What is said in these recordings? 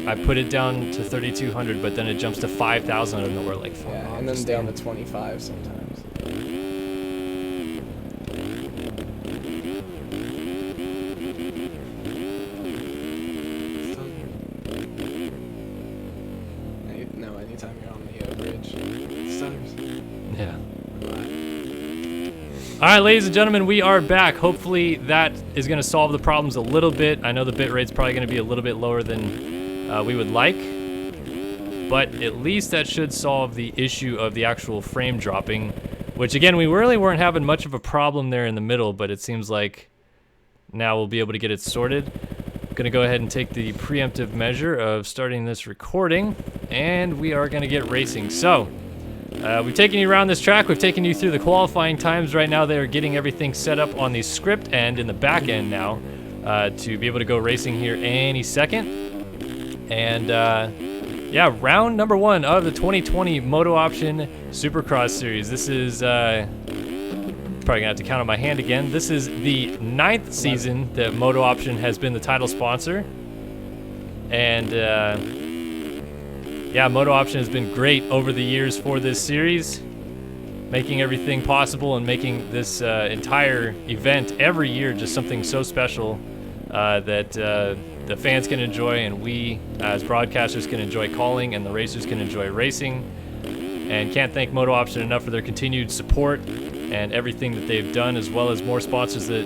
I put it down to 3,200, but then it jumps to 5,000 out of nowhere. Like, yeah, and then down to 25 sometimes. No, anytime you're on the bridge, it stutters. Yeah. All right, ladies and gentlemen, we are back. Hopefully that is going to solve the problems a little bit. I know the bit rate's probably going to be a little bit lower than we would like, but at least that should solve the issue of the actual frame dropping, which again, we really weren't having much of a problem there in the middle, but it seems like now we'll be able to get it sorted. I'm going to go ahead and take the preemptive measure of starting this recording, and we are going to get racing. So, we've taken you around this track. We've taken you through the qualifying times. Right now, they are getting everything set up on the script end in the back end now to be able to go racing here any second. And yeah, round number 1 of the 2020 MotoOption Supercross Series. This is probably gonna have to count on my hand again. This is the 9th season that MotoOption has been the title sponsor, and yeah, MotoOption has been great over the years for this series, making everything possible and making this entire event every year just something so special that the fans can enjoy, and we as broadcasters can enjoy calling, and the racers can enjoy racing. And can't thank MotoOption enough for their continued support and everything that they've done, as well as more sponsors that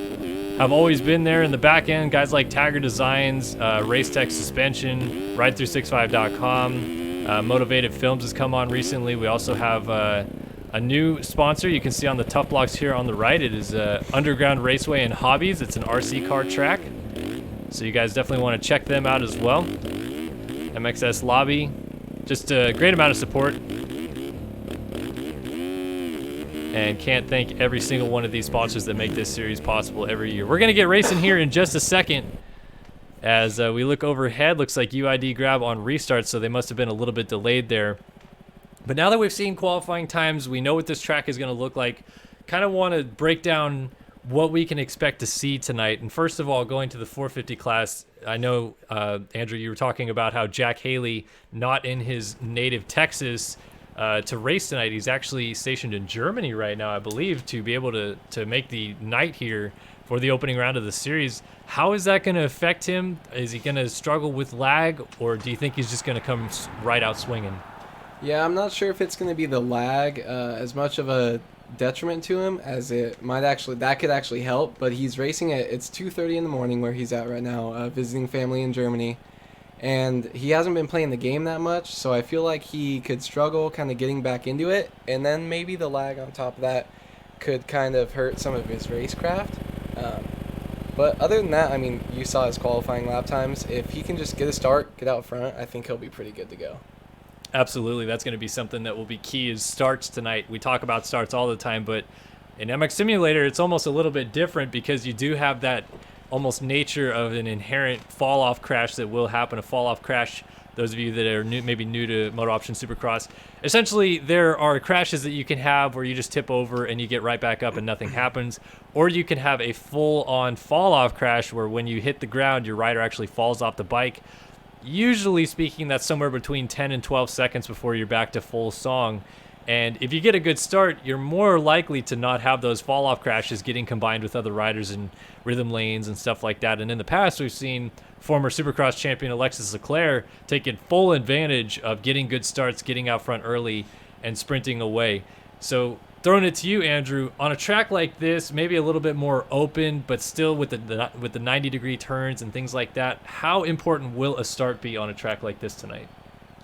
have always been there in the back end. Guys like Tagger Designs, Racetech Suspension, RideThrough65.com, Motivated Films has come on recently. We also have a new sponsor you can see on the tough blocks here on the right. It is Underground Raceway and Hobbies. It's an RC car track, so you guys definitely want to check them out as well. MXS Lobby, just a great amount of support. And can't thank every single one of these sponsors that make this series possible every year. We're going to get racing here in just a second. As we look overhead, looks like UID grab on restart, so they must have been a little bit delayed there. But now that we've seen qualifying times, we know what this track is going to look like. Kind of want to break down what we can expect to see tonight. And first of all, going to the 450 class, I know, Andrew, you were talking about how Jack Haley, not in his native Texas, to race tonight. He's actually stationed in Germany right now, I believe, to be able to make the night here for the opening round of the series. How is that going to affect him? Is he going to struggle with lag, or do you think he's just going to come right out swinging? Yeah, I'm not sure if it's going to be the lag as much of a detriment to him as it might actually. That could actually help, but he's racing it's 2:30 in the morning where he's at right now, visiting family in Germany. And he hasn't been playing the game that much, so I feel like he could struggle kind of getting back into it. And then maybe the lag on top of that could kind of hurt some of his racecraft. But other than that, I mean, you saw his qualifying lap times. If he can just get a start, get out front, I think he'll be pretty good to go. Absolutely. That's going to be something that will be key, is starts tonight. We talk about starts all the time, but in MX Simulator, it's almost a little bit different because you do have that almost nature of an inherent fall-off crash that will happen. A fall-off crash, those of you that are maybe new to MotoOption Supercross, essentially there are crashes that you can have where you just tip over and you get right back up and nothing happens, or you can have a full-on fall-off crash where when you hit the ground, your rider actually falls off the bike. Usually speaking, that's somewhere between 10 and 12 seconds before you're back to full song. And if you get a good start, you're more likely to not have those fall-off crashes getting combined with other riders in rhythm lanes and stuff like that. And in the past, we've seen former Supercross champion Alexis Leclerc taking full advantage of getting good starts, getting out front early, and sprinting away. So throwing it to you, Andrew, on a track like this, maybe a little bit more open, but still with the 90-degree turns and things like that, how important will a start be on a track like this tonight?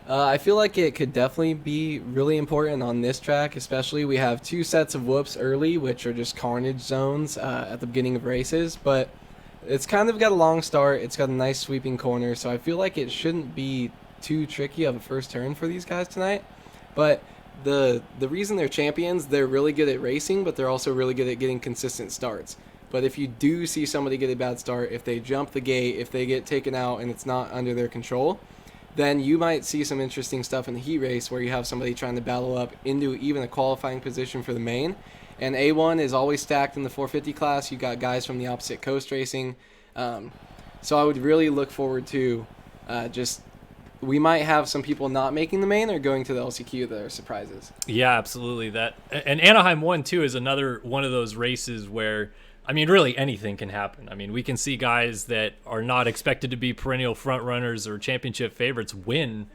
I feel like it could definitely be really important on this track, especially. We have 2 sets of whoops early, which are just carnage zones at the beginning of races, but it's kind of got a long start. It's got a nice sweeping corner, so I feel like it shouldn't be too tricky of a first turn for these guys tonight. But the reason they're champions, they're really good at racing, but they're also really good at getting consistent starts. But if you do see somebody get a bad start, if they jump the gate, if they get taken out and it's not under their control, then you might see some interesting stuff in the heat race where you have somebody trying to battle up into even a qualifying position for the main. And A1 is always stacked in the 450 class. You got guys from the opposite coast racing. So I would really look forward to just we might have some people not making the main or going to the LCQ that are surprises. Yeah, absolutely. And Anaheim 1 too is another one of those races where, I mean, really anything can happen. I mean, we can see guys that are not expected to be perennial front runners or championship favorites win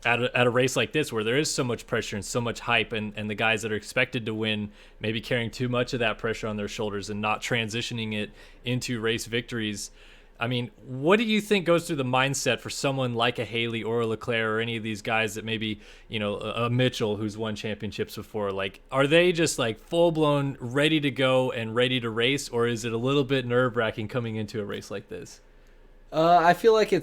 at a race like this, where there is so much pressure and so much hype, and the guys that are expected to win maybe carrying too much of that pressure on their shoulders and not transitioning it into race victories. I mean, what do you think goes through the mindset for someone like a Haley or a Leclerc or any of these guys that maybe, you know, a Mitchell who's won championships before? Like, are they just like full blown ready to go and ready to race, or is it a little bit nerve wracking coming into a race like this? I feel like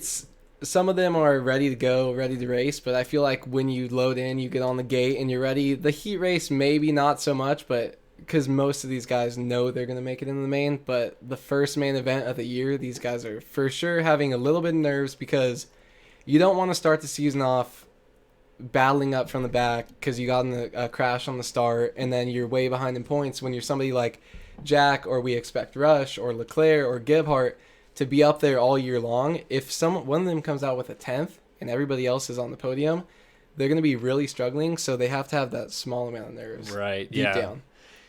some of them are ready to go, ready to race, but I feel like when you load in, you get on the gate and you're ready. The heat race, maybe not so much, but because most of these guys know they're going to make it in the main, but the first main event of the year, these guys are for sure having a little bit of nerves because you don't want to start the season off battling up from the back because you got in a crash on the start and then you're way behind in points when you're somebody like Jack, or we expect Rush or Leclerc or Gebhardt to be up there all year long. If one of them comes out with a 10th and everybody else is on the podium, they're going to be really struggling, so they have to have that small amount of nerves deep down.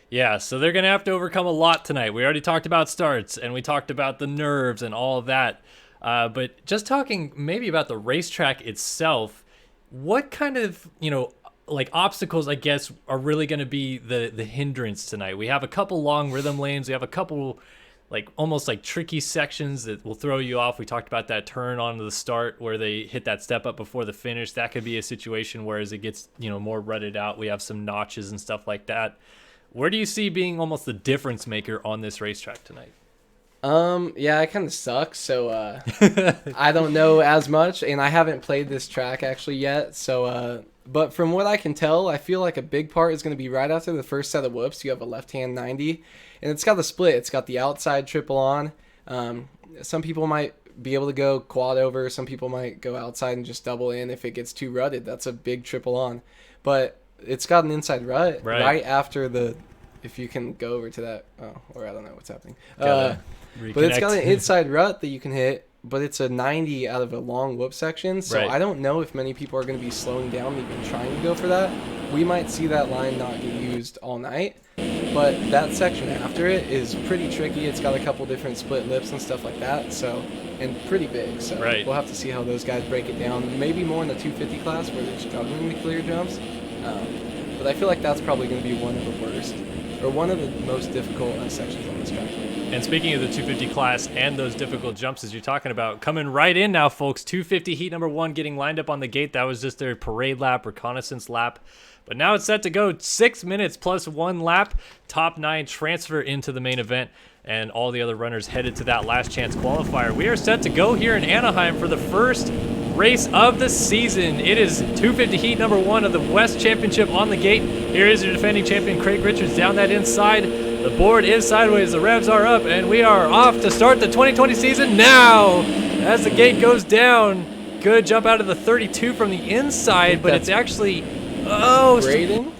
Yeah, so they're going to have to overcome a lot tonight. We already talked about starts, and we talked about the nerves and all of that. But just talking maybe about the racetrack itself, what kind of, you know, like obstacles, I guess, are really going to be the hindrance tonight? We have a couple long rhythm lanes. We have a couple like almost like tricky sections that will throw you off. We talked about that turn onto the start where they hit that step up before the finish. That could be a situation where as it gets, you know, more rutted out, we have some notches and stuff like that. Where do you see being almost the difference maker on this racetrack tonight? Yeah, I kind of suck, so I don't know as much, and I haven't played this track actually yet. So, but from what I can tell, I feel like a big part is going to be right after the first set of whoops. You have a left-hand 90, and it's got the split. It's got the outside triple on. Some people might be able to go quad over. Some people might go outside and just double in if it gets too rutted. That's a big triple on, but it's got an inside rut right after the. If you can go over to that, or I don't know what's happening. But it's got an inside rut that you can hit, but it's a 90 out of a long whoop section. So I don't know if many people are going to be slowing down even trying to go for that. We might see that line not get used all night. But that section after it is pretty tricky. It's got a couple different split lips and stuff like that. So, and pretty big. So we'll have to see how those guys break it down. Maybe more in the 250 class where they're struggling to clear jumps. But I feel like that's probably going to be one of the worst, or one of the most difficult sections on this track. And speaking of the 250 class and those difficult jumps as you're talking about, coming right in now, folks, 250 heat number 1 getting lined up on the gate. That was just their parade lap, reconnaissance lap. But now it's set to go 6 minutes plus 1 lap. Top 9 transfer into the main event, and all the other runners headed to that last chance qualifier. We are set to go here in Anaheim for the first race of the season. It is 250 heat number 1 of the West Championship on the gate. Here is your defending champion, Craig Richards, down that inside. The board is sideways, the revs are up, and we are off to start the 2020 season now. As the gate goes down, good jump out of the 32 from the inside, but it's actually, Braden?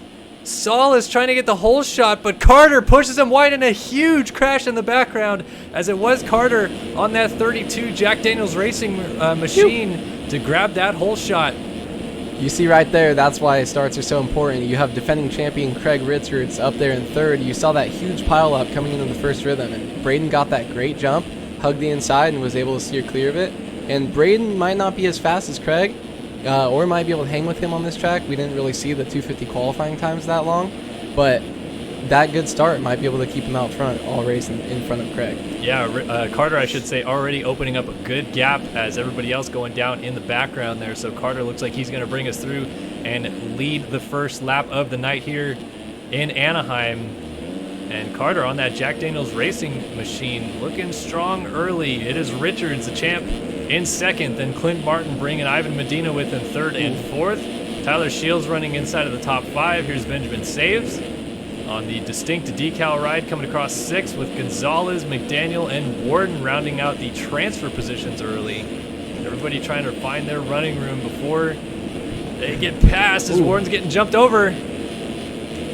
Saul is trying to get the whole shot, but Carter pushes him wide in a huge crash in the background, as it was Carter on that 32 Jack Daniels Racing machine to grab that whole shot. You see right there, that's why starts are so important. You have defending champion Craig Richards up there in third. You saw that huge pileup coming into the first rhythm, and Braden got that great jump, hugged the inside, and was able to steer clear of it. And Braden might not be as fast as Craig, or might be able to hang with him on this track. We didn't really see the 250 qualifying times that long, but that good start might be able to keep him out front all race in front of Craig. Yeah, Carter, I should say, already opening up a good gap as everybody else going down in the background there. So Carter looks like he's going to bring us through and lead the first lap of the night here in Anaheim. And Carter on that Jack Daniels Racing machine looking strong early. It is Richards, the champ, in second. Then Clint Martin bringing Ivan Medina with in third and fourth. Tyler Shields running inside of the top 5. Here's Benjamin Saves on the distinct decal ride, coming across 6th with Gonzalez, McDaniel, and Warden rounding out the transfer positions early. Everybody trying to find their running room before they get past as Warden's getting jumped over.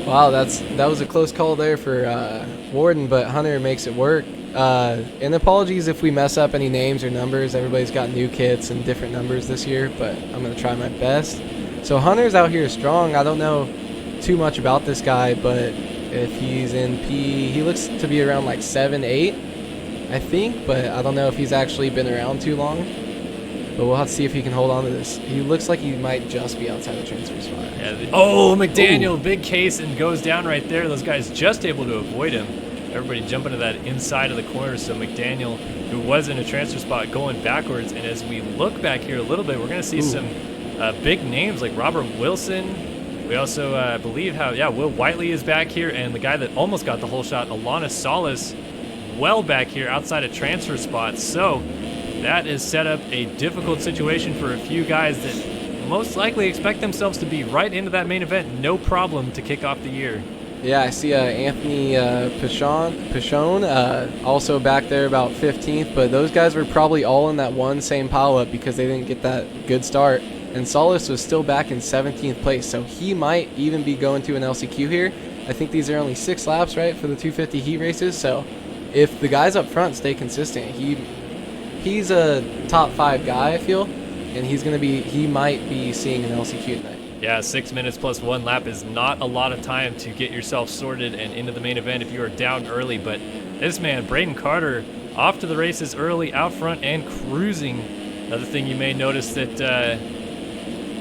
Wow, that was a close call there for Warden, but Hunter makes it work. And apologies if we mess up any names or numbers. Everybody's got new kits and different numbers this year, but I'm going to try my best. So Hunter's out here strong. I don't know too much about this guy, but if he's in P, he looks to be around like 7, 8, I think, but I don't know if he's actually been around too long. But we'll have to see if he can hold on to this. He looks like he might just be outside the transfer spot. Yeah, McDaniel, big case, and goes down right there. Those guys just able to avoid him. Everybody jumping to that inside of the corner. So McDaniel, who was in a transfer spot, going backwards. And as we look back here a little bit, we're going to see some big names like Robert Wilson. We also believe Will Whiteley is back here, and the guy that almost got the whole shot, Alana Salas, well back here outside of transfer spots. So that has set up a difficult situation for a few guys that most likely expect themselves to be right into that main event, no problem to kick off the year. Yeah, I see Anthony Pichon also back there about 15th, but those guys were probably all in that one same pile-up because they didn't get that good start. And Solis was still back in 17th place, so he might even be going to an LCQ here. I think these are only 6 laps, right, for the 250 heat races, so if the guys up front stay consistent, he's a top 5 guy, I feel, and he might be seeing an LCQ tonight. Yeah, 6 minutes plus 1 lap is not a lot of time to get yourself sorted and into the main event if you are down early. But this man, Braden Carter, off to the races early, out front and cruising. Another thing you may notice that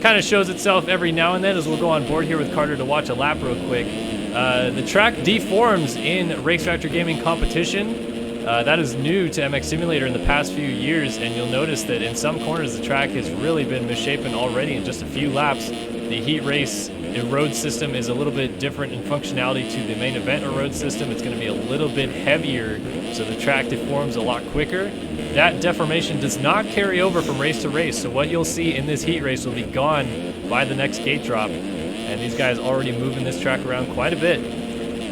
kind of shows itself every now and then as we'll go on board here with Carter to watch a lap real quick. The track deforms in Race Factor Gaming competition. That is new to MX Simulator in the past few years, and you'll notice that in some corners the track has really been misshapen already in just a few laps. The heat race road system is a little bit different in functionality to the main event road system. It's going to be a little bit heavier, so the track deforms a lot quicker. That deformation does not carry over from race to race, so what you'll see in this heat race will be gone by the next gate drop. And these guys already moving this track around quite a bit.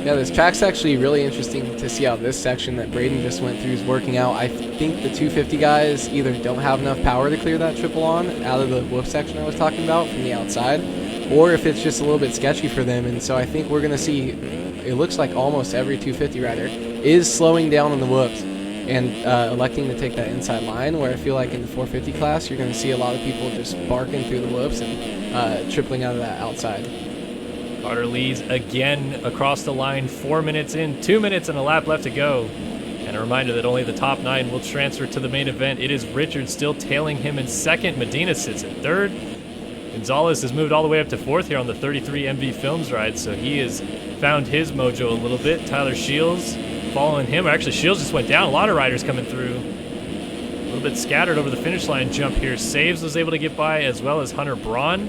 Yeah, this track's actually really interesting to see how this section that Braden just went through is working out. I think the 250 guys either don't have enough power to clear that triple on out of the whoop section I was talking about from the outside, or if it's just a little bit sketchy for them. And so I think we're going to see, it looks like almost every 250 rider is slowing down on the whoops and electing to take that inside line, where I feel like in the 450 class you're going to see a lot of people just barking through the whoops and tripling out of that outside. Carter leads again across the line, 4 minutes in, 2 minutes and a lap left to go. And a reminder that only the top 9 will transfer to the main event. It is Richard still tailing him in second. Medina sits in third. Gonzalez has moved all the way up to fourth here on the 33 MV Films ride, so he has found his mojo a little bit. Tyler Shields following him. Actually, Shields just went down. A lot of riders coming through. A little bit scattered over the finish line jump here. Saves was able to get by, as well as Hunter Braun.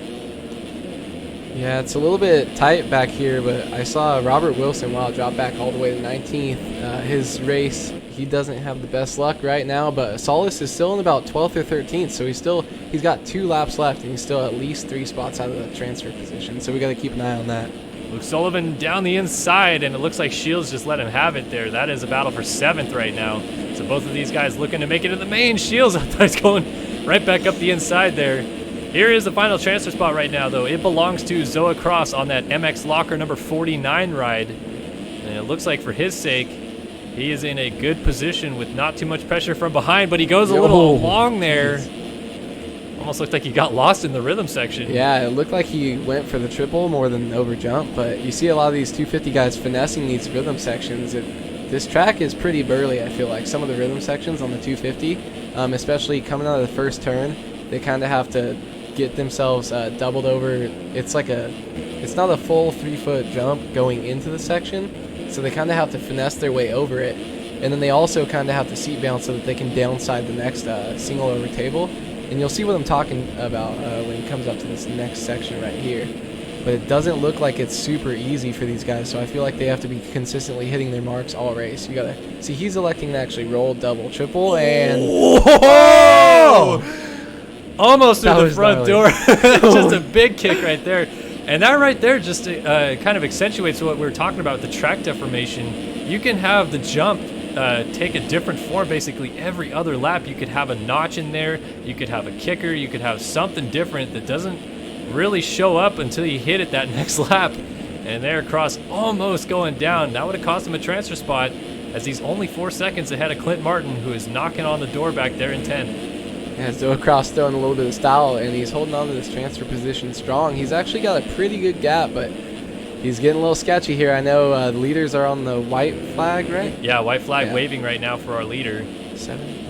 Yeah, it's a little bit tight back here, but I saw Robert Wilson, drop back all the way to 19th. His race, he doesn't have the best luck right now, but Solis is still in about 12th or 13th, so he's got 2 laps left, and he's still at least 3 spots out of the transfer position, so we got to keep an eye on that. Luke Sullivan down the inside, and it looks like Shields just let him have it there. That is a battle for 7th right now. So both of these guys looking to make it in the main. Shields is going right back up the inside there. Here is the final transfer spot right now, though. It belongs to Zoa Cross on that MX Locker number 49 ride. And it looks like for his sake, he is in a good position with not too much pressure from behind, but he goes a little long there. Almost looked like he got lost in the rhythm section. Yeah, it looked like he went for the triple more than over jump, but you see a lot of these 250 guys finessing these rhythm sections. This track is pretty burly, I feel like. Some of the rhythm sections on the 250, especially coming out of the first turn, they kind of have to get themselves doubled over. It's not a full 3-foot jump going into the section, so they kind of have to finesse their way over it, and then they also kind of have to seat bounce so that they can downside the next single over table. And you'll see what I'm talking about when it comes up to this next section right here. But it doesn't look like it's super easy for these guys, so I feel like they have to be consistently hitting their marks all race. You gotta see he's electing to actually roll, double, triple, and almost through the front door. Just a big kick right there. And that right there just kind of accentuates what we were talking about with the track deformation. You can have the jump take a different form basically every other lap. You could have a notch in there. You could have a kicker. You could have something different that doesn't really show up until you hit it that next lap. And there, Cross almost going down. That would have cost him a transfer spot. as he's only 4 seconds ahead of Clint Martin, who is knocking on the door back there in 10. Yeah, Zoacross throwing a little bit of style, and he's holding on to this transfer position strong. He's actually got a pretty good gap, but he's getting a little sketchy here. I know the leaders are on the white flag, right? Yeah, white flag waving right now for our leader. 75.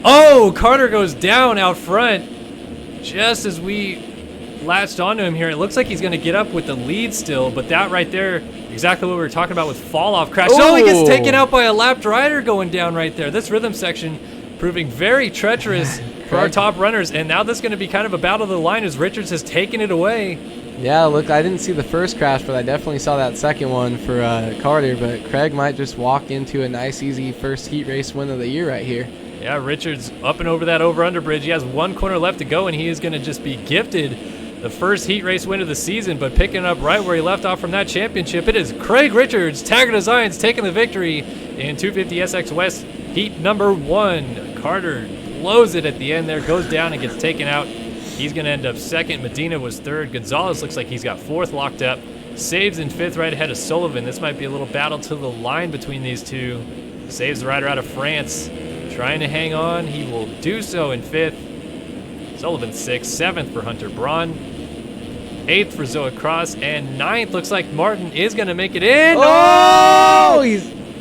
Oh, Carter goes down out front just as we latched onto him here. It looks like he's going to get up with the lead still, but that right there, exactly what we were talking about with fall-off crash. Oh, he gets taken out by a lapped rider going down right there. This rhythm section proving very treacherous for our top runners, and now this is going to be kind of a battle of the line as Richards has taken it away. Yeah, look, I didn't see the first crash, but I definitely saw that second one for Carter, but Craig might just walk into a nice, easy first heat race win of the year right here. Yeah, Richards up and over that over-under bridge. He has 1 corner left to go, and he is going to just be gifted the first heat race win of the season, but picking up right where he left off from that championship. It is Craig Richards, Taggart Designs, taking the victory in 250 SX West heat number 1. Carter blows it at the end there, goes down and gets taken out. He's going to end up second. Medina was third. Gonzalez looks like he's got fourth locked up. Saves in fifth right ahead of Sullivan. This might be a little battle to the line between these two. Saves the rider out of France. Trying to hang on. He will do so in fifth. Sullivan sixth. Seventh for Hunter Braun. Eighth for Zoe Cross. And ninth looks like Martin is going to make it in. Oh!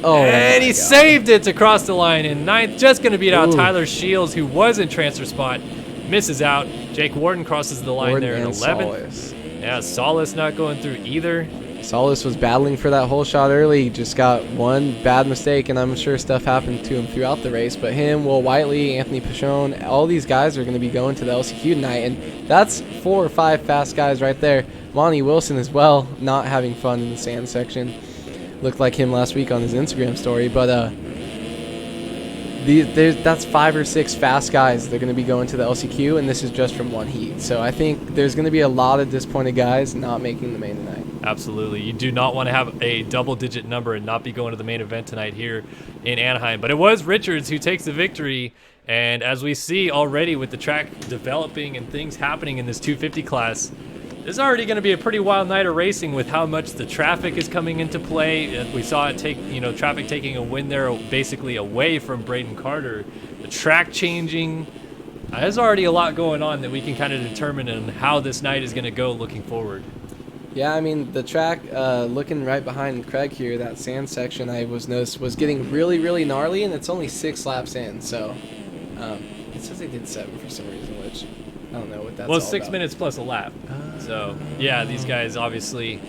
And he saved it to cross the line in ninth. Just going to beat out Tyler Shields, who was in transfer spot. Misses out. Jake Warden crosses the line there in 11th. Yeah, Solis not going through either. Solis was battling for that whole shot early. Just got one bad mistake, and I'm sure stuff happened to him throughout the race. But him, Will Whiteley, Anthony Pichon, all these guys are going to be going to the LCQ tonight, and that's 4 or 5 fast guys right there. Monty Wilson as well, not having fun in the sand section. Looked like him last week on his Instagram story, but that's 5 or 6 fast guys. They're going to be going to the LCQ, and this is just from one heat. So I think there's going to be a lot of disappointed guys not making the main tonight. Absolutely. You do not want to have a double-digit number and not be going to the main event tonight here in Anaheim. But it was Richards who takes the victory, and as we see already with the track developing and things happening in this 250 class, this is already going to be a pretty wild night of racing with how much the traffic is coming into play. We saw it take, traffic taking a win there basically away from Braden Carter. The track changing. There's already a lot going on that we can kind of determine on how this night is going to go looking forward. Yeah, I mean, the track, looking right behind Craig here, that sand section I noticed was getting really, really gnarly, and it's only 6 laps in. So it says they did 7 for some reason, which I don't know what that's all about. 6 minutes plus a lap. So, yeah, these guys obviously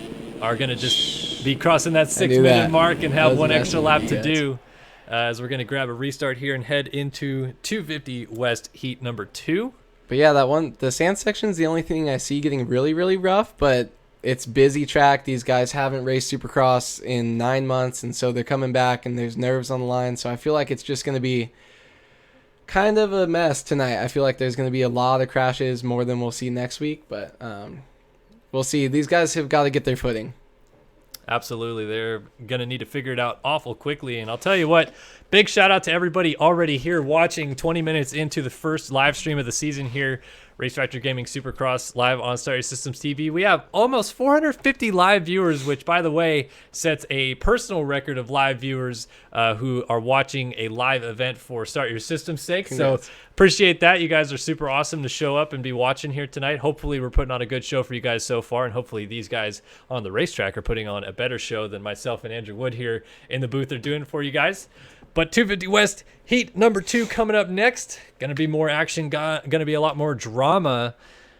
are going to just be crossing that 6-minute mark and have one extra lap to do. As we're going to grab a restart here and head into 250 West heat number 2. But yeah, the sand section is the only thing I see getting really, really rough, but it's busy track. These guys haven't raced Supercross in 9 months, and so they're coming back, and there's nerves on the line. So I feel like it's just going to be kind of a mess tonight. I feel like there's going to be a lot of crashes, more than we'll see next week, but we'll see. These guys have got to get their footing. Absolutely. They're going to need to figure it out awful quickly. And I'll tell you what, big shout out to everybody already here watching 20 minutes into the first live stream of the season here. Race Factor Gaming Supercross live on Star Systems TV. We have almost 450 live viewers, which, by the way, sets a personal record of live viewers who are watching a live event for Start Your System's sake. Congrats. So appreciate that. You guys are super awesome to show up and be watching here tonight. Hopefully we're putting on a good show for you guys so far, and hopefully these guys on the racetrack are putting on a better show than myself and Andrew Wood here in the booth are doing for you guys. But 250 West heat number 2 coming up next. Going to be more action, going to be a lot more drama.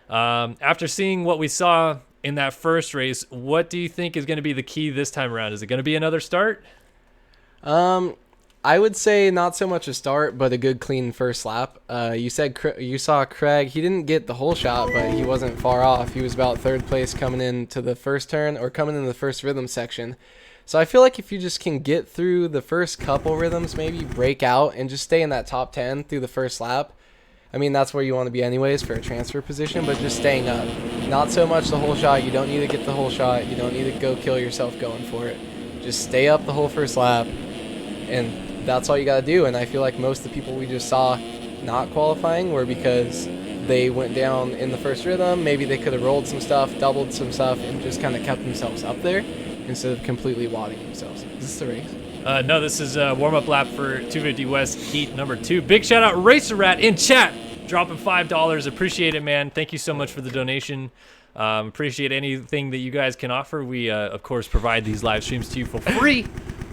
After seeing what we saw in that first race, what do you think is going to be the key this time around? Is it going to be another start? I would say not so much a start, but a good clean first lap. You saw Craig. He didn't get the whole shot, but he wasn't far off. He was about 3rd place coming into the first turn or coming into the first rhythm section. So I feel like if you just can get through the first couple rhythms, maybe break out and just stay in that top 10 through the first lap. I mean, that's where you want to be anyways for a transfer position, but just staying up. Not so much the whole shot. You don't need to get the whole shot. You don't need to go kill yourself going for it. Just stay up the whole first lap, and that's all you got to do. And I feel like most of the people we just saw not qualifying were because they went down in the first rhythm. Maybe they could have rolled some stuff, doubled some stuff, and just kind of kept themselves up there. instead of completely wadding themselves. Is this the race? No, this is a warm-up lap for 250 West heat number 2. Big shout out Racer Rat in chat, dropping $5. Appreciate it, man. Thank you so much for the donation. Appreciate anything that you guys can offer. We, of course, provide these live streams to you for free,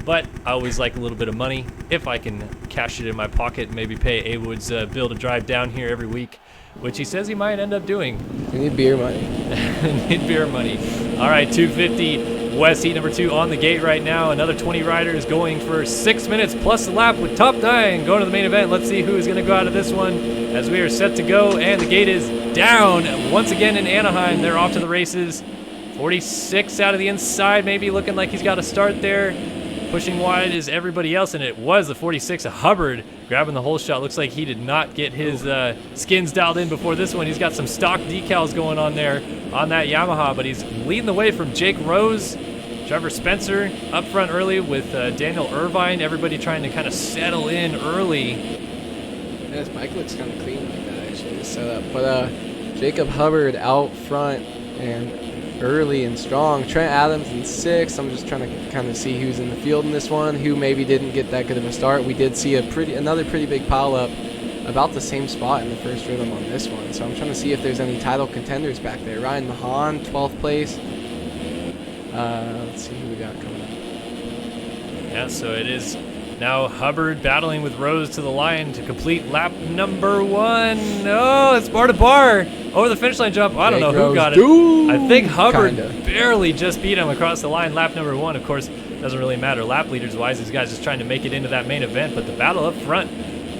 but I always like a little bit of money. If I can cash it in my pocket, maybe pay A-Wood's bill to drive down here every week, which he says he might end up doing. We need beer money. Need beer money. All right, 250 West heat number 2 on the gate right now. Another 20 riders going for 6 minutes plus a lap with top 9 going to the main event. Let's see who is going to go out of this one as we are set to go, and the gate is down once again in Anaheim. They're off to the races. 46 out of the inside, maybe looking like he's got a start there. Pushing wide is everybody else, and it was the 46 of Hubbard grabbing the whole shot. Looks like he did not get his skins dialed in before this one. He's got some stock decals going on there on that Yamaha, but he's leading the way from Jake Rose, Trevor Spencer up front early with Daniel Irvine. Everybody trying to kind of settle in early. Yeah, his bike looks kind of clean like that, actually, the setup. But Jacob Hubbard out front and early and strong. Trent Adams in 6th. I'm just trying to kind of see who's in the field in this one, who maybe didn't get that good of a start. We did see another pretty big pile up about the same spot in the first rhythm on this one. So I'm trying to see if there's any title contenders back there. Ryan Mahan, 12th place. Let's see who we got coming up. Yeah, so it is now Hubbard battling with Rose to the line to complete lap number 1. Oh, it's bar to bar over the finish line jump. I don't know who got it. I think Hubbard barely just beat him across the line. Lap number 1, of course, doesn't really matter lap leaders wise. These guys just trying to make it into that main event, but the battle up front,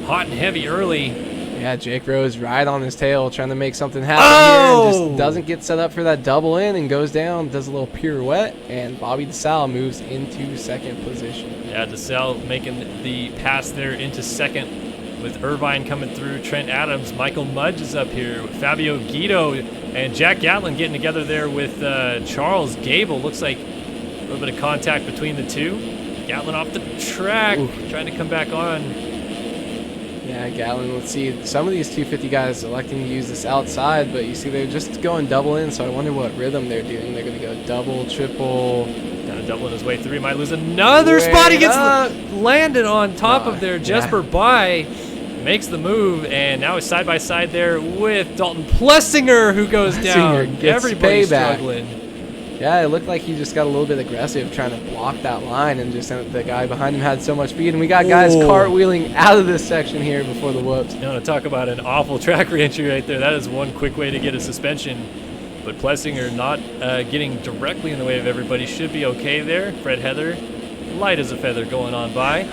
hot and heavy early. Yeah, Jake Rose right on his tail trying to make something happen here, and just doesn't get set up for that double in and goes down, does a little pirouette, and Bobby DeSalle moves into 2nd position. Yeah, DeSalle making the pass there into 2nd with Irvine coming through. Trent Adams, Michael Mudge is up here, Fabio Guido, and Jack Gatlin getting together there with Charles Gable. Looks like a little bit of contact between the two. Gatlin off the track, trying to come back on. Yeah, Gatlin, let's see. Some of these 250 guys electing to use this outside, but you see they're just going double in, so I wonder what rhythm they're doing. They're going to go double, triple. Kind of doubling his way through. He might lose another spot. He gets landed on top of there. Jesper By makes the move, and now he's side by side there with Dalton Plessinger, who goes down. Everybody's struggling. Yeah, it looked like he just got a little bit aggressive trying to block that line, and just the guy behind him had so much speed. And we got guys cartwheeling out of this section here before the whoops. You know, to talk about an awful track reentry right there. That is one quick way to get a suspension. But Plessinger not getting directly in the way of everybody. Should be okay there. Fred Heather, light as a feather going on by.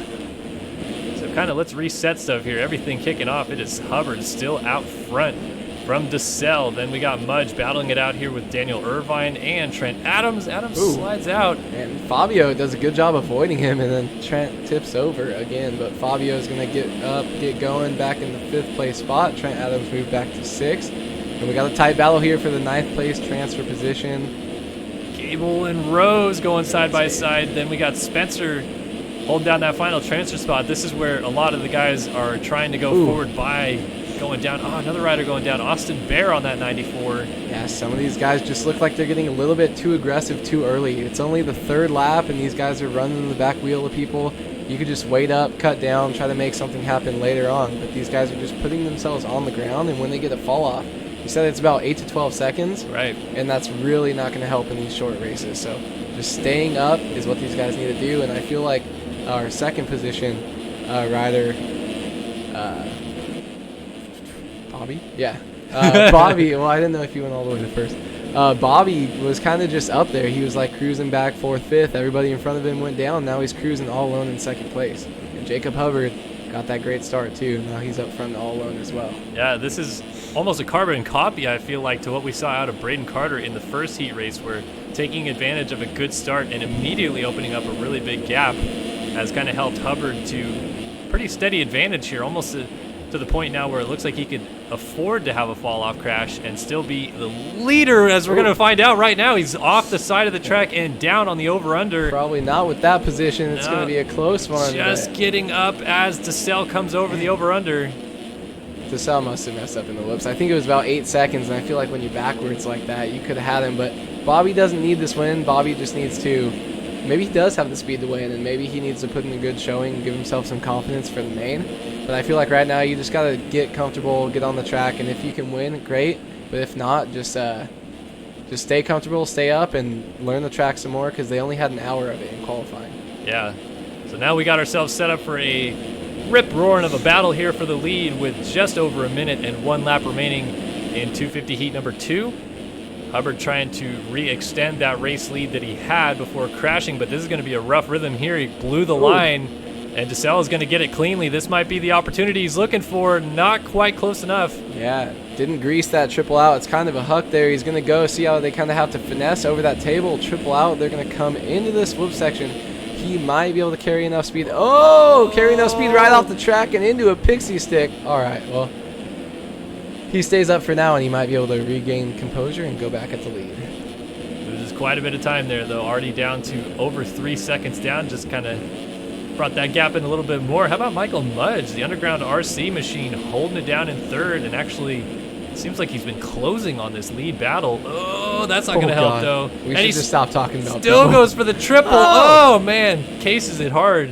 So kind of let's reset stuff here. Everything kicking off. It is Hubbard still out front from DeSalle. Then we got Mudge battling it out here with Daniel Irvine and Trent Adams. Adams slides out. And Fabio does a good job avoiding him, and then Trent tips over again. But Fabio is going to get up, get going back in the 5th place spot. Trent Adams moved back to 6th. And we got a tight battle here for the 9th place transfer position. Gable and Rose going side by side. Then we got Spencer holding down that final transfer spot. This is where a lot of the guys are trying to go forward by going down. Oh, another rider going down. Austin Bear on that 94. Yeah, some of these guys just look like they're getting a little bit too aggressive too early. It's only the 3rd lap, and these guys are running in the back wheel of people. You could just wait up, cut down, try to make something happen later on. But these guys are just putting themselves on the ground, and when they get a fall off, you said it's about 8 to 12 seconds. Right. And that's really not going to help in these short races. So just staying up is what these guys need to do. And I feel like our 2nd position rider, Bobby? Yeah. Bobby, well, I didn't know if he went all the way to 1st. Bobby was kind of just up there. He was like cruising back 4th, 5th. Everybody in front of him went down. Now he's cruising all alone in 2nd place. And Jacob Hubbard got that great start too. Now he's up front all alone as well. Yeah, this is almost a carbon copy, I feel like, to what we saw out of Braden Carter in the first heat race, where taking advantage of a good start and immediately opening up a really big gap has kind of helped Hubbard to pretty steady advantage here, almost to the point now where it looks like he could afford to have a fall-off crash and still be the leader, as we're going to find out right now. He's off the side of the track and down on the over-under. Probably not with that position. It's going to be a close one. Just getting up as DeSalle comes over the over-under. DeSalle must have messed up in the whoops. I think it was about 8 seconds, and I feel like when you're backwards like that, you could have had him. But Bobby doesn't need this win. Bobby just needs to, maybe he does have the speed to win, and maybe he needs to put in a good showing and give himself some confidence for the main. But I feel like right now you just got to get comfortable, get on the track, and if you can win, great. But if not, just stay comfortable, stay up, and learn the track some more because they only had an hour of it in qualifying. Yeah. So now we got ourselves set up for a rip-roaring of a battle here for the lead with just over a minute and 1 lap remaining in 250 heat number 2. Hubbard trying to re-extend that race lead that he had before crashing, but this is going to be a rough rhythm here. He blew the line, and DeSalle is going to get it cleanly. This might be the opportunity he's looking for. Not quite close enough. Yeah, didn't grease that triple out. It's kind of a huck there. He's going to go see how they kind of have to finesse over that table, triple out. They're going to come into this whoop section. He might be able to carry enough speed. Oh, carry enough speed right off the track and into a pixie stick. All right, well, he stays up for now, and he might be able to regain composure and go back at the lead. Loses quite a bit of time there, though. Already down to over 3 seconds down. Just kind of brought that gap in a little bit more. How about Michael Mudge, the underground RC machine, holding it down in 3rd, and actually seems like he's been closing on this lead battle. Oh, that's not going to help, though. We should just stop talking about still triple. Goes for the triple. Oh, man. Cases it hard.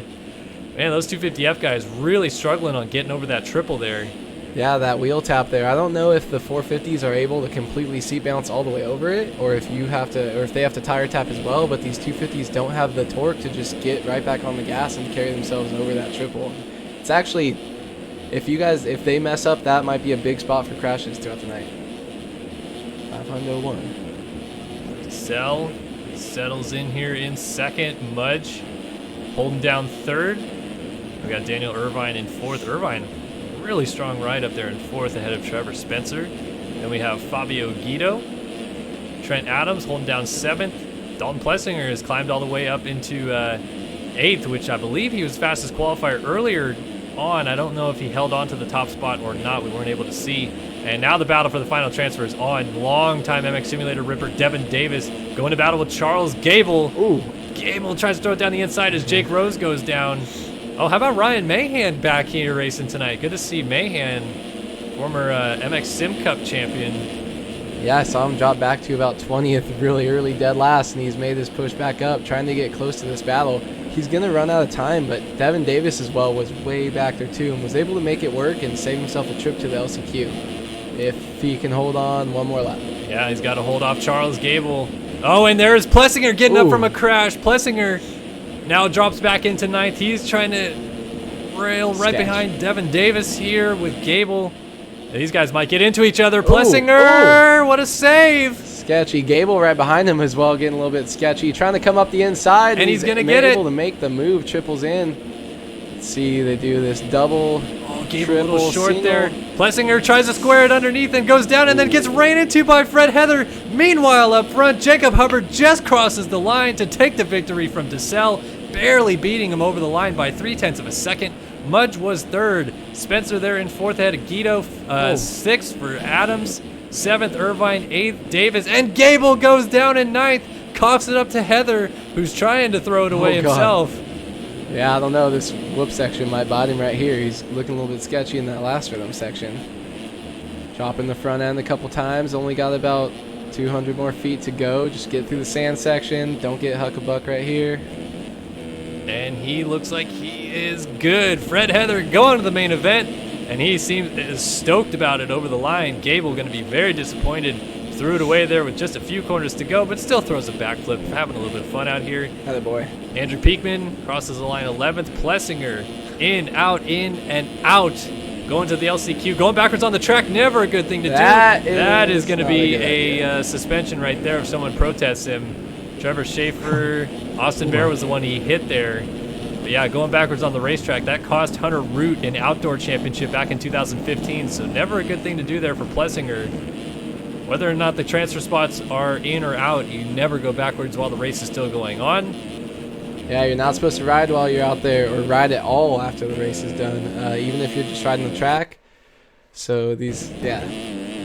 Man, those 250F guys really struggling on getting over that triple there. Yeah, that wheel tap there. I don't know if the 450s are able to completely seat bounce all the way over it, or if you have to, or if they have to tire tap as well. But these 250s don't have the torque to just get right back on the gas and carry themselves over that triple. It's actually, if they mess up, that might be a big spot for crashes throughout the night. 501. DeSalle settles in here in 2nd. Mudge holding down 3rd. We got Daniel Irvine in 4th. Irvine, really strong ride up there in 4th ahead of Trevor Spencer. Then we have Fabio Guido. Trent Adams holding down 7th. Dalton Plessinger has climbed all the way up into 8th, which I believe he was fastest qualifier earlier on. I don't know if he held on to the top spot or not. We weren't able to see. And now the battle for the final transfer is on. Long-time MX Simulator ripper Devin Davis going to battle with Charles Gable. Ooh. Gable tries to throw it down the inside as Jake Rose goes down. Oh, how about Ryan Mahan back here racing tonight? Good to see Mahan, former MX Sim Cup champion. Yeah, I saw him drop back to about 20th, really early dead last, and he's made this push back up, trying to get close to this battle. He's going to run out of time, but Devin Davis as well was way back there too and was able to make it work and save himself a trip to the LCQ if he can hold on one more lap. Yeah, he's got to hold off Charles Gable. Oh, and there's Plessinger getting up from a crash. Plessinger now drops back into 9th. He's trying to rail right behind Devin Davis here with Gable. These guys might get into each other. Plessinger, what a save. Sketchy. Gable right behind him as well, getting a little bit sketchy. Trying to come up the inside. And he's going to get it. Able to make the move, triples in. Let's see, they do this double. Gable a little short single. There. Plessinger tries to square it underneath and goes down and then gets ran into by Fred Heather. Meanwhile, up front, Jacob Hubbard just crosses the line to take the victory from DeSalle, barely beating him over the line by 0.3 of a second. Mudge was 3rd. Spencer there in 4th ahead of Guido. 6th for Adams. 7th, Irvine. 8th, Davis. And Gable goes down in 9th. Coughs it up to Heather, who's trying to throw it away himself. Yeah, I don't know. This whoop section might bite him right here. He's looking a little bit sketchy in that last rhythm section. Dropping the front end a couple times. Only got about 200 more feet to go. Just get through the sand section. Don't get huck-a-buck right here. And he looks like he is good. Fred Heather going to the main event, and he seems stoked about it over the line. Gable going to be very disappointed. Threw it away there with just a few corners to go, but still throws a backflip. Having a little bit of fun out here. Atta boy. Andrew Peakman crosses the line 11th. Plessinger in, and out. Going to the LCQ. Going backwards on the track. Never a good thing to do. That is going to be a suspension right there if someone protests him. Trevor Schaefer, Austin Bear was the one he hit there. But yeah, going backwards on the racetrack, that cost Hunter Root an outdoor championship back in 2015, so never a good thing to do there for Plessinger. Whether or not the transfer spots are in or out, you never go backwards while the race is still going on. Yeah, you're not supposed to ride while you're out there or ride at all after the race is done, even if you're just riding the track. So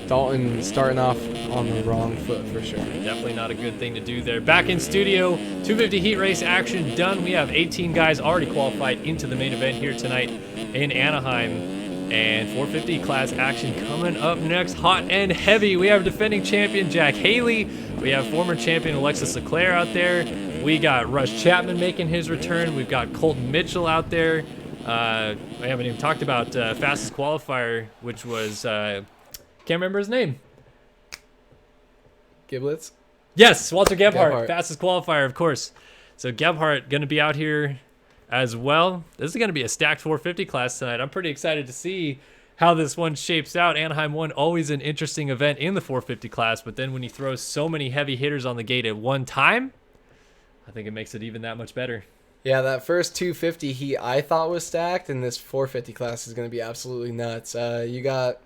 Dalton starting off on the wrong foot for sure. Definitely not a good thing to do there. Back in studio, 250 heat race action done. We have 18 guys already qualified into the main event here tonight in Anaheim. And 450 class action coming up next, hot and heavy. We have defending champion Jack Haley. We have former champion Alexis Leclerc out there. We got Russ Chapman making his return. We've got Colton Mitchell out there. We haven't even talked about fastest qualifier, which was, can't remember his name. Giblets? Yes, Walter Gebhardt, fastest qualifier, of course. So Gebhardt going to be out here as well. This is going to be a stacked 450 class tonight. I'm pretty excited to see how this one shapes out. Anaheim 1, always an interesting event in the 450 class, but then when you throw so many heavy hitters on the gate at one time, I think it makes it even that much better. Yeah, that first 250 heat I thought was stacked, and this 450 class is going to be absolutely nuts. You got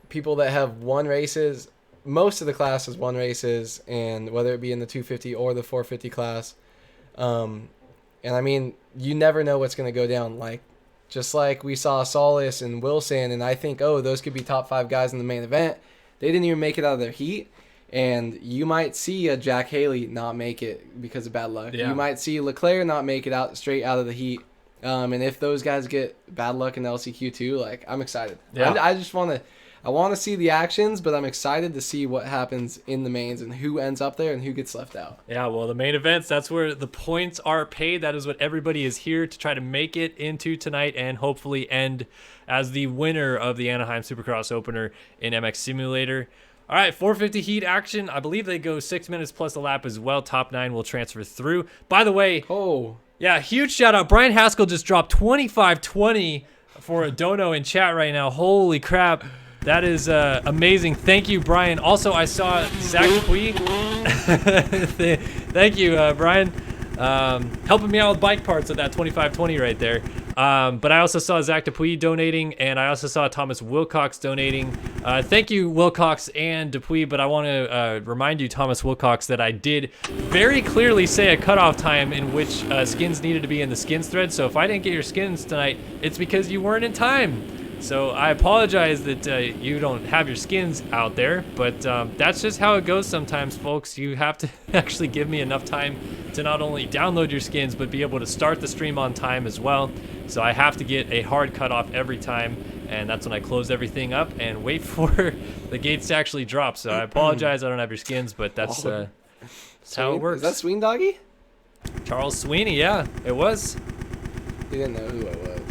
people that have won races. Most of the class has won races, and whether it be in the 250 or the 450 class. And I mean, you never know what's going to go down. Like, just like we saw Solis and Wilson, and I think, oh, those could be top 5 guys in the main event. They didn't even make it out of their heat. And you might see a Jack Haley not make it because of bad luck. Yeah. You might see Leclerc not make it out straight out of the heat. And if those guys get bad luck in LCQ too, like, I'm excited. Yeah. I just want to see the actions, but I'm excited to see what happens in the mains and who ends up there and who gets left out. Yeah, well, the main events, that's where the points are paid. That is what everybody is here to try to make it into tonight and hopefully end as the winner of the Anaheim Supercross opener in MX Simulator. All right, 450 heat action. I believe they go 6 minutes plus a lap as well. Top 9 will transfer through. By the way, yeah, huge shout out. Brian Haskell just dropped 25-20 for a dono in chat right now. Holy crap. That is amazing. Thank you, Brian. Also, I saw Zach Dupuy. Thank you, Brian. Helping me out with bike parts at that 25-20 right there. But I also saw Zach Dupuy donating, and I also saw Thomas Wilcox donating. Thank you, Wilcox and Dupuy, but I want to remind you, Thomas Wilcox, that I did very clearly say a cutoff time in which skins needed to be in the skins thread. So if I didn't get your skins tonight, it's because you weren't in time. So I apologize that you don't have your skins out there, but that's just how it goes sometimes, folks. You have to actually give me enough time to not only download your skins, but be able to start the stream on time as well. So I have to get a hard cutoff every time, and that's when I close everything up and wait for the gates to actually drop. So I apologize I don't have your skins, but that's how it works. Is that Sween Doggy? Charles Sweeney, yeah, it was. He didn't know who I was.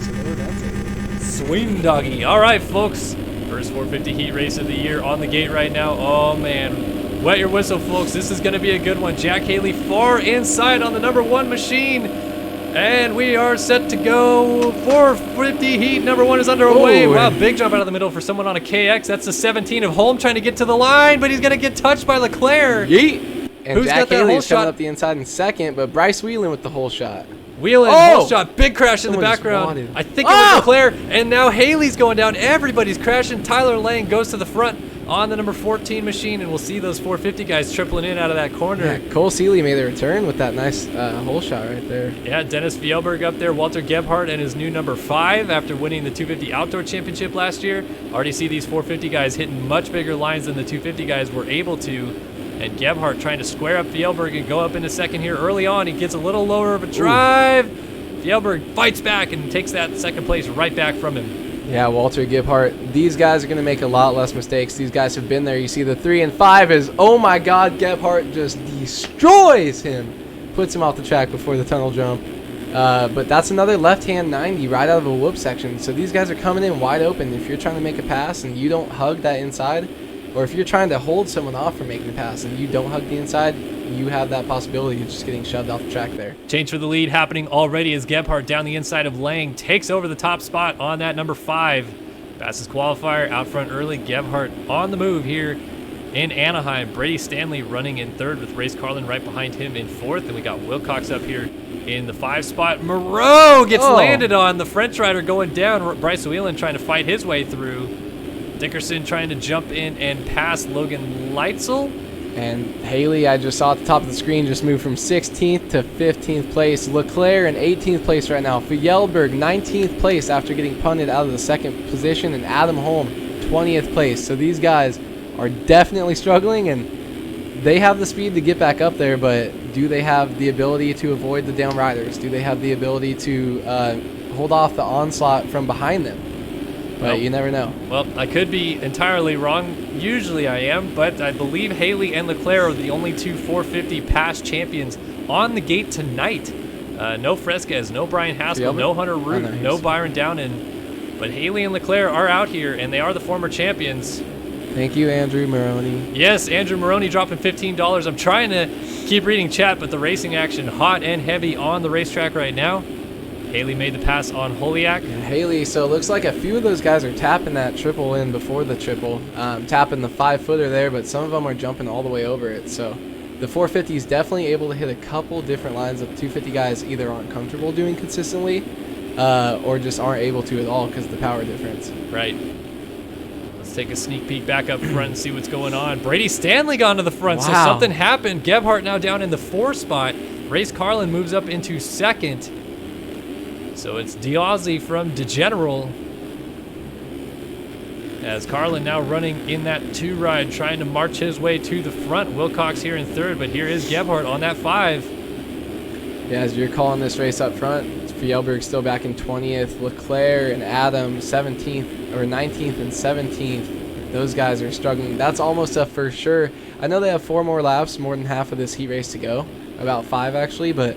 So, that's it. Swing Doggy. All right, folks. First 450 heat race of the year on the gate right now. Oh, man. Wet your whistle, folks. This is going to be a good one. Jack Haley far inside on the number 1 machine. And we are set to go. 450 heat. Number 1 is underway. Oh. Wow, big jump out of the middle for someone on a KX. That's the 17 of Holm trying to get to the line, but he's going to get touched by Leclerc. Yeet. And Who's Jack got that hole Haley's coming shot? up the inside in second, but Bryce Wheelan with the hole shot. Wheelan, whole shot, big crash in the Someone just background. wanted. I think it was Leclerc, and now Haley's going down. Everybody's crashing. Tyler Lang goes to the front on the number 14 machine, and we'll see those 450 guys tripling in out of that corner. Yeah, Cole Seeley made a return with that nice hole shot right there. Yeah, Dennis Fjellberg up there, Walter Gebhardt and his new number 5 after winning the 250 Outdoor Championship last year. Already see these 450 guys hitting much bigger lines than the 250 guys were able to. And Gebhardt trying to square up Fjellberg and go up into second here early on. He gets a little lower of a drive. Fjellberg fights back and takes that second place right back from him. Yeah, Walter Gebhardt. These guys are going to make a lot less mistakes. These guys have been there. You see the 3 and 5 is, oh my God, Gebhardt just destroys him. Puts him off the track before the tunnel jump. But that's another left-hand 90 right out of a whoop section. So these guys are coming in wide open. If you're trying to make a pass and you don't hug that inside, or if you're trying to hold someone off from making a pass and you don't hug the inside, you have that possibility of just getting shoved off the track there. Change for the lead happening already as Gebhardt down the inside of Lang takes over the top spot on that number 5. Fastest qualifier out front early. Gebhardt on the move here in Anaheim. Brady Stanley running in 3rd with Race Carlin right behind him in 4th. And we got Wilcox up here in the 5 spot. Moreau gets landed on. The French rider going down. Bryce Wheelan trying to fight his way through. Dickerson trying to jump in and pass Logan Leitzel. And Haley, I just saw at the top of the screen, just moved from 16th to 15th place. Leclerc in 18th place right now. Fjellberg, 19th place after getting punted out of the 2nd position. And Adam Holm, 20th place. So these guys are definitely struggling, and they have the speed to get back up there, but do they have the ability to avoid the down riders? Do they have the ability to hold off the onslaught from behind them? but you never know. Well, I could be entirely wrong. Usually I am, but I believe Haley and Leclerc are the only two 450 past champions on the gate tonight. No Fresquez, no Brian Haskell, no Hunter Root, no Byron Downen. But Haley and Leclerc are out here, and they are the former champions. Thank you, Andrew Maroney. Yes, Andrew Maroney dropping $15. I'm trying to keep reading chat, but the racing action hot and heavy on the racetrack right now. Haley made the pass on Holiak. Yeah, Haley, so it looks like a few of those guys are tapping that triple in before the triple, tapping the 5-footer there, but some of them are jumping all the way over it. So the 450 is definitely able to hit a couple different lines that the 250 guys either aren't comfortable doing consistently or just aren't able to at all because of the power difference. Right. Let's take a sneak peek back up front and see what's going on. Brady Stanley gone to the front, so something happened. Gebhardt now down in the 4 spot. Race Carlin moves up into 2nd. So it's Diazzi from DeGeneral. As Carlin now running in that 2 ride, trying to march his way to the front. Wilcox here in 3rd, but here is Gebhardt on that 5. Yeah, as you're calling this race up front, Fjellberg still back in 20th. Leclerc and Adam 17th or 19th and 17th. Those guys are struggling. That's almost a for sure. I know they have 4 more laps, more than half of this heat race to go. About 5 actually, but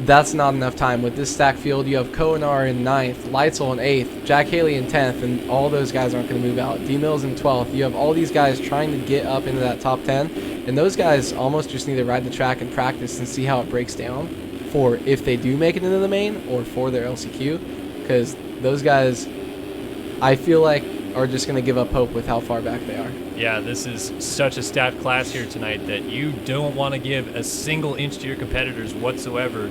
that's not enough time. With this stack field, you have Konar in 9th, Leitzel in 8th, Jack Haley in 10th, and all those guys aren't going to move out. D-Mills in 12th. You have all these guys trying to get up into that top 10, and those guys almost just need to ride the track and practice and see how it breaks down for if they do make it into the main or for their LCQ, because those guys, I feel like, are just going to give up hope with how far back they are. Yeah, this is such a stacked class here tonight that you don't want to give a single inch to your competitors whatsoever,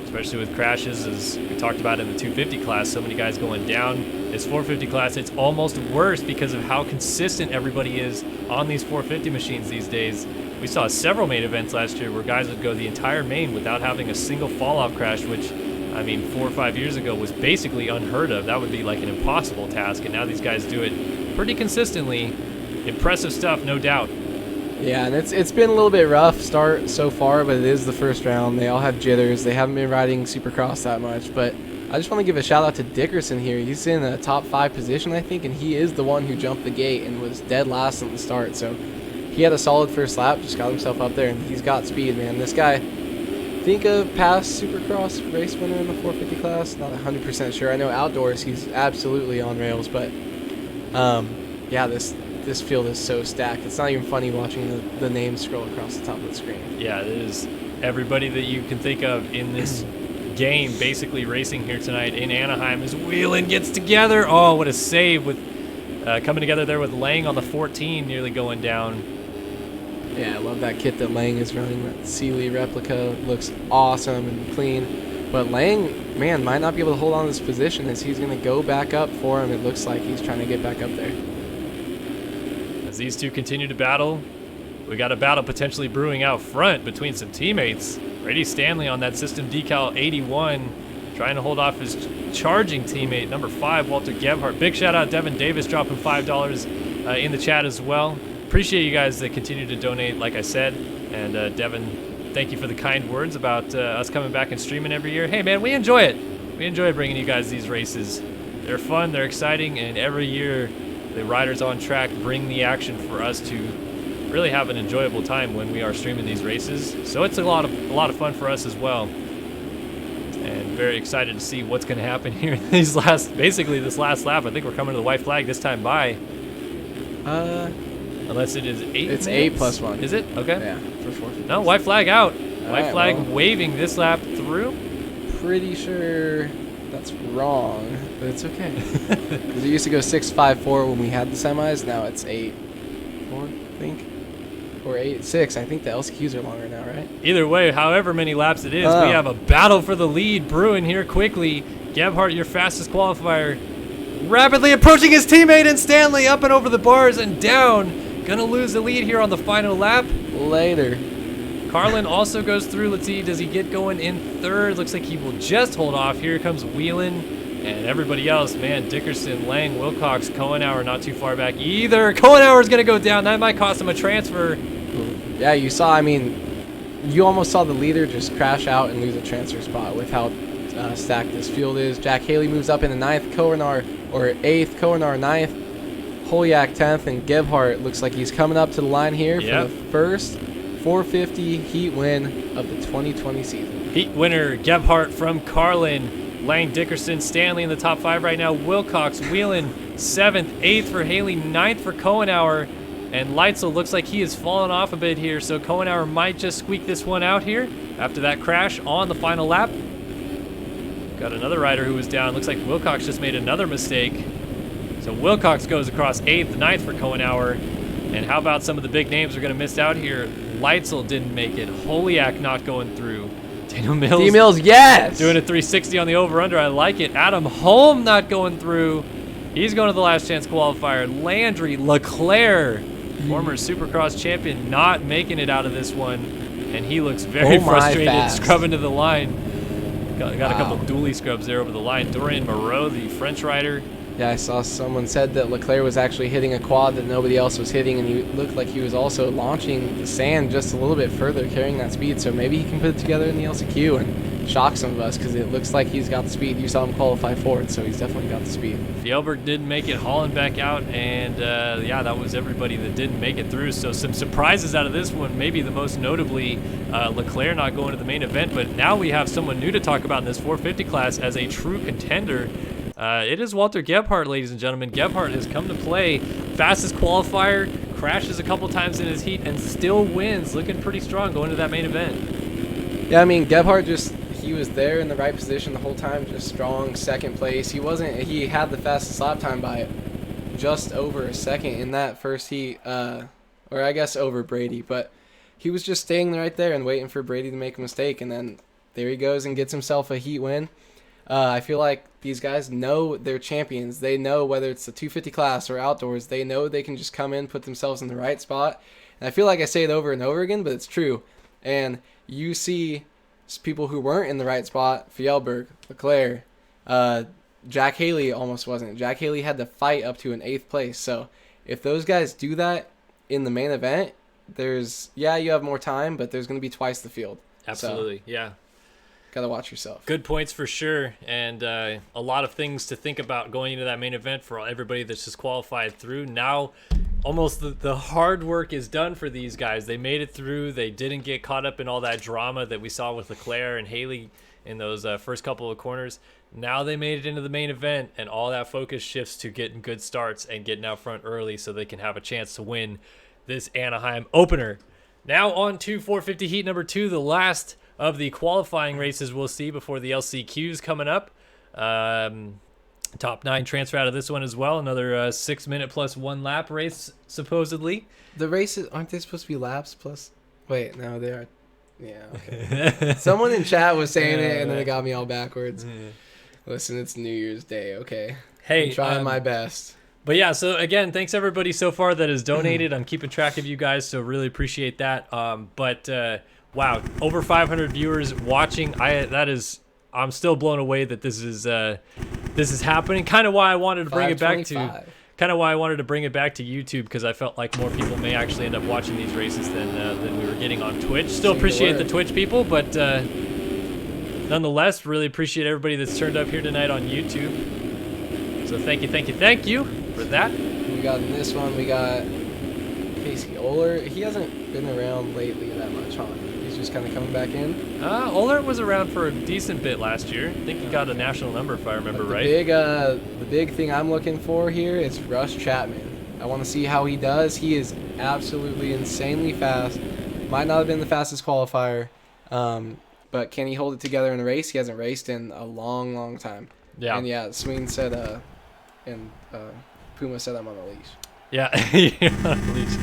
especially with crashes, as we talked about in the 250 class. So many guys going down. This 450 class, it's almost worse because of how consistent everybody is on these 450 machines these days. We saw several main events last year where guys would go the entire main without having a single fall-off crash, which, I mean, 4 or 5 years ago was basically unheard of. That would be like an impossible task, and now these guys do it pretty consistently. Impressive stuff, no doubt. Yeah, and it's been a little bit rough start so far, but it is the first round. They all have jitters. They haven't been riding Supercross that much, but I just want to give a shout out to Dickerson here. He's in a top 5 position, I think, and he is the one who jumped the gate and was dead last at the start. So he had a solid first lap, just got himself up there, and he's got speed, man. This guy, think of past Supercross race winner in the 450 class. Not 100% sure. I know outdoors he's absolutely on rails, but yeah, this field is so stacked. It's not even funny watching the names scroll across the top of the screen. Yeah, it is everybody that you can think of in this game basically racing here tonight in Anaheim as Whelan gets together. Oh, what a save with coming together there with Lang on the 14 nearly going down. Yeah, I love that kit that Lang is running. That Sealy replica looks awesome and clean. But Lang, man, might not be able to hold on to this position as he's going to go back up for him. It looks like he's trying to get back up there. As these two continue to battle, we got a battle potentially brewing out front between some teammates. Brady Stanley on that system decal 81, trying to hold off his charging teammate, number 5, Walter Gebhardt. Big shout out Devin Davis dropping $5 in the chat as well. Appreciate you guys that continue to donate, like I said. And Devin, thank you for the kind words about us coming back and streaming every year. Hey man, we enjoy it. We enjoy bringing you guys these races. They're fun, they're exciting, and every year the riders on track bring the action for us to really have an enjoyable time when we are streaming these races. So it's a lot of fun for us as well. And very excited to see what's going to happen here in these basically this last lap. I think we're coming to the white flag this time by. Unless it is 8 It's minutes. 8 plus 1. Is it? Okay. Yeah, for 4. No, white flag out. White right, flag well, waving this lap through. Pretty sure that's wrong, but it's okay. Because it used to go 6.54 when we had the semis. Now it's 8.4, I think. Or 8.6. I think the LCQs are longer now, right? Either way, however many laps it is, we have a battle for the lead brewing here quickly. Gebhardt, your fastest qualifier, rapidly approaching his teammate, and Stanley up and over the bars and down. Gonna lose the lead here on the final lap. Later. Carlin also goes through. Let's see, does he get going in 3rd? Looks like he will just hold off. Here comes Whelan and everybody else. Man, Dickerson, Lang, Wilcox, Kohenauer not too far back either. Kohenauer's gonna go down. That might cost him a transfer. Yeah, you saw, I mean, you almost saw the leader just crash out and lose a transfer spot with how stacked this field is. Jack Haley moves up into 9th. Kohenauer or 8th, Konar 9th, Holyak 10th, and Gebhardt looks like he's coming up to the line here for the first 450 heat win of the 2020 season. Heat winner Gebhardt from Carlin, Lang, Dickerson, Stanley in the top 5 right now, Wilcox, Whelan 7th, 8th for Haley, 9th for Kohenauer, and Leitzel looks like he has fallen off a bit here, so Kohenauer might just squeak this one out here after that crash on the final lap. Got another rider who was down. Looks like Wilcox just made another mistake. So Wilcox goes across 8th, 9th for Kohenauer. And how about some of the big names are going to miss out here? Leitzel didn't make it. Holiak not going through. Daniel Mills. D Mills, yes! Doing a 360 on the over-under. I like it. Adam Holm not going through. He's going to the last chance qualifier. Landry, Leclerc, former Supercross champion, not making it out of this one. And he looks very frustrated, scrubbing to the line. Got a couple dually scrubs there over the line. Dorian Moreau, the French rider. Yeah, I saw someone said that Leclerc was actually hitting a quad that nobody else was hitting, and he looked like he was also launching the sand just a little bit further, carrying that speed. So maybe he can put it together in the LCQ and shock some of us, because it looks like he's got the speed. You saw him qualify fourth, so he's definitely got the speed. Fjellberg didn't make it, Holland back out, and yeah, that was everybody that didn't make it through. So some surprises out of this one, maybe the most notably Leclerc not going to the main event, but now we have someone new to talk about in this 450 class as a true contender. It is Walter Gebhardt, ladies and gentlemen. Gebhardt has come to play. Fastest qualifier, crashes a couple times in his heat, and still wins. Looking pretty strong going to that main event. Yeah, I mean, Gebhardt he was there in the right position the whole time, just strong second place. He had the fastest lap time by just over a second in that first heat, or I guess over Brady, but he was just staying right there and waiting for Brady to make a mistake, and then there he goes and gets himself a heat win. I feel like these guys know they're champions. They know whether it's the 250 class or outdoors, they know they can just come in, put themselves in the right spot. And I feel like I say it over and over again, but it's true. And you see people who weren't in the right spot, Fjellberg, Leclerc, Jack Haley almost wasn't. Jack Haley had to fight up to an 8th place. So if those guys do that in the main event, you have more time, but there's going to be twice the field. Absolutely, yeah. Got to watch yourself. Good points for sure, and a lot of things to think about going into that main event for everybody that's just qualified through. Now, almost the hard work is done for these guys. They made it through. They didn't get caught up in all that drama that we saw with Leclerc and Haley in those first couple of corners. Now they made it into the main event, and all that focus shifts to getting good starts and getting out front early so they can have a chance to win this Anaheim opener. Now on to 450 heat number 2, the last of the qualifying races we'll see before the LCQs coming up. Top 9 transfer out of this one as well. Another 6-minute plus 1 lap race, supposedly. The races, aren't they supposed to be laps plus? Wait, no, they are. Yeah, okay. Someone in chat was saying it, and then it got me all backwards. Listen, it's New Year's Day, okay? Hey, I'm trying my best. But yeah, so again, thanks everybody so far that has donated. I'm keeping track of you guys, so really appreciate that. Wow, over 500 viewers watching. I'm still blown away that this is happening. Kind of why I wanted to bring it back to YouTube, because I felt like more people may actually end up watching these races than we were getting on Twitch. Still appreciate the Twitch people, but nonetheless, really appreciate everybody that's turned up here tonight on YouTube. So thank you for that. We got in this one, we got Casey Oler. He hasn't been around lately that much, huh? He's just kind of coming back in. Oler was around for a decent bit last year. I think he got a national number, if I remember right. The big thing I'm looking for here is Russ Chapman. I want to see how he does. He is absolutely insanely fast. Might not have been the fastest qualifier, but can he hold it together in a race? He hasn't raced in a long, long time. Yeah. And yeah, Sween said, and Puma said I'm on a leash. Yeah, on a leash.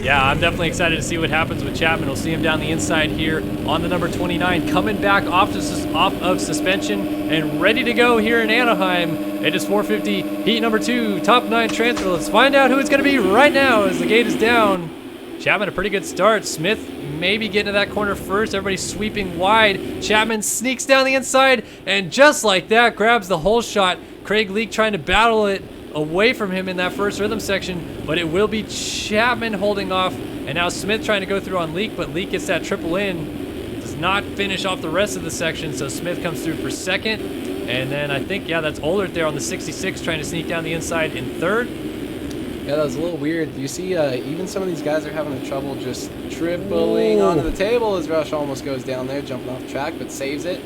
Yeah, I'm definitely excited to see what happens with Chapman. We'll see him down the inside here on the number 29, coming back off of suspension and ready to go here in Anaheim. It is 450 heat number 2, top 9 transfer. Let's find out who it's going to be right now as the gate is down. Chapman, a pretty good start. Smith maybe getting to that corner first. Everybody's sweeping wide. Chapman sneaks down the inside, and just like that, grabs the whole shot. Craig Leake trying to battle it away from him in that first rhythm section, but it will be Chapman holding off, and now Smith trying to go through on Leake, but Leake gets that triple in, does not finish off the rest of the section, so Smith comes through for second. And then I think, yeah, that's Ohlert there on the 66 trying to sneak down the inside in third. Yeah, that was a little weird. You see, even some of these guys are having trouble just tripling onto the table as Rush almost goes down there, jumping off the track, but saves it.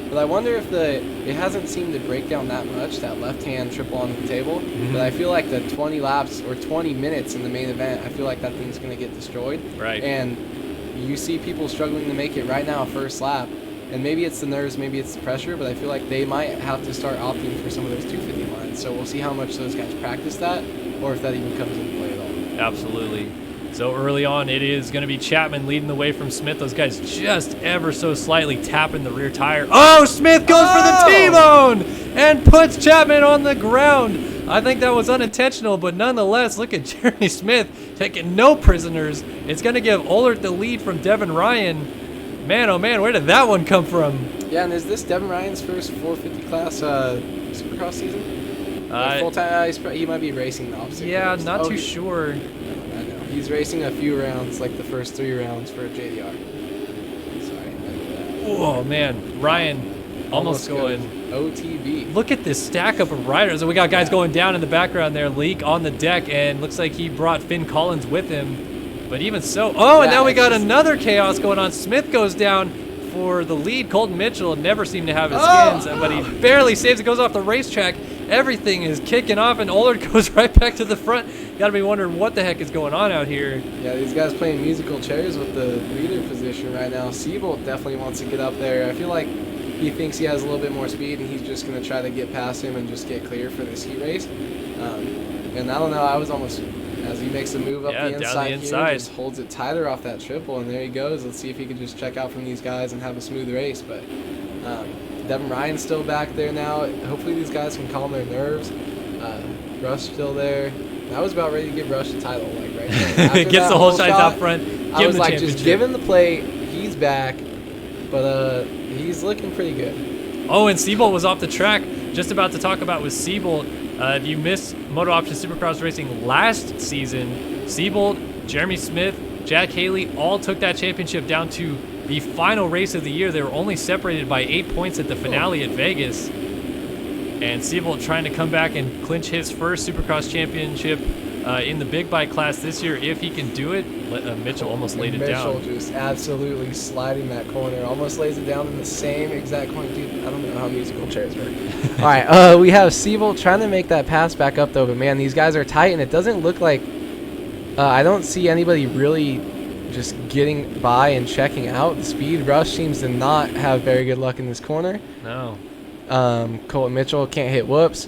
But I wonder if it hasn't seemed to break down that much, that left-hand triple onto the table. But I feel like the 20 laps or 20 minutes in the main event, I feel like that thing's going to get destroyed. Right. And you see people struggling to make it right now, first lap. And maybe it's the nerves, maybe it's the pressure, but I feel like they might have to start opting for some of those 250 lines. So we'll see how much those guys practice that, or if that even comes into play at all. Absolutely. So early on, it is going to be Chapman leading the way from Smith. Those guys just ever so slightly tapping the rear tire. Oh, Smith goes for the T-bone and puts Chapman on the ground. I think that was unintentional, but nonetheless, look at Jeremy Smith taking no prisoners. It's going to give Ohlert the lead from Devin Ryan. Man, oh man, where did that one come from? Yeah, and is this Devin Ryan's first 450 class Supercross season? Full time, he might be racing the opposite. Yeah, course. not too sure. I know. He's racing a few rounds, like the first 3 rounds for JDR. Sorry. Oh man, Ryan almost going OTB. Look at this stack up of riders. We got guys going down in the background there. Leak on the deck, and looks like he brought Finn Collins with him. But even so, and now we got another chaos going on. Smith goes down for the lead. Colton Mitchell never seemed to have his skins, but he barely saves it. Goes off the racetrack. Everything is kicking off, and Ohlert goes right back to the front. Got to be wondering what the heck is going on out here. Yeah, these guys playing musical chairs with the leader position right now. Siebold definitely wants to get up there. I feel like he thinks he has a little bit more speed, and he's just going to try to get past him and just get clear for this heat race. And I don't know, I was almost, as he makes a move up the inside here, just holds it tighter off that triple, and there he goes. Let's see if he can just check out from these guys and have a smooth race. But Devin Ryan's still back there now. Hopefully these guys can calm their nerves. Rush still there. I was about ready to give Rush the title, like right there. Gets the whole shot out front. I was like, just give him the plate. He's back, but he's looking pretty good. Oh, and Siebold was off the track. Just about to talk about with Siebold. If you missed MotoOption Supercross racing last season, Siebold, Jeremy Smith, Jack Haley all took that championship down to the final race of the year. They were only separated by 8 points at the finale at Vegas. And Siebold trying to come back and clinch his first Supercross championship in the big bike class this year. If he can do it, Mitchell almost laid it down. Mitchell just absolutely sliding that corner. Almost lays it down in the same exact corner. Dude, I don't know how musical chairs work. All right, we have Siebold trying to make that pass back up, though. But, man, these guys are tight, and it doesn't look like I don't see anybody really just getting by and checking out. The speed Rush seems to not have very good luck in this corner. No. Colton Mitchell can't hit whoops.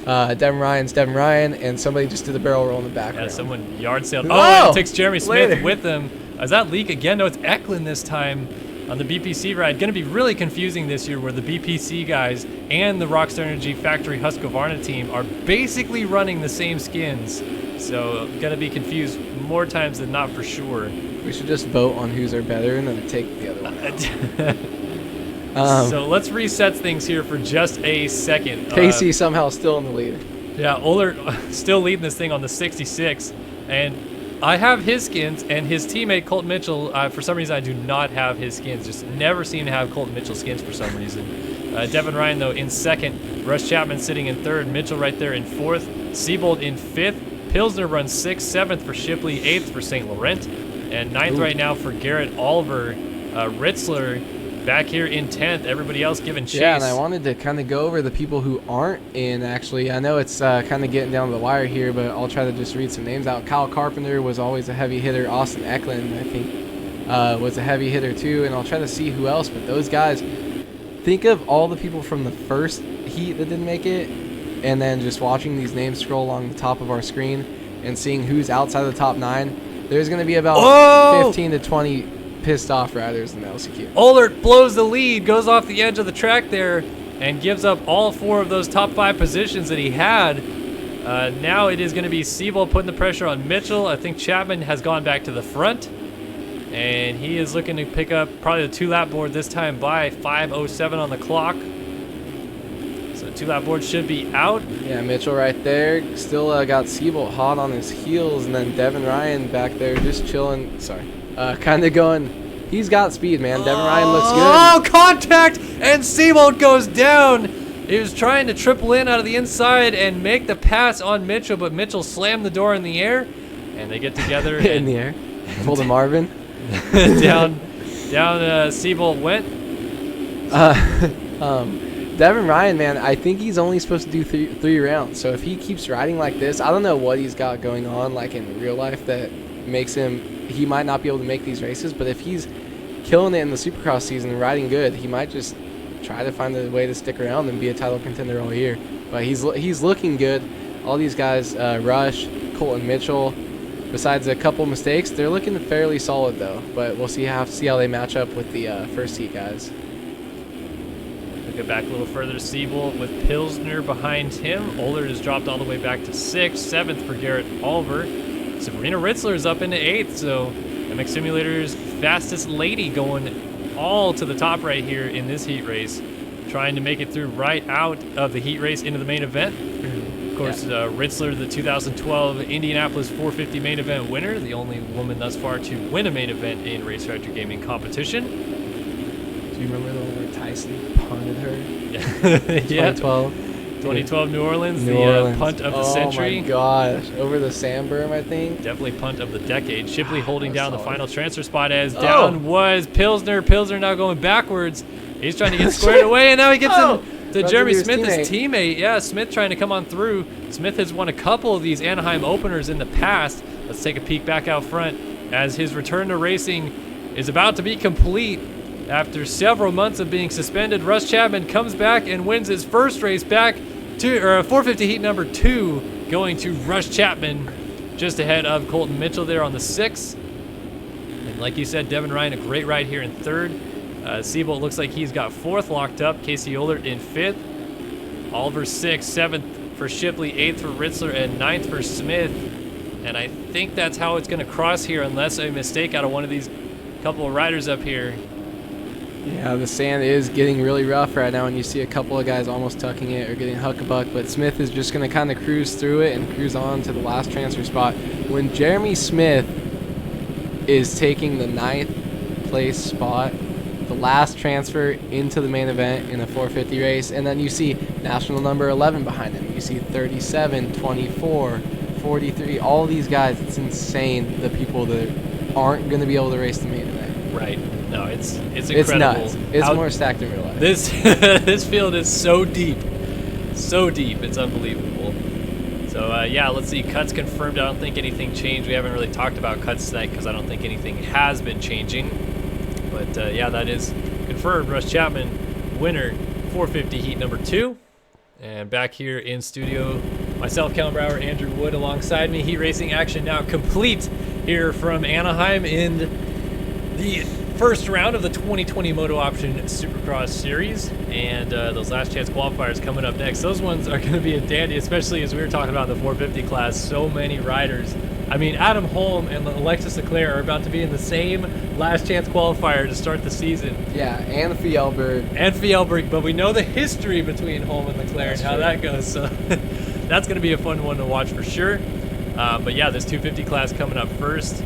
Devin Ryan's Devin Ryan, and somebody just did a barrel roll in the background. Yeah, someone yard sailed. Oh, it takes Jeremy Smith with him. Is that Leak again? No, it's Eklund this time on the BPC ride. Going to be really confusing this year where the BPC guys and the Rockstar Energy Factory Husqvarna team are basically running the same skins. So going to be confused more times than not for sure. We should just vote on who's are better and then take the other one. So let's reset things here for just a second. Casey somehow still in the lead. Yeah, Ohlert still leading this thing on the 66. And I have his skins, and his teammate Colton Mitchell, for some reason I do not have his skins. Just never seem to have Colton Mitchell skins for some reason. Devin Ryan, though, in second. Russ Chapman sitting in third. Mitchell right there in fourth. Siebold in fifth. Pilsner runs sixth. Seventh for Shipley. Eighth for St. Laurent. And ninth right now for Garrett Oliver. Ritzler back here in 10th. Everybody else giving chase. Yeah, and I wanted to kind of go over the people who aren't in, actually. I know it's kind of getting down to the wire here, but I'll try to just read some names out. Kyle Carpenter was always a heavy hitter. Austin Eklund, I think, was a heavy hitter too. And I'll try to see who else. But those guys, think of all the people from the first heat that didn't make it, and then just watching these names scroll along the top of our screen and seeing who's outside the top 9. There's going to be about 15 to 20 pissed off riders in the LCQ. Ohlert blows the lead, goes off the edge of the track there, and gives up all 4 of those top 5 positions that he had. Now it is going to be Siebold putting the pressure on Mitchell. I think Chapman has gone back to the front, and he is looking to pick up probably the 2-lap board this time by 5:07 on the clock. So 2-lap board should be out. Yeah, Mitchell right there. Still got Siebold hot on his heels, and then Devin Ryan back there just chilling. Sorry. Kind of going, he's got speed, man. Devin Ryan looks good. Oh, contact! And Siebold goes down. He was trying to triple in out of the inside and make the pass on Mitchell, but Mitchell slammed the door in the air, and they get together. In the air. Pulled a Marvin. down Siebold went. Devin Ryan, man, I think he's only supposed to do three rounds. So if he keeps riding like this, I don't know what he's got going on, like in real life, that makes he might not be able to make these races. But if he's killing it in the Supercross season and riding good, he might just try to find a way to stick around and be a title contender all year. But he's looking good. All these guys, Rush, Colton Mitchell, besides a couple mistakes, they're looking fairly solid though. But we'll see how they match up with the first heat guys. We'll get back a little further to Siebold with Pilsner behind him. Ohlert has dropped all the way back to 6th, 7th for Garrett Oliver. Sabrina Ritzler is up into 8th, so MX Simulator's fastest lady going all to the top right here in this heat race, trying to make it through right out of the heat race into the main event. Of course, Ritzler, the 2012 Indianapolis 450 main event winner, the only woman thus far to win a main event in Race Factor Gaming competition. Do you remember the one where Tyson punted her? Yeah. 2012 New Orleans, New the Orleans. punt of the century. Oh my gosh, over the sandberm, I think. Definitely punt of the decade. Shipley holding down the solid. final transfer spot as down was Pilsner. Pilsner now going backwards. He's trying to get squared away, and now he gets to Jeremy Smith, his teammate. Yeah, Smith trying to come on through. Smith has won a couple of these Anaheim openers in the past. Let's take a peek back out front as his return to racing is about to be complete. After several months of being suspended, Russ Chapman comes back and wins his first race back to 450 heat number 2, going to Russ Chapman, just ahead of Colton Mitchell there on the 6th. And like you said, Devin Ryan, a great ride here in 3rd. Siebold looks like he's got 4th locked up. Casey Ohlert in 5th. Oliver 6th, 7th for Shipley, 8th for Ritzler, and 9th for Smith. And I think that's how it's going to cross here, unless a mistake out of one of these couple of riders up here. Yeah, the sand is getting really rough right now, and you see a couple of guys almost tucking it or getting huckabuck, but Smith is just going to kind of cruise through it and cruise on to the last transfer spot. When Jeremy Smith is taking the 9th place spot, the last transfer into the main event in a 450 race, and then you see national number 11 behind him. You see 37, 24, 43, all these guys. It's insane, the people that aren't going to be able to race the main event. Right. No, it's incredible. It's nuts. It's more stacked in real life. This field is so deep. So deep. It's unbelievable. So, yeah, let's see. Cuts confirmed. I don't think anything changed. We haven't really talked about cuts tonight because I don't think anything has been changing. But, yeah, that is confirmed. Russ Chapman, winner, 450 heat number 2. And back here in studio, myself, Kellen Brauer, Andrew Wood alongside me. Heat racing action now complete here from Anaheim in the first round of the 2020 MotoOption Supercross Series, and those last chance qualifiers coming up next. Those ones are going to be a dandy, especially as we were talking about in the 450 class. So many riders. I mean, Adam Holm and Alexis Leclerc are about to be in the same last chance qualifier to start the season. Yeah, and Fjellberg. But we know the history between Holm and Leclerc and how that goes, so that's going to be a fun one to watch for sure. But yeah, this 250 class coming up first.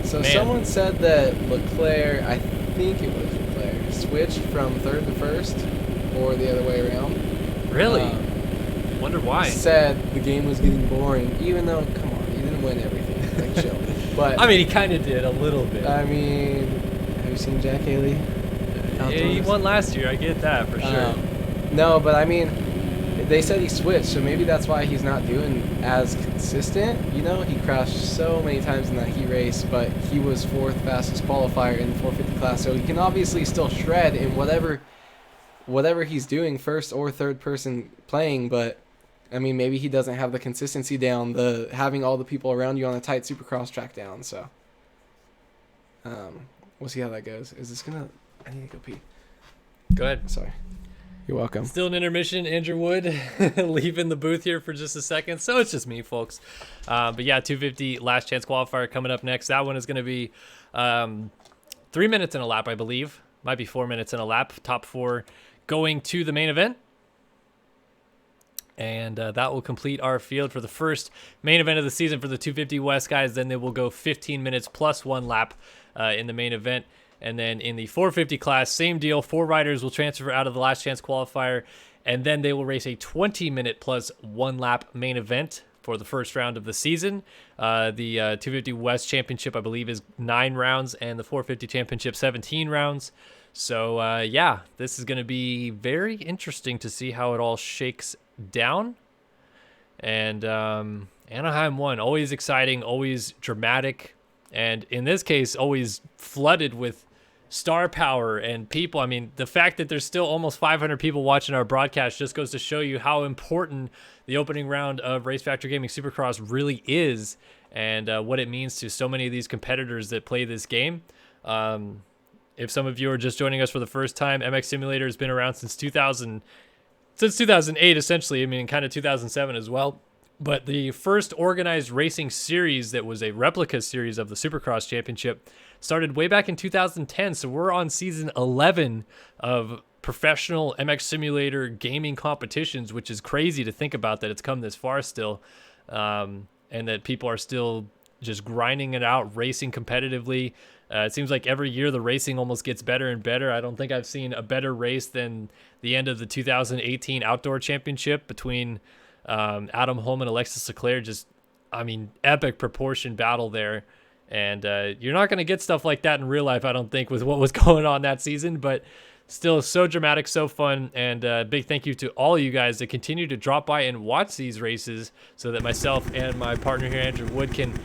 So someone said that Leclerc, I think it was Leclerc, switched from 3rd to 1st or the other way around. Really? Wonder why. Said the game was getting boring, even though, come on, he didn't win everything. Like, chill. But I mean, he kind of did a little bit. I mean, have you seen Jack Haley? Yeah, he won last year. I get that for sure. No, but I mean, they said he switched, so maybe that's why he's not doing as consistent. You know, he crashed so many times in that heat race, but he was 4th fastest qualifier in the 450 class, so he can obviously still shred in whatever he's doing, first or third person playing. But I mean, maybe he doesn't have the consistency down, the having all the people around you on a tight Supercross track down. So we'll see how that goes. Is this gonna? I need to go pee. Go ahead. Sorry. You're welcome. Still an intermission. Andrew Wood leaving the booth here for just a second. So it's just me, folks. But yeah, 250 last chance qualifier coming up next. That one is going to be 3 minutes in a lap, I believe. Might be 4 minutes in a lap. Top 4 going to the main event. And that will complete our field for the first main event of the season for the 250 West guys. Then they will go 15 minutes plus 1 lap in the main event. And then in the 450 class, same deal. 4 riders will transfer out of the last chance qualifier And then they will race a 20-minute plus 1 lap main event for the first round of the season. The 250 West Championship, I believe, is 9 rounds, and the 450 Championship, 17 rounds. So, yeah, this is going to be very interesting to see how it all shakes down. And Anaheim 1, always exciting, always dramatic, and in this case, always flooded with star power and people. I mean, the fact that there's still almost 500 people watching our broadcast just goes to show you how important the opening round of Race Factor Gaming Supercross really is, and what it means to so many of these competitors that play this game. If some of you are just joining us for the first time, MX Simulator has been around since 2008, essentially. I mean, kind of 2007 as well. But the first organized racing series that was a replica series of the Supercross Championship started way back in 2010. So we're on season 11 of professional MX Simulator gaming competitions, which is crazy to think about that it's come this far still. And that people are still just grinding it out, racing competitively. It seems like every year the racing almost gets better and better. I don't think I've seen a better race than the end of the 2018 Outdoor Championship between Adam Holm and Alexis Leclerc. Just, I mean, epic proportion battle there. And you're not going to get stuff like that in real life, I don't think, with what was going on that season. But still so dramatic, so fun. And big thank you to all of you guys that continue to drop by and watch these races so that myself and my partner here, Andrew Wood, can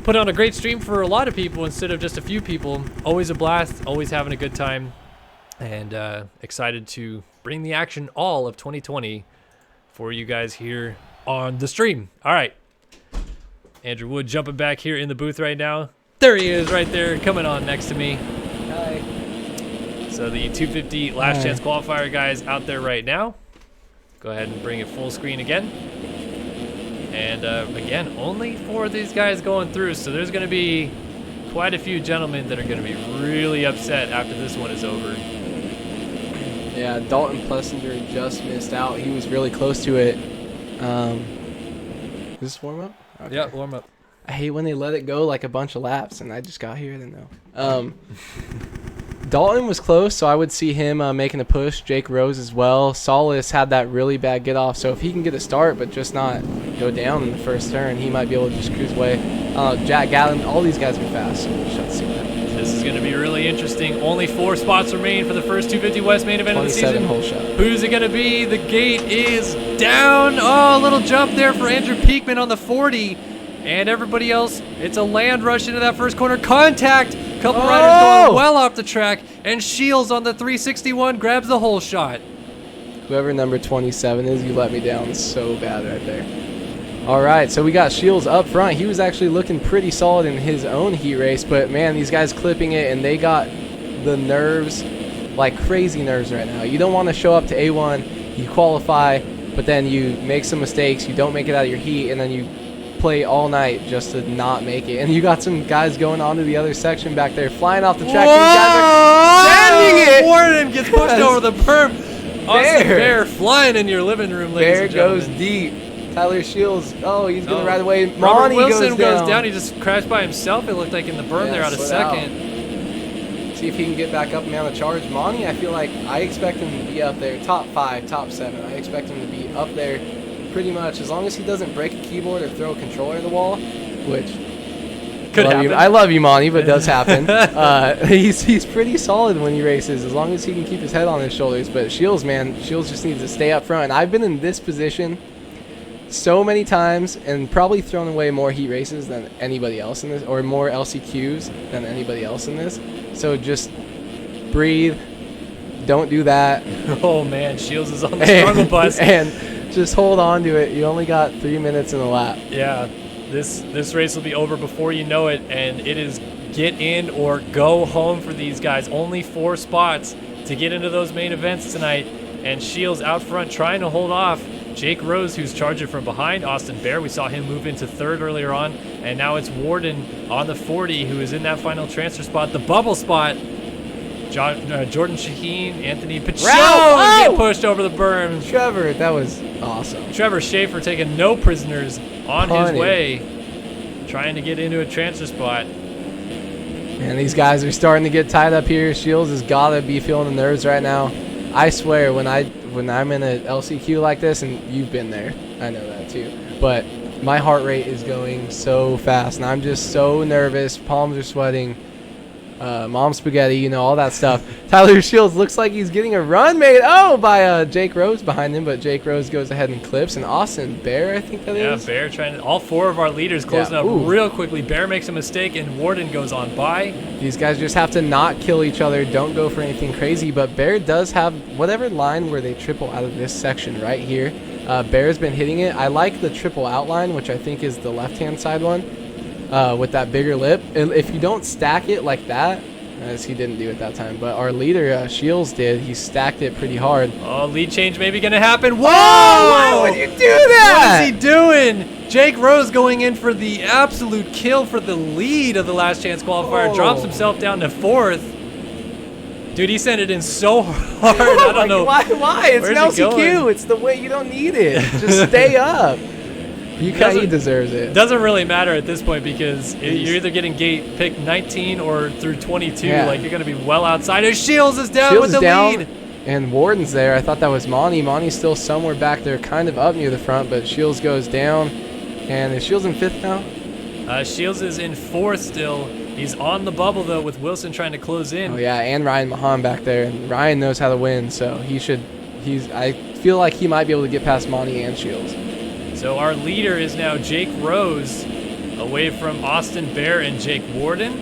put on a great stream for a lot of people instead of just a few people. Always a blast, always having a good time, and excited to bring the action all of 2020 for you guys here on the stream. All right, Andrew Wood jumping back here in the booth right now. There he is right there coming on next to me. Hi. So the 250 last chance qualifier guys out there right now. Go ahead and bring it full screen again. And again, only 4 of these guys going through, so there's going to be quite a few gentlemen that are going to be really upset after this one is over. Yeah, Dalton Plessinger just missed out. He was really close to it. Is this warm up? Okay. Yeah, warm up. I hate when they let it go like a bunch of laps, and I just got here, didn't know. Dalton was close, so I would see him making a push. Jake Rose as well. Solis had that really bad get off, so if he can get a start but just not go down in the first turn, he might be able to just cruise away. Jack Gallen, all these guys are fast, so we should see that. This is going to be really interesting. Only 4 spots remain for the first 250 West main event of the season. 27 hole shot. Who's it going to be? The gate is down. Oh, a little jump there for Andrew Peakman on the 40. And everybody else, it's a land rush into that first corner. Contact. Couple riders going well off the track. And Shields on the 361 grabs the hole shot. Whoever number 27 is, you let me down so bad right there. All right, so we got Shields up front. He was actually looking pretty solid in his own heat race, but man, these guys clipping it, and they got the nerves, like crazy nerves right now. You don't want to show up to A1, you qualify, but then you make some mistakes, you don't make it out of your heat, and then you play all night just to not make it. And you got some guys going on to the other section back there, flying off the track. These guys are sending it. Warden gets pushed over the berm. Austin Bear flying in your living room, ladies and gentlemen. Bear goes deep. Tyler Shields, he's going to ride away. Robert Monty Wilson goes down. He just crashed by himself, it looked like, in the berm there out of second. See if he can get back up and down the charge. Monty, I feel like I expect him to be up there, top 5, top 7. I expect him to be up there pretty much as long as he doesn't break a keyboard or throw a controller at the wall, which could happen. I love you, Monty, but it does happen. He's pretty solid when he races as long as he can keep his head on his shoulders. But Shields, man, Shields just needs to stay up front. And I've been in this position so many times and probably thrown away more heat races than anybody else in this, or more LCQs than anybody else in this. So just breathe. Don't do that. Oh, man, Shields is on the struggle bus. And just hold on to it. You only got 3 minutes in the lap. Yeah, this race will be over before you know it, and it is get in or go home for these guys. Only 4 spots to get into those main events tonight, and Shields out front trying to hold off Jake Rose, who's charging from behind. Austin Bear, we saw him move into 3rd earlier on, and now it's Warden on the 40 who is in that final transfer spot, the bubble spot. Jordan Shaheen, Anthony Pacheco get pushed over the berm. Trevor, that was awesome. Trevor Schaefer taking no prisoners on his way, trying to get into a transfer spot. And these guys are starting to get tied up here. Shields has got to be feeling the nerves right now. I swear, when when I'm in a LCQ like this, and you've been there, I know that too, but my heart rate is going so fast, and I'm just so nervous. Palms are sweating. Mom spaghetti, you know, all that stuff. Tyler Shields looks like he's getting a run made by Jake Rose behind him, but Jake Rose goes ahead and clips. And Austin Bear, I think that is. Yeah, Bear trying to, all 4 of our leaders closing up real quickly. Bear makes a mistake, and Warden goes on by. These guys just have to not kill each other. Don't go for anything crazy, but Bear does have whatever line where they triple out of this section right here. Bear's been hitting it. I like the triple outline, which I think is the left-hand side one. With that bigger lip. And if you don't stack it like that, as he didn't do it that time, but our leader, Shields, did. He stacked it pretty hard. Oh, lead change maybe going to happen. Whoa! Why would you do that? What is he doing? Jake Rose going in for the absolute kill for the lead of the last chance qualifier. Drops himself down to 4th. Dude, he sent it in so hard. I don't know. Why? It's an LCQ. It's the way. You don't need it. Just stay up. He deserves it. Doesn't really matter at this point because you're either getting gate pick 19 or through 22. Yeah. Like, you're going to be well outside. And Shields is down with the lead. And Warden's there. I thought that was Monty. Monty's still somewhere back there, kind of up near the front, but Shields goes down. And is Shields in 5th now? Shields is in 4th still. He's on the bubble, though, with Wilson trying to close in. Oh, yeah, and Ryan Mahan back there. And Ryan knows how to win, so I feel like he might be able to get past Monty and Shields. So our leader is now Jake Rose, away from Austin Bear and Jake Warden.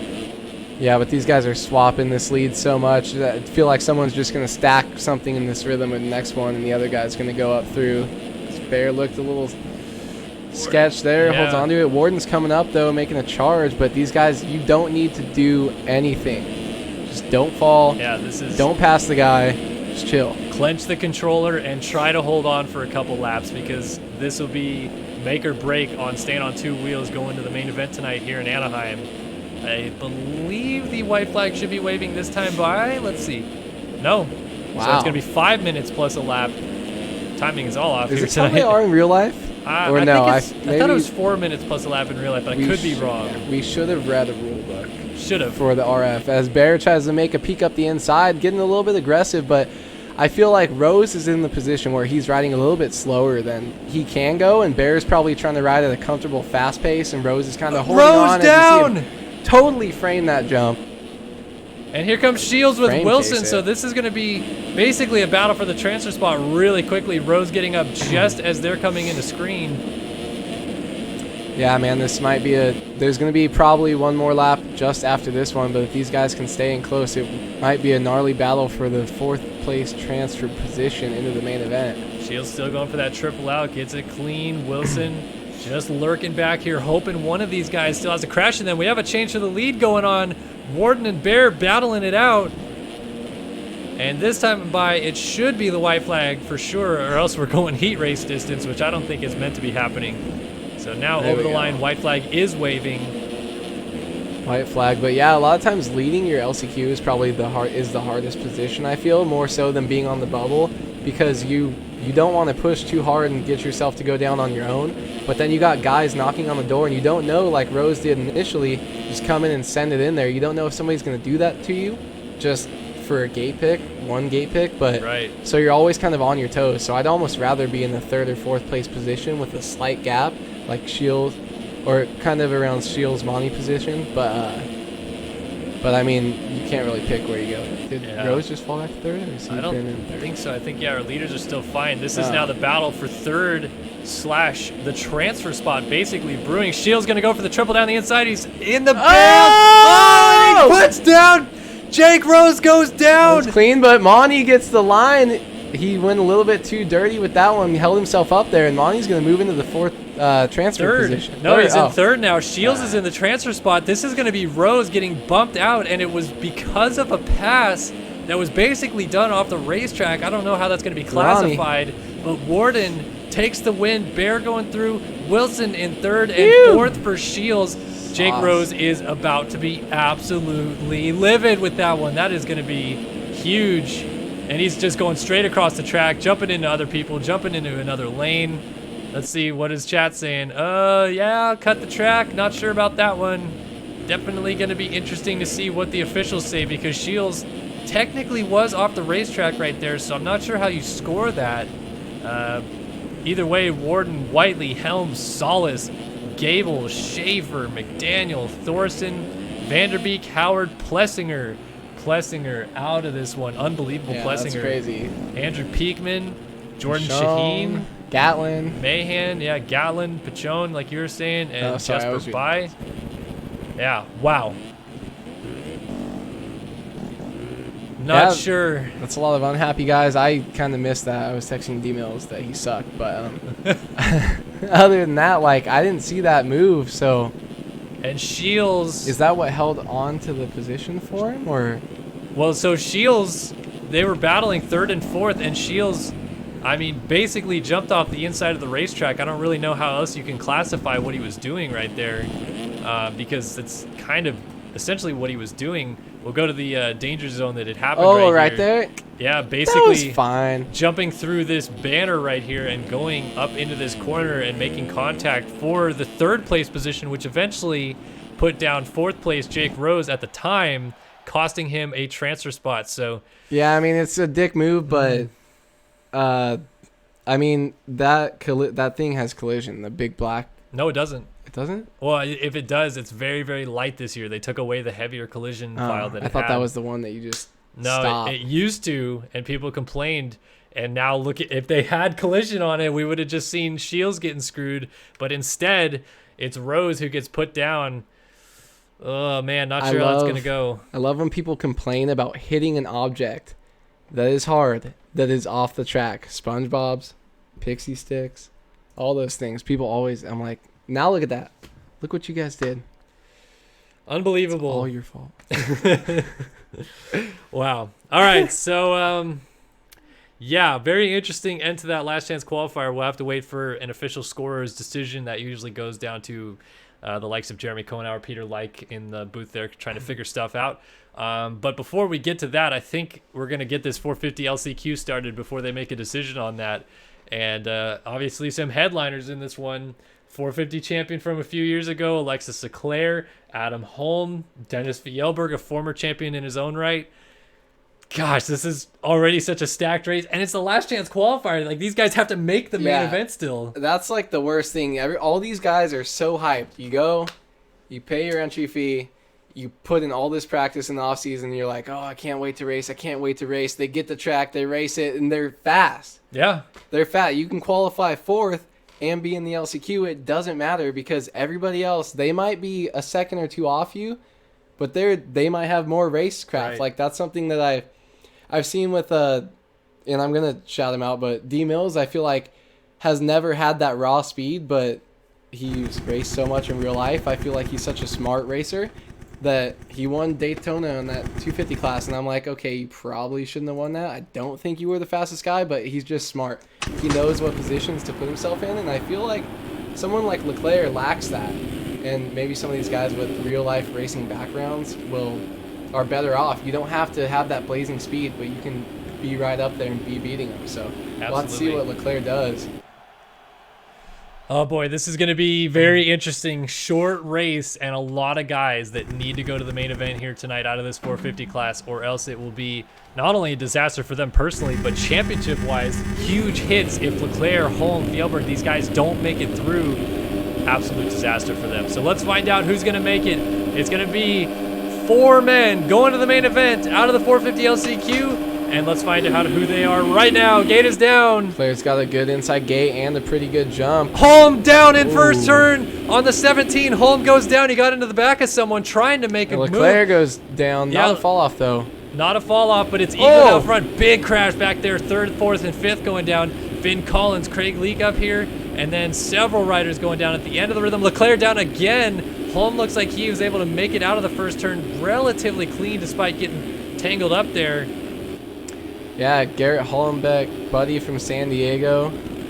Yeah, but these guys are swapping this lead so much that I feel like someone's just going to stack something in this rhythm with the next one, and the other guy's going to go up through. Bear looked a little sketch there, holds on to it. Warden's coming up, though, making a charge, but these guys, you don't need to do anything. Just don't fall. Yeah, don't pass the guy. Just chill. Clench the controller and try to hold on for a couple laps because this will be make or break on staying on 2 wheels going to the main event tonight here in Anaheim. I believe the white flag should be waving this time by. Let's see. No. Wow. So it's going to be 5 minutes plus a lap. Timing is all off here tonight. Is it something they are in real life? Or no? I thought it was 4 minutes plus a lap in real life, but I could be wrong. Yeah, we should have read a rule book. Should have. For the RF. As Bear tries to make a peek up the inside, getting a little bit aggressive, but I feel like Rose is in the position where he's riding a little bit slower than he can go, and Bear's probably trying to ride at a comfortable fast pace, and Rose is kind of holding on. Rose down! Totally frame that jump. And here comes Shields with Wilson, so this is going to be basically a battle for the transfer spot really quickly. Rose getting up just as they're coming into screen. Yeah, man, this might be there's going to be probably one more lap just after this one, but if these guys can stay in close, it might be a gnarly battle for the 4th place transfer position into the main event. Shields still going for that triple out, gets it clean. Wilson just lurking back here, hoping one of these guys still has a crash, and then we have a change to the lead going on. Warden and Bear battling it out. And this time by, it should be the white flag for sure, or else we're going heat race distance, which I don't think is meant to be happening. So now over the line, white flag is waving. White flag, but yeah, a lot of times leading your LCQ is probably the hardest position, I feel, more so than being on the bubble, because you don't want to push too hard and get yourself to go down on your own, but then you got guys knocking on the door, and you don't know, like Rose did initially, just come in and send it in there. You don't know if somebody's going to do that to you just for a gate pick, one gate pick, but so you're always kind of on your toes. So I'd almost rather be in the 3rd or 4th place position with a slight gap, like Shields, or kind of around Shields' Monty position, but I mean, you can't really pick where you go. Did Rose just fall back to 3rd? Or is he I don't think so. I think, our leaders are still fine. This is now the battle for 3rd / the transfer spot basically brewing. Shields going to go for the triple down the inside. He's in the band. Oh! And he puts down. Jake Rose goes down. That was clean, but Monty gets the line. He went a little bit too dirty with that one. He held himself up there, and Monty's going to move into the 4th transfer position. No, he's in 3rd now. Shields is in the transfer spot. This is going to be Rose getting bumped out, and it was because of a pass that was basically done off the racetrack. I don't know how that's going to be classified, but Warden takes the win. Bear going through. Wilson in 3rd and 4th for Shields. Jake Rose is about to be absolutely livid with that one. That is going to be huge. And he's just going straight across the track, jumping into other people, jumping into another lane. Let's see, what is chat saying? Yeah, cut the track. Not sure about that one. Definitely going to be interesting to see what the officials say, because Shields technically was off the racetrack right there, so I'm not sure how you score that. Either way, Warden, Whiteley, Helms, Solis, Gable, Schaefer, McDaniel, Thorson, Vanderbeek, Howard, Plessinger. Plessinger out of this one. Unbelievable. Yeah, Plessinger. that's crazy. Andrew Peekman, Jordan Shaheen, Gatlin. Mahan, yeah, Gatlin, Pachon, like you were saying, and Jesper Bai. Yeah, wow. Not sure. That's a lot of unhappy guys. I kind of missed that. I was texting D-Mills that he sucked, but other than that, like, I didn't see that move. So, and Shields, is that what held on to the position for him, or? Well, so Shields, they were battling third and fourth, and Shields, I mean, basically jumped off the inside of the racetrack. I don't really know how else you can classify what he was doing right there, because it's kind of essentially what he was doing. We'll go to the danger zone that had happened right there? Yeah, basically that was fine. Jumping through this banner right here and going up into this corner and making contact for the third place position, which eventually put down fourth place Jake Rose at the time, costing him a transfer spot. So yeah, I mean, it's a dick move, but I mean, that thing has collision, the big black. No, it doesn't. It doesn't? Well, if it does, it's very, very light this year. They took away the heavier collision file that it had. I thought that was the one that you just No, it used to, and people complained. And now look at, if they had collision on it, we would have just seen Shields getting screwed. But instead, it's Rose who gets put down. Oh, man, not sure how it's going to go. I love when people complain about hitting an object that is hard, that is off the track. SpongeBob's, Pixie Sticks, all those things. People always, I'm like, now look at that. Look what you guys did. Unbelievable. It's all your fault. Wow. All right. So, yeah, very interesting end to that last chance qualifier. We'll have to wait for an official scorer's decision. That usually goes down to the likes of Jeremy Kohenauer, Peter Like in the booth there trying to figure stuff out. But before we get to that, I think we're going to get this 450 LCQ started before they make a decision on that. And obviously some headliners in this one. 450 champion from a few years ago, Alexis Leclerc, Adam Holm, Dennis Fjellberg, a former champion in his own right. Gosh, this is already such a stacked race, and it's the last chance qualifier. Like, these guys have to make the main event still. That's like the worst thing. All these guys are so hyped. You go, you pay your entry fee, you put in all this practice in the off season, and you're like, oh, I can't wait to race. I can't wait to race. They get the track, they race it, and they're fast. Yeah. They're fast. You can qualify fourth and be in the LCQ. It doesn't matter because everybody else, they might be a second or two off you, but they might have more racecraft. Right. Like, that's something that I've seen with and I'm gonna shout him out, but D Mills, I feel like, has never had that raw speed, but he's raced so much in real life. I feel like he's such a smart racer that he won Daytona in that 250 class, and I'm like, okay, you probably shouldn't have won that. I don't think you were the fastest guy, but he's just smart. He knows what positions to put himself in, and I feel like someone like Leclerc lacks that, and maybe some of these guys with real life racing backgrounds are better off. You don't have to have that blazing speed, but you can be right up there and be beating them. So we'll have to see what Leclerc does. Oh boy, this is going to be very interesting. Short race and a lot of guys that need to go to the main event here tonight out of this 450 class, or else it will be not only a disaster for them personally, but championship-wise, huge hits if Leclerc, Holm, Fjellberg, these guys don't make it through. Absolute disaster for them. So let's find out who's going to make it. It's going to be 4 men going to the main event out of the 450 LCQ. And let's find out who they are right now. Gate is down. Leclerc's got a good inside gate and a pretty good jump. Holm down in first turn on the 17. Holm goes down. He got into the back of someone trying to make a move. Leclerc goes down. Not a fall off, though. Not a fall off, but it's even out front. Big crash back there. Third, fourth, and fifth going down. Finn Collins, Craig Leake up here. And then several riders going down at the end of the rhythm. Leclerc down again. Holm looks like he was able to make it out of the first turn relatively clean despite getting tangled up there. Yeah, Garrett Hollenbeck, buddy from San Diego,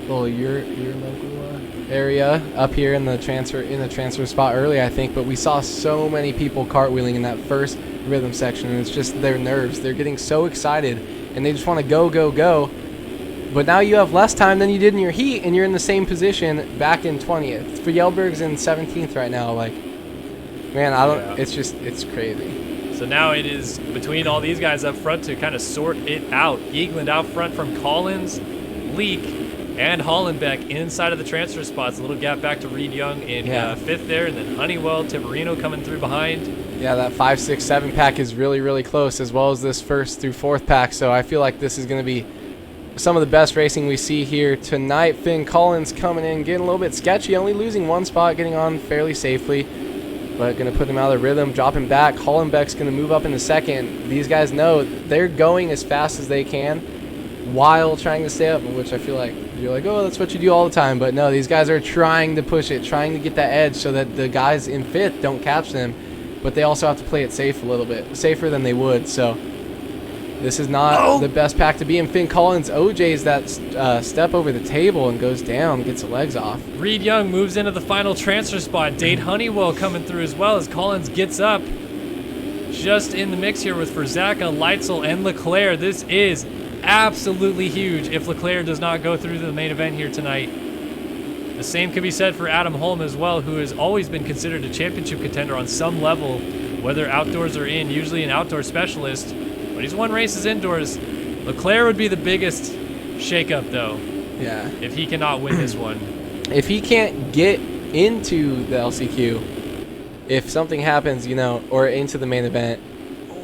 little your local area up here in the transfer spot early, I think. But we saw so many people cartwheeling in that first rhythm section, and it's just their nerves. They're getting so excited, and they just want to go, go, go. But now you have less time than you did in your heat, and you're in the same position back in 20th. Fjellberg's in 17th right now. Like, man, it's crazy. So now it is between all these guys up front to kind of sort it out. Eagland out front from Collins, Leak, and Hollenbeck inside of the transfer spots. A little gap back to Reed Young in 5th there, and then Honeywell, Tiberino coming through behind. Yeah, that 5, 6, 7 pack is really, really close, as well as this 1st through 4th pack. So I feel like this is going to be some of the best racing we see here tonight. Finn Collins coming in, getting a little bit sketchy, only losing 1 spot, getting on fairly safely, but going to put him out of rhythm, drop him back. Hollenbeck's going to move up in the 2nd. These guys know they're going as fast as they can while trying to stay up, which I feel like you're like, oh, that's what you do all the time. But no, these guys are trying to push it, trying to get that edge so that the guys in 5th don't catch them. But they also have to play it safe a little bit, safer than they would. So this is not the best pack to be in. Finn Collins OJ's that step over the table and goes down, gets the legs off. Reed Young moves into the final transfer spot. Dade Honeywell coming through as well as Collins gets up. Just in the mix here with Verzaka, Leitzel, and Leclerc. This is absolutely huge if Leclerc does not go through to the main event here tonight. The same could be said for Adam Holm as well, who has always been considered a championship contender on some level, whether outdoors or in, usually an outdoor specialist. But he's won races indoors. Leclerc would be the biggest shakeup, though. Yeah. If he cannot win this one. If he can't get into the LCQ, if something happens, you know, or into the main event,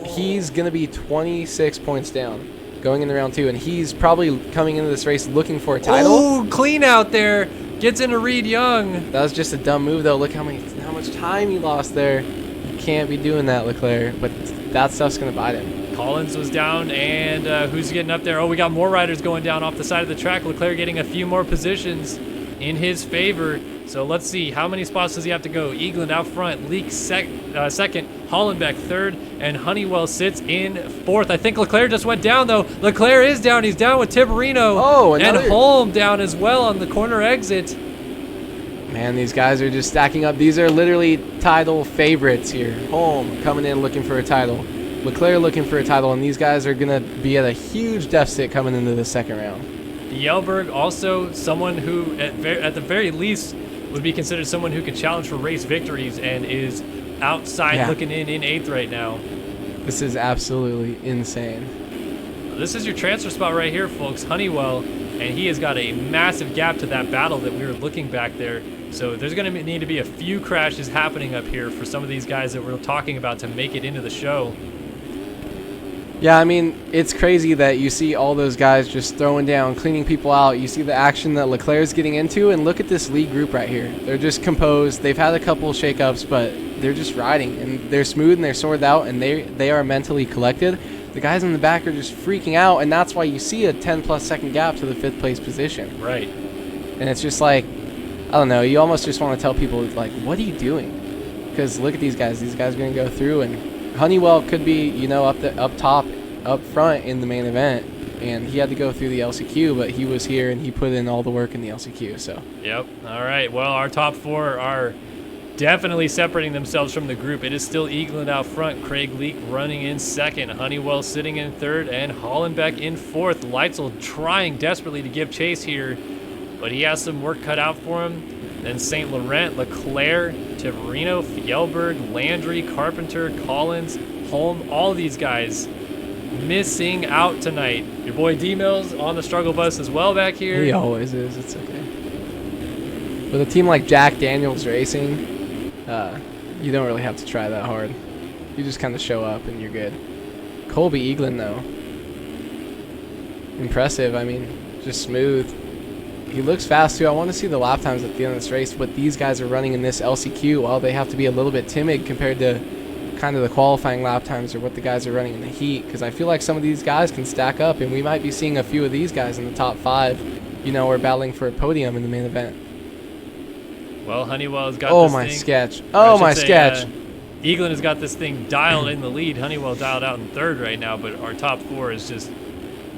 he's going to be 26 points down going into round 2, and he's probably coming into this race looking for a title. Oh, clean out there. Gets into Reed Young. That was just a dumb move, though. Look how much time he lost there. You can't be doing that, Leclerc, but that stuff's going to bite him. Collins was down, and who's getting up there? Oh, we got more riders going down off the side of the track. Leclerc getting a few more positions in his favor. So let's see, how many spots does he have to go? Eagland out front, Leak 2nd, Hollenbeck 3rd, and Honeywell sits in 4th. I think Leclerc just went down, though. Leclerc is down. He's down with Tiberino. Oh, and Holm down as well on the corner exit. Man, these guys are just stacking up. These are literally title favorites here. Holm coming in looking for a title. Leclerc looking for a title, and these guys are going to be at a huge deficit coming into the 2nd round. Yelberg also someone who, at the very least, would be considered someone who can challenge for race victories and is outside looking in 8th right now. This is absolutely insane. This is your transfer spot right here, folks. Honeywell, and he has got a massive gap to that battle that we were looking back there. So there's going to need to be a few crashes happening up here for some of these guys that we're talking about to make it into the show. Yeah, I mean, it's crazy that you see all those guys just throwing down, cleaning people out. You see the action that Leclerc's getting into, and look at this lead group right here. They're just composed. They've had a couple shakeups, but they're just riding, and they're smooth and they're sorted out, and they are mentally collected. The guys in the back are just freaking out, and that's why you see a 10-plus second gap to the 5th place position. Right. And it's just like, I don't know, you almost just want to tell people, like, what are you doing? Because look at these guys. These guys are going to go through, and Honeywell could be, you know, up top, up front in the main event, and he had to go through the LCQ, but he was here and he put in all the work in the LCQ. So. Yep. All right. Well, our top 4 are definitely separating themselves from the group. It is still Eagland out front, Craig Leak running in 2nd, Honeywell sitting in 3rd, and Hollenbeck in 4th. Leitzel trying desperately to give chase here, but he has some work cut out for him. Then St. Laurent, Leclerc, Tiberino, Fjellberg, Landry, Carpenter, Collins, Holm, all these guys missing out tonight. Your boy D-Mills on the struggle bus as well back here. He always is. It's okay. With a team like Jack Daniels Racing, you don't really have to try that hard. You just kind of show up and you're good. Colby Eagland, though. Impressive. I mean, just smooth. He looks fast, too. I want to see the lap times at the end of this race. What these guys are running in this LCQ, while they have to be a little bit timid compared to kind of the qualifying lap times or what the guys are running in the heat, because I feel like some of these guys can stack up, and we might be seeing a few of these guys in the top 5, you know, or battling for a podium in the main event. Well, Honeywell's got oh this my thing. Sketch. Oh my sketch. Eagland has got this thing dialed in the lead. Honeywell dialed out in 3rd right now, but our top 4 is just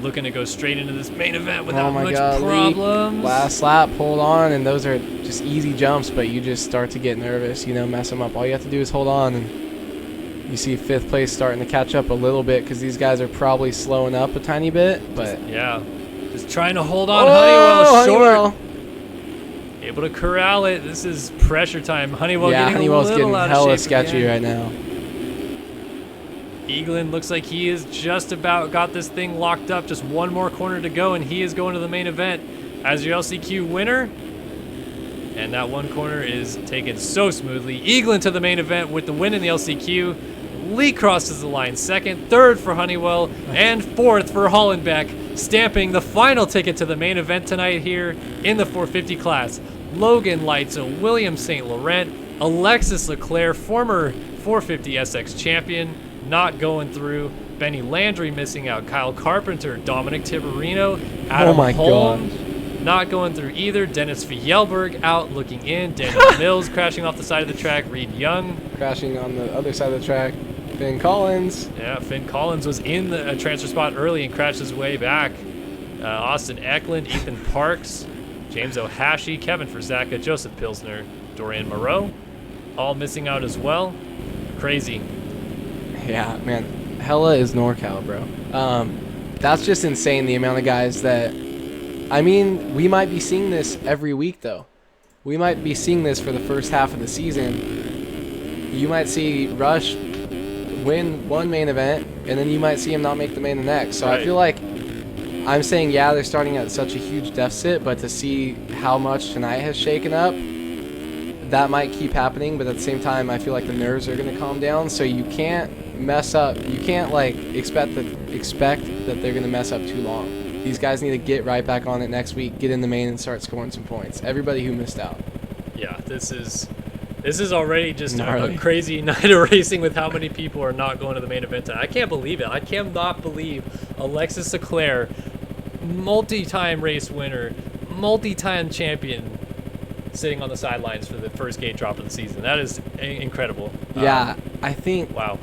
looking to go straight into this main event without much problems. Last lap, hold on, and those are just easy jumps, but you just start to get nervous, you know, mess them up. All you have to do is hold on, and you see 5th place starting to catch up a little bit because these guys are probably slowing up a tiny bit, but just trying to hold on. Honeywell short. Able to corral it. This is pressure time. Honeywell's getting hella sketchy right now. Eaglin looks like he is just about got this thing locked up. Just one more corner to go, and he is going to the main event as your LCQ winner. And that one corner is taken so smoothly. Eaglin to the main event with the win in the LCQ. Lee crosses the line second, third for Honeywell, and fourth for Hollenbeck, stamping the final ticket to the main event tonight here in the 450 class. Logan lights a William St. Laurent, Alexis Leclerc, former 450 SX champion, not going through. Benny Landry missing out. Kyle Carpenter, Dominic Tiberino, Adam Holmes not going through either. Dennis Fjellberg out looking in. Daniel Mills crashing off the side of the track. Reed Young crashing on the other side of the track. Finn Collins. Yeah, Finn Collins was in the transfer spot early and crashed his way back. Austin Eklund, Ethan Parks, James Ohashi, Kevin Frazaka, Joseph Pilsner, Dorian Moreau, all missing out as well. Crazy. Yeah, man. Hella is NorCal, bro. That's just insane, the amount of guys that... I mean, we might be seeing this every week, though. We might be seeing this for the first half of the season. You might see Rush win one main event, and then you might see him not make the main the next. So I feel like I'm saying, yeah, they're starting at such a huge deficit, but to see how much tonight has shaken up, that might keep happening. But at the same time, I feel like the nerves are going to calm down, so you can't mess up. You can't like expect that they're going to mess up too long. These guys need to get right back on it next week, get in the main, and start scoring some points. Everybody who missed out. Yeah, this is already just a crazy night of racing with how many people are not going to the main event tonight. I can't believe it. I cannot believe Alexis Leclerc, multi-time race winner, multi-time champion, sitting on the sidelines for the first gate drop of the season. That is incredible. Yeah, I think... Wow.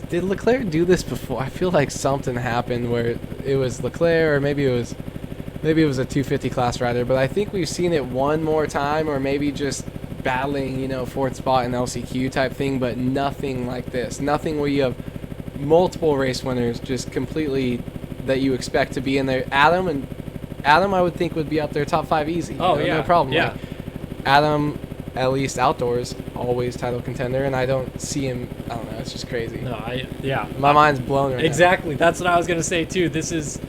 Did Leclerc do this before? I feel like something happened where it was Leclerc, or maybe it was a 250 class rider, but I think we've seen it one more time, or maybe just battling, fourth spot in LCQ type thing, but nothing like this. Nothing where you have multiple race winners just completely that you expect to be in there. Adam, I would think, would be up there top 5 easy. Oh, yeah. No problem. Yeah. Like, Adam, at least outdoors, always title contender, and I don't see him. I don't know. It's just crazy. No, My mind's blown right now. Exactly. That's what I was going to say, too. This is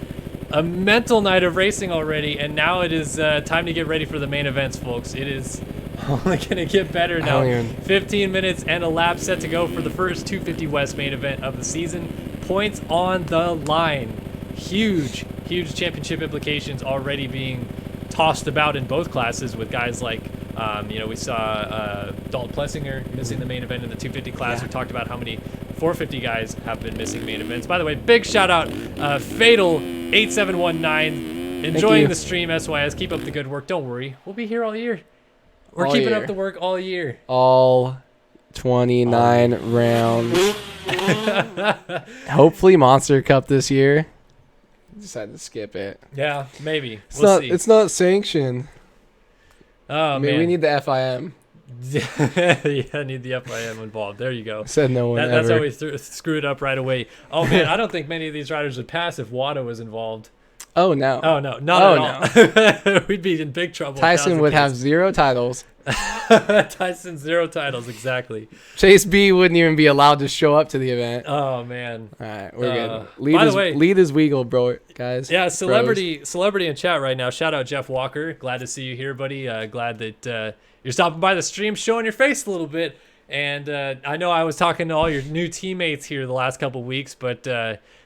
a mental night of racing already, and now it is time to get ready for the main events, folks. It is only going to get better now. 15 minutes and a lap set to go for the first 250 West main event of the season. Points on the line. Huge championship implications already being tossed about in both classes with guys like, we saw Dalton Plessinger missing the main event in the 250 class. Yeah. We talked about how many 450 guys have been missing main events. By the way, big shout out, Fatal8719, enjoying the stream, SYS. Keep up the good work. Don't worry, we'll be here all year. We're keeping up the work all year. All 29 rounds. Hopefully Monster Cup this year. Decided to skip it. Yeah, maybe. We'll see. It's not sanctioned. Oh, Maybe man. we need the FIM. Yeah, need the FIM involved. There you go. Said no one ever. That's how we screw it up right away. Oh, man, I don't think many of these riders would pass if WADA was involved. Oh, no. Oh, no. Not at all. We'd be in big trouble. Tyson would have 0 titles. Tyson 0 titles, exactly. Chase B wouldn't even be allowed to show up to the event. Oh, man. All right, we're good. Lead is Weagle, bro, guys. Yeah, celebrity in chat right now. Shout out Jeff Walker. Glad to see you here, buddy. Glad that you're stopping by the stream, showing your face a little bit. And I know I was talking to all your new teammates here the last couple weeks, but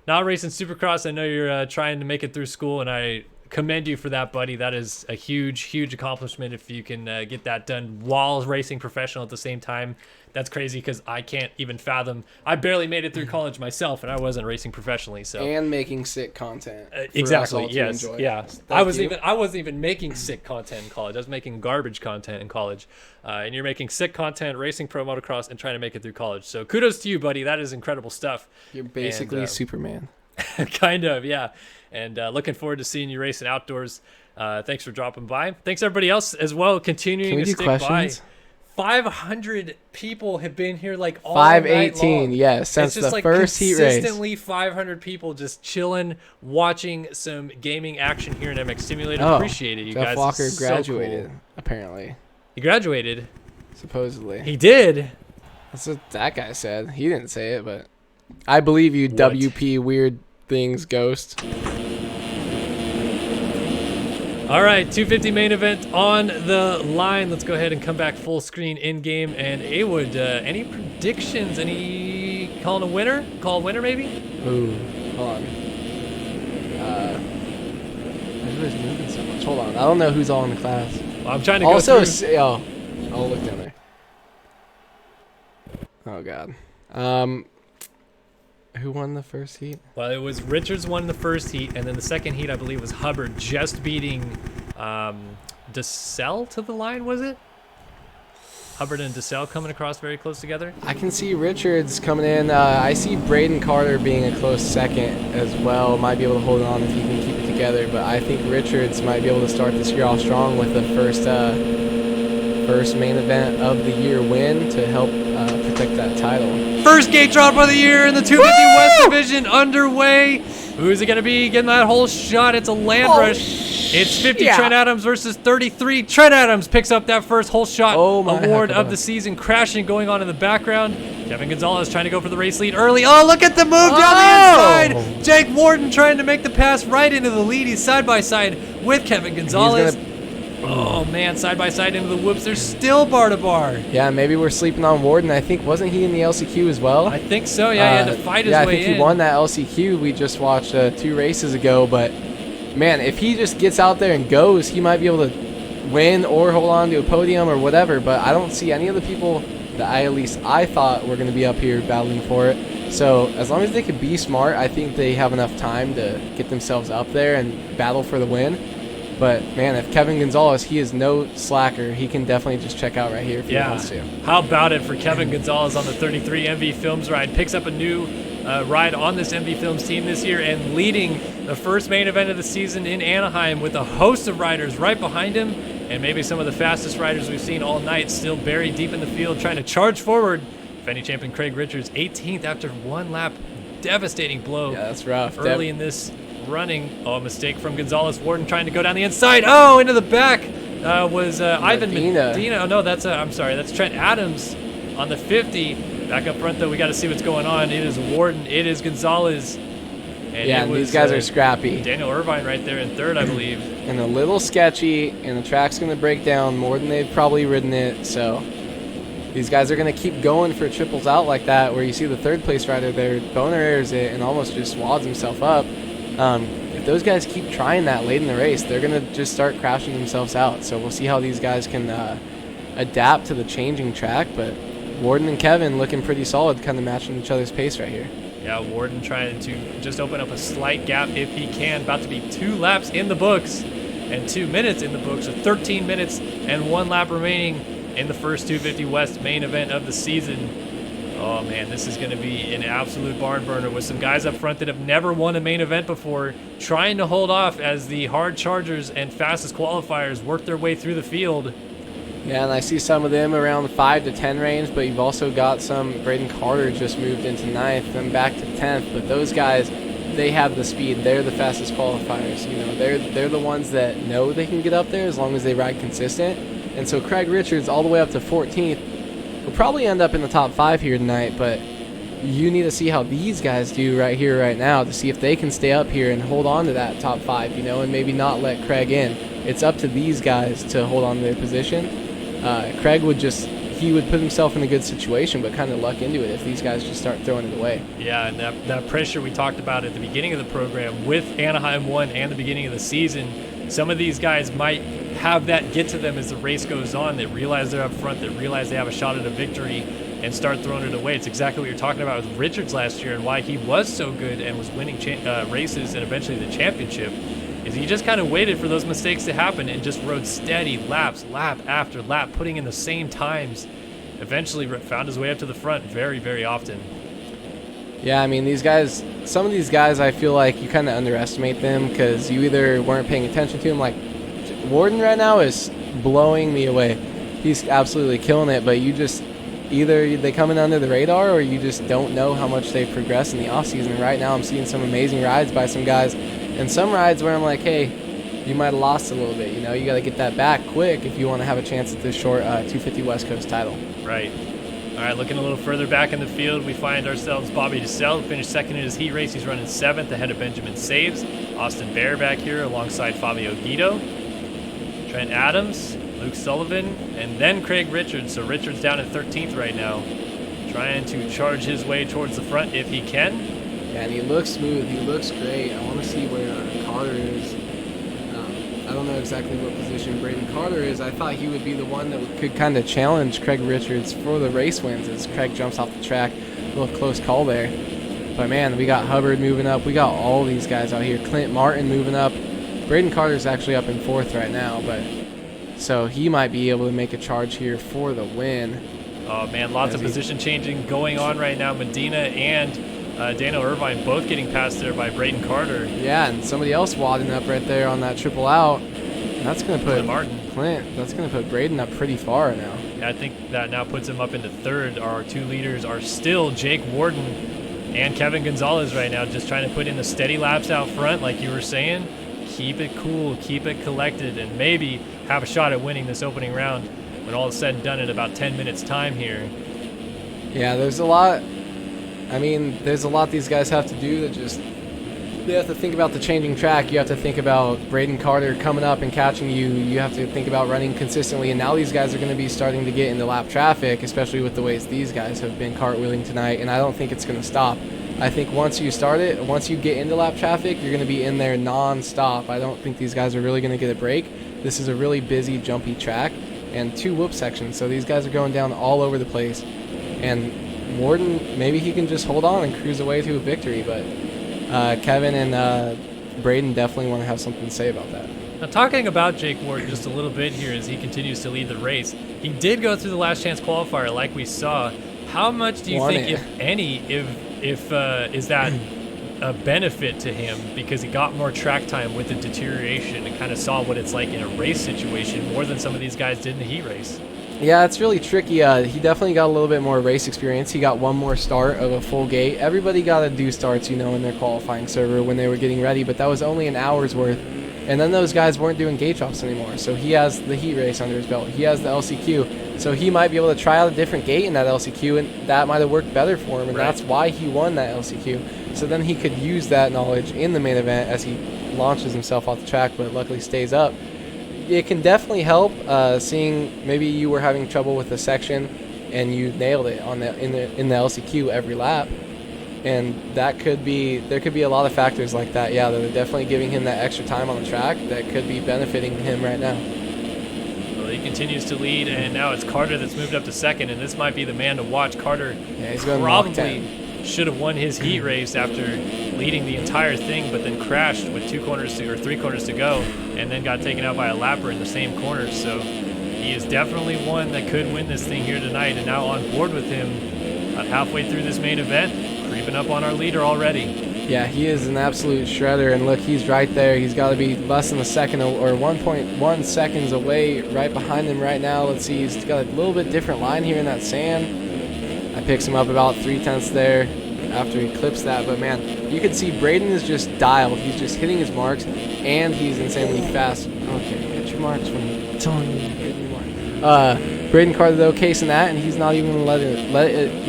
not racing Supercross. I know you're trying to make it through school, and I commend you for that, buddy. That is a huge accomplishment if you can get that done while racing professional at the same time. That's crazy because I can't even fathom. I barely made it through college myself, and I wasn't racing professionally. So and making sick content. Exactly. Yes. Enjoy. Yeah. I wasn't even making sick content in college. I was making garbage content in college, and you're making sick content, racing pro motocross, and trying to make it through college. So kudos to you, buddy. That is incredible stuff. You're basically Superman. Kind of, yeah. And looking forward to seeing you racing outdoors. Thanks for dropping by. Thanks everybody else as well, continuing to stick questions? by. 500 people have been here like all night 518, long. yes, since it's just the first heat race. Consistently 500 people just chilling, watching some gaming action here in MX Simulator. Oh, Appreciate it, you Jeff guys. Walker So graduated, cool. apparently. He graduated. Supposedly. He did. That's what that guy said. He didn't say it, but I believe you, What? WP Weird Things Ghost. All right, 250 main event on the line. Let's go ahead and come back full screen in game. And Awood, any predictions? Any calling a winner? Call a winner maybe? Ooh, hold on. Everybody's moving so much. Hold on. I don't know who's all in the class. Well, I'm trying to Also, go through. I'll look down there. Oh God. Who won the first heat? Well, it was Richards won the first heat, and then the second heat, I believe, was Hubbard just beating DeSalle to the line, was it? Hubbard and DeSalle coming across very close together. I can see Richards coming in. I see Braden Carter being a close second as well. Might be able to hold on if he can keep it together. But I think Richards might be able to start this year off strong with the first main event of the year win to help protect that title. First gate drop of the year in the 250 West Division underway. Who's it going to be getting that whole shot? It's a land rush. It's 50 yeah. Trent Adams versus 33. Trent Adams picks up that first whole shot award of heck the season. Crashing going on in the background. Kevin Gonzalez trying to go for the race lead early. Oh, look at the move down the inside. Jake Warden trying to make the pass right into the lead. He's side by side with Kevin Gonzalez. Oh man, side by side into the whoops. There's still bar to bar. Yeah, maybe we're sleeping on Warden. I think, wasn't he in the LCQ as well? I think so. Yeah, he had to fight his way in. Yeah, I think he won that LCQ we just watched 2 races ago. But man, if he just gets out there and goes, he might be able to win or hold on to a podium or whatever. But I don't see any of the people that at least I thought were going to be up here battling for it. So as long as they could be smart, I think they have enough time to get themselves up there and battle for the win. But, man, if Kevin Gonzalez, he is no slacker. He can definitely just check out right here if he wants to. How about it for Kevin Gonzalez on the 33 MV Films ride? Picks up a new ride on this MV Films team this year and leading the first main event of the season in Anaheim with a host of riders right behind him. And maybe some of the fastest riders we've seen all night still buried deep in the field trying to charge forward. Defending champion Craig Richards, 18th after 1 lap. Devastating blow. Yeah, that's rough. Early in this running. Oh, a mistake from Gonzalez. Warden trying to go down the inside. Oh, into the back was Ivan Medina. Oh, no, that's I'm sorry. That's Trent Adams on the 50. Back up front, though, we got to see what's going on. It is Warden. It is Gonzalez. And yeah, these guys are scrappy. Daniel Irvine right there in third, I believe. And a little sketchy, and the track's going to break down more than they've probably ridden it. So these guys are going to keep going for triples out like that, where you see the third place rider there, boner airs it and almost just wads himself up. If those guys keep trying that late in the race, they're going to just start crashing themselves out. So we'll see how these guys can adapt to the changing track. But Warden and Kevin looking pretty solid, kind of matching each other's pace right here. Yeah, Warden trying to just open up a slight gap if he can. About to be 2 laps in the books and 2 minutes in the books. So 13 minutes and 1 lap remaining in the first 250 West main event of the season. Oh man, this is going to be an absolute barn burner with some guys up front that have never won a main event before, trying to hold off as the hard chargers and fastest qualifiers work their way through the field. Yeah, and I see some of them around the 5 to 10 range, but you've also got some. Braden Carter just moved into 9th and back to 10th, but those guys, they have the speed. They're the fastest qualifiers. You know, they're the ones that know they can get up there as long as they ride consistent. And so Craig Richards all the way up to 14th. We'll probably end up in the top 5 here tonight, but you need to see how these guys do right here, right now, to see if they can stay up here and hold on to that top 5, you know, and maybe not let Craig in. It's up to these guys to hold on to their position. Craig would put himself in a good situation, but kind of luck into it if these guys just start throwing it away. Yeah, and that pressure we talked about at the beginning of the program with Anaheim 1 and the beginning of the season, some of these guys might have that get to them as the race goes on. They realize they're up front, they realize they have a shot at a victory, and start throwing it away. It's exactly what you're talking about with Richards last year and why he was so good and was winning races and eventually the championship, is he just kind of waited for those mistakes to happen and just rode steady laps, lap after lap, putting in the same times. Eventually found his way up to the front very, very often. Yeah, I mean, these guys, some of these guys, I feel like you kind of underestimate them because you either weren't paying attention to them. Like Warden right now is blowing me away. He's absolutely killing it, but you just either they come in under the radar or you just don't know how much they've progressed in the offseason. And right now I'm seeing some amazing rides by some guys and some rides where I'm like, hey, you might have lost a little bit. You know, you got to get that back quick if you want to have a chance at this short 250 West Coast title. Right. All right, looking a little further back in the field, we find ourselves Bobby DeSell, finished second in his heat race. He's running 7th ahead of Benjamin Saves. Austin Bear back here alongside Fabio Guido. Trent Adams, Luke Sullivan, and then Craig Richards. So Richards down in 13th right now, trying to charge his way towards the front if he can. Yeah, and he looks smooth. He looks great. I want to see where Carter is. I don't know exactly what position Braden Carter is. I thought he would be the one that could kind of challenge Craig Richards for the race wins as Craig jumps off the track. A little close call there. But, man, we got Hubbard moving up. We got all these guys out here. Clint Martin moving up. Braden Carter's actually up in 4th right now, but so he might be able to make a charge here for the win. Oh, man, lots of position changing going on right now. Medina and Daniel Irvine both getting passed there by Braden Carter. Yeah, and somebody else wadding up right there on that triple out. And that's going to put Clint, that's going to put Braden up pretty far now. Yeah, I think that now puts him up into 3rd. Our 2 leaders are still Jake Warden and Kevin Gonzalez right now, just trying to put in the steady laps out front, like you were saying. Keep it cool, keep it collected, and maybe have a shot at winning this opening round when all is said and done in about 10 minutes time here. Yeah, there's a lot. I mean, there's a lot these guys have to do that just, they have to think about the changing track. You have to think about Braden Carter coming up and catching you. You have to think about running consistently. And now these guys are going to be starting to get into lap traffic, especially with the ways these guys have been cartwheeling tonight. And I don't think it's going to stop. I think once you start it, once you get into lap traffic, you're going to be in there non-stop. I don't think these guys are really going to get a break. This is a really busy, jumpy track and 2 whoop sections. So these guys are going down all over the place. And Warden, maybe he can just hold on and cruise away to a victory. But Kevin and Braden definitely want to have something to say about that. Now, talking about Jake Ward just a little bit here as he continues to lead the race, he did go through the last chance qualifier like we saw. How much do you think, if any, if is that a benefit to him because he got more track time with the deterioration and kind of saw what it's like in a race situation more than some of these guys did in the heat race? Yeah, it's really tricky. He definitely got a little bit more race experience. He got one more start of a full gate. Everybody got to do starts, in their qualifying server when they were getting ready, but that was only an hour's worth. And then those guys weren't doing gate drops anymore. So he has the heat race under his belt. He has the LCQ. So he might be able to try out a different gate in that LCQ, and that might have worked better for him, and that's why he won that LCQ. So then he could use that knowledge in the main event as he launches himself off the track, but luckily stays up. It can definitely help seeing maybe you were having trouble with a section and you nailed it on in the LCQ every lap. And there could be a lot of factors like that, that are definitely giving him that extra time on the track that could be benefiting him right now. Well, he continues to lead, and now it's Carter that's moved up to 2nd, and this might be the man to watch. Carter he's going probably should have won his heat race after leading the entire thing, but then crashed with 3 corners to go, and then got taken out by a lapper in the same corner. So he is definitely one that could win this thing here tonight, and now on board with him about halfway through this main event. Creeping up on our leader already. Yeah, he is an absolute shredder, and look, he's right there. He's got to be less than a second or 1.1 seconds away right behind him right now. Let's see, he's got a little bit different line here in that sand. I picks him up about 3/10 there after he clips that, but man, you can see Braden is just dialed. He's just hitting his marks, and he's insanely fast. Okay, hit your marks when I'm telling you to hit your mark. Braden Carter, though, casing that, and he's not even going to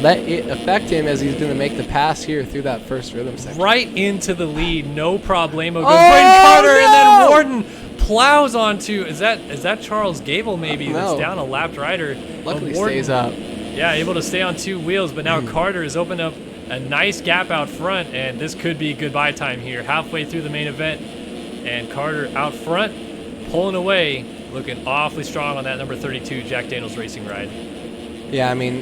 let it affect him as he's going to make the pass here through that first rhythm section. Right into the lead, no problemo. Goes Braden Carter, no! And then Warden plows onto, is that Charles Gable maybe that's down a lapped rider? Luckily stays up. Yeah, able to stay on 2 wheels, but now Carter has opened up a nice gap out front, and this could be goodbye time here, halfway through the main event. And Carter out front, pulling away, looking awfully strong on that number 32 Jack Daniels Racing ride. Yeah, I mean,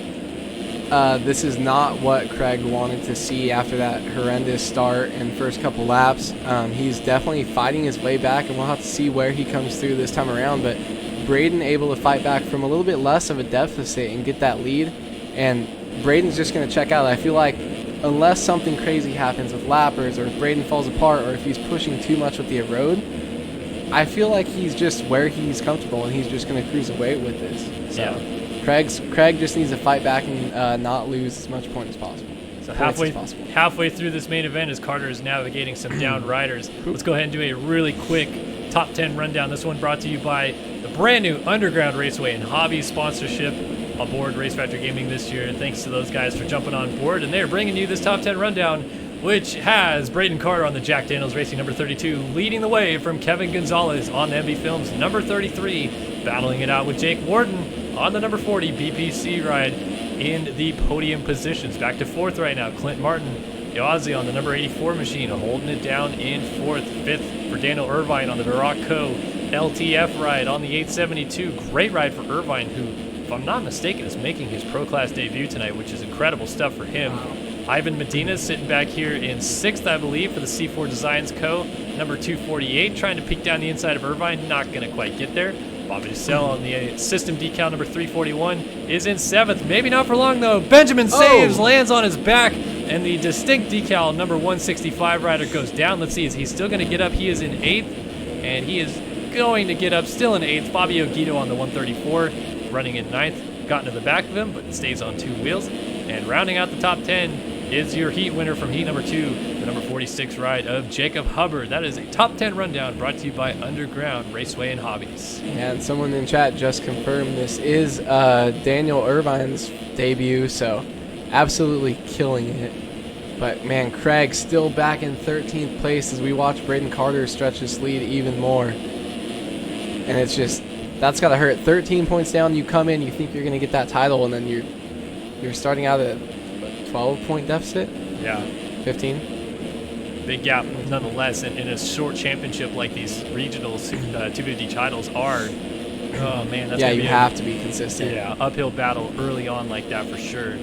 this is not what Craig wanted to see after that horrendous start and first couple laps. He's definitely fighting his way back, and we'll have to see where he comes through this time around. But Braden able to fight back from a little bit less of a deficit and get that lead, and Braden's just going to check out. I feel like unless something crazy happens with lappers, or if Braden falls apart, or if he's pushing too much with the road, I feel like he's just where he's comfortable, and he's just going to cruise away with this. So yeah. Craig just needs to fight back and not lose as much point as possible. So halfway through this main event as Carter is navigating some down riders. Let's go ahead and do a really quick top 10 rundown. This one brought to you by the brand new Underground Raceway and Hobby sponsorship. aboard Race Factor Gaming this year. Thanks to those guys for jumping on board, and they're bringing you this top 10 rundown, which has Braden Carter on the Jack Daniels Racing number 32, leading the way from Kevin Gonzalez on the MB Films number 33, battling it out with Jake Warden on the number 40 BPC ride in the podium positions. Back to fourth right now, Clint Martin, Yazzie on the number 84 machine, holding it down in fourth. Fifth for Daniel Irvine on the Morocco LTF ride on the 872. Great ride for Irvine, who, if I'm not mistaken, is making his Pro Class debut tonight, which is incredible stuff for him. Wow. Ivan Medina sitting back here in sixth, I believe, for the C4 Designs Co. Number 248, trying to peek down the inside of Irvine, not going to quite get there. Bobby DeSell on the system decal number 341 is in seventh. Maybe not for long, though. Benjamin saves, lands on his back, and the distinct decal number 165 rider goes down. Let's see, is he still going to get up? He is in eighth, and he is going to get up still in eighth. Fabio Guido on the 134, running in ninth. Got into the back of him, but stays on two wheels. And rounding out the top 10 is your heat winner from heat number 2, the number 46 ride of Jacob Hubbard. That is a top 10 rundown brought to you by Underground Raceway and Hobbies. And someone in chat just confirmed this is Daniel Irvine's debut, so absolutely killing it. But man, Craig still back in 13th place as we watch Braden Carter stretch his lead even more. And it's just, that's got to hurt. 13 points down, you come in, you think you're going to get that title, and then you're starting out at a 12-point deficit? Yeah. 15? Big gap nonetheless, and in a short championship like these regionals, 250 titles are, oh man, that's yeah, gonna you be have to be consistent. Yeah, uphill battle early on like that for sure.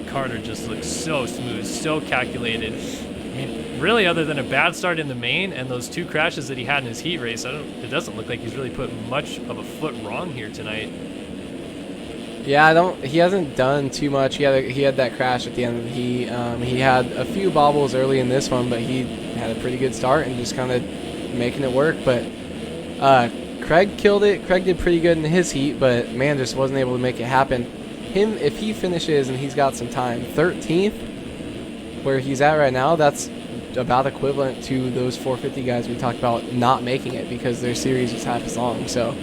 Carter just looks so smooth, so calculated. I mean, really, other than a bad start in the main and those two crashes that he had in his heat race, it doesn't look like he's really put much of a foot wrong here tonight. Yeah, he hasn't done too much. He had that crash at the end of the heat. He had a few bobbles early in this one, but he had a pretty good start and just kind of making it work. But Craig killed it. Craig did pretty good in his heat, but man, just wasn't able to make it happen. If he finishes and he's got some time, 13th, where he's at right now, that's about equivalent to those 450 guys we talked about not making it because their series is half as long. So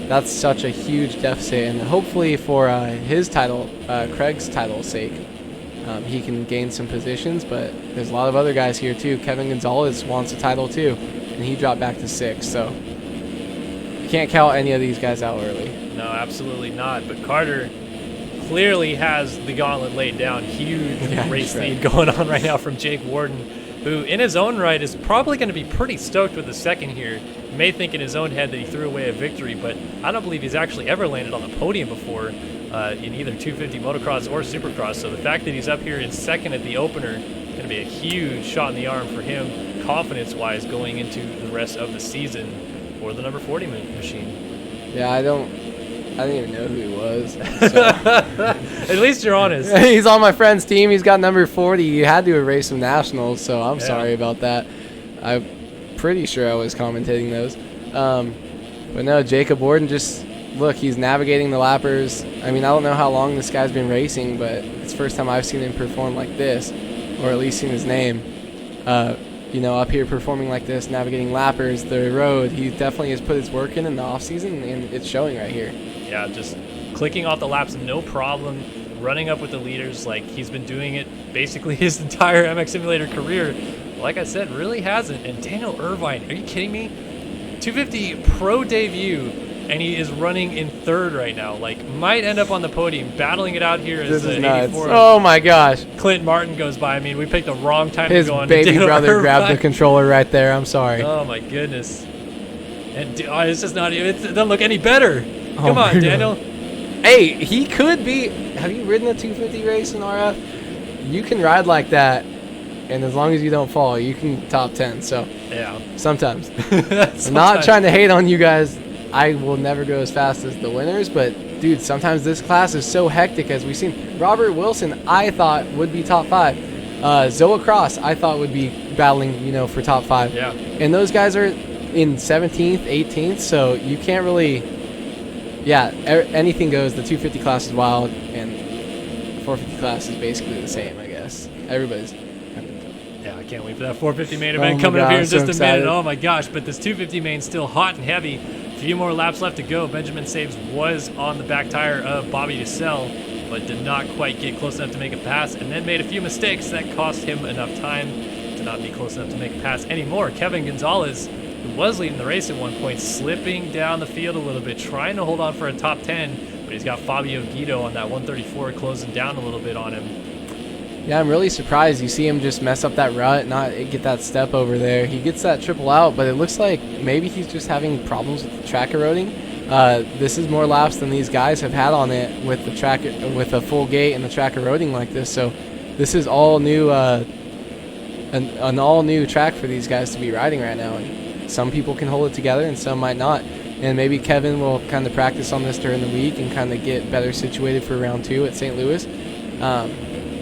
that's such a huge deficit, and hopefully for his title, Craig's title's sake, he can gain some positions, but there's a lot of other guys here too. Kevin Gonzalez wants a title too, and he dropped back to 6th, so you can't count any of these guys out early. No, absolutely not, but Carter clearly has the gauntlet laid down. Huge race lead going on right now from Jake Warden, who in his own right is probably going to be pretty stoked with the second here. May think in his own head that he threw away a victory, but I don't believe he's actually ever landed on the podium before in either 250 motocross or supercross. So the fact that he's up here in second at the opener is going to be a huge shot in the arm for him, confidence-wise, going into the rest of the season for the number 40 machine. Yeah, I don't even know who he was. So. At least you're honest. He's on my friend's team. He's got number 40. You had to erase some nationals, so I'm sorry about that. I'm pretty sure I was commentating those. But no, Jacob Warden, just look, he's navigating the lappers. I mean, I don't know how long this guy's been racing, but it's the first time I've seen him perform like this, or at least seen his name. Up here performing like this, navigating lappers, the road. He definitely has put his work in the off-season, and it's showing right here. Yeah, just clicking off the laps, no problem. Running up with the leaders like he's been doing it basically his entire MX Simulator career. Like I said, really hasn't. And Daniel Irvine, are you kidding me? 250 pro debut, and he is running in third right now. Like, might end up on the podium, battling it out here as the 84. Oh my gosh. Clint Martin goes by. I mean, we picked the wrong time His to go on. baby Daniel brother Irvine. grabbed the controller right there. I'm sorry. Oh my goodness. And it's just not even, it doesn't look any better. Come on, Daniel. Hey, he could be. Have you ridden a 250 race in RF? You can ride like that, and as long as you don't fall, you can top 10. So yeah, sometimes. I'm not trying to hate on you guys. I will never go as fast as the winners, but dude, sometimes this class is so hectic, as we've seen. Robert Wilson, I thought would be top 5. Zoa Cross, I thought would be battling, for top 5. Yeah. And those guys are in 17th, 18th, so you can't really. Yeah, anything goes. The 250 class is wild, and the 450 class is basically the same, I guess. Everybody's. Yeah, I can't wait for that 450 main event coming up here in just a excited. minute. Oh my gosh, but this 250 main still hot and heavy. If few more laps left to go. Benjamin Saves was on the back tire of Bobby Dussel, but did not quite get close enough to make a pass, and then made a few mistakes that cost him enough time to not be close enough to make a pass anymore. Kevin Gonzalez, who was leading the race at one point, slipping down the field a little bit, trying to hold on for a top 10, but he's got Fabio Guido on that 134 closing down a little bit on him. Yeah, I'm really surprised. You see him just mess up that rut, not get that step over there. He gets that triple out, but it looks like maybe he's just having problems with the track eroding. This is more laps than these guys have had on it with the track, with a full gate and the track eroding like this. So this is all new, an all new track for these guys to be riding right now. And some people can hold it together and some might not. And maybe Kevin will kind of practice on this during the week and kind of get better situated for round 2 at St. Louis.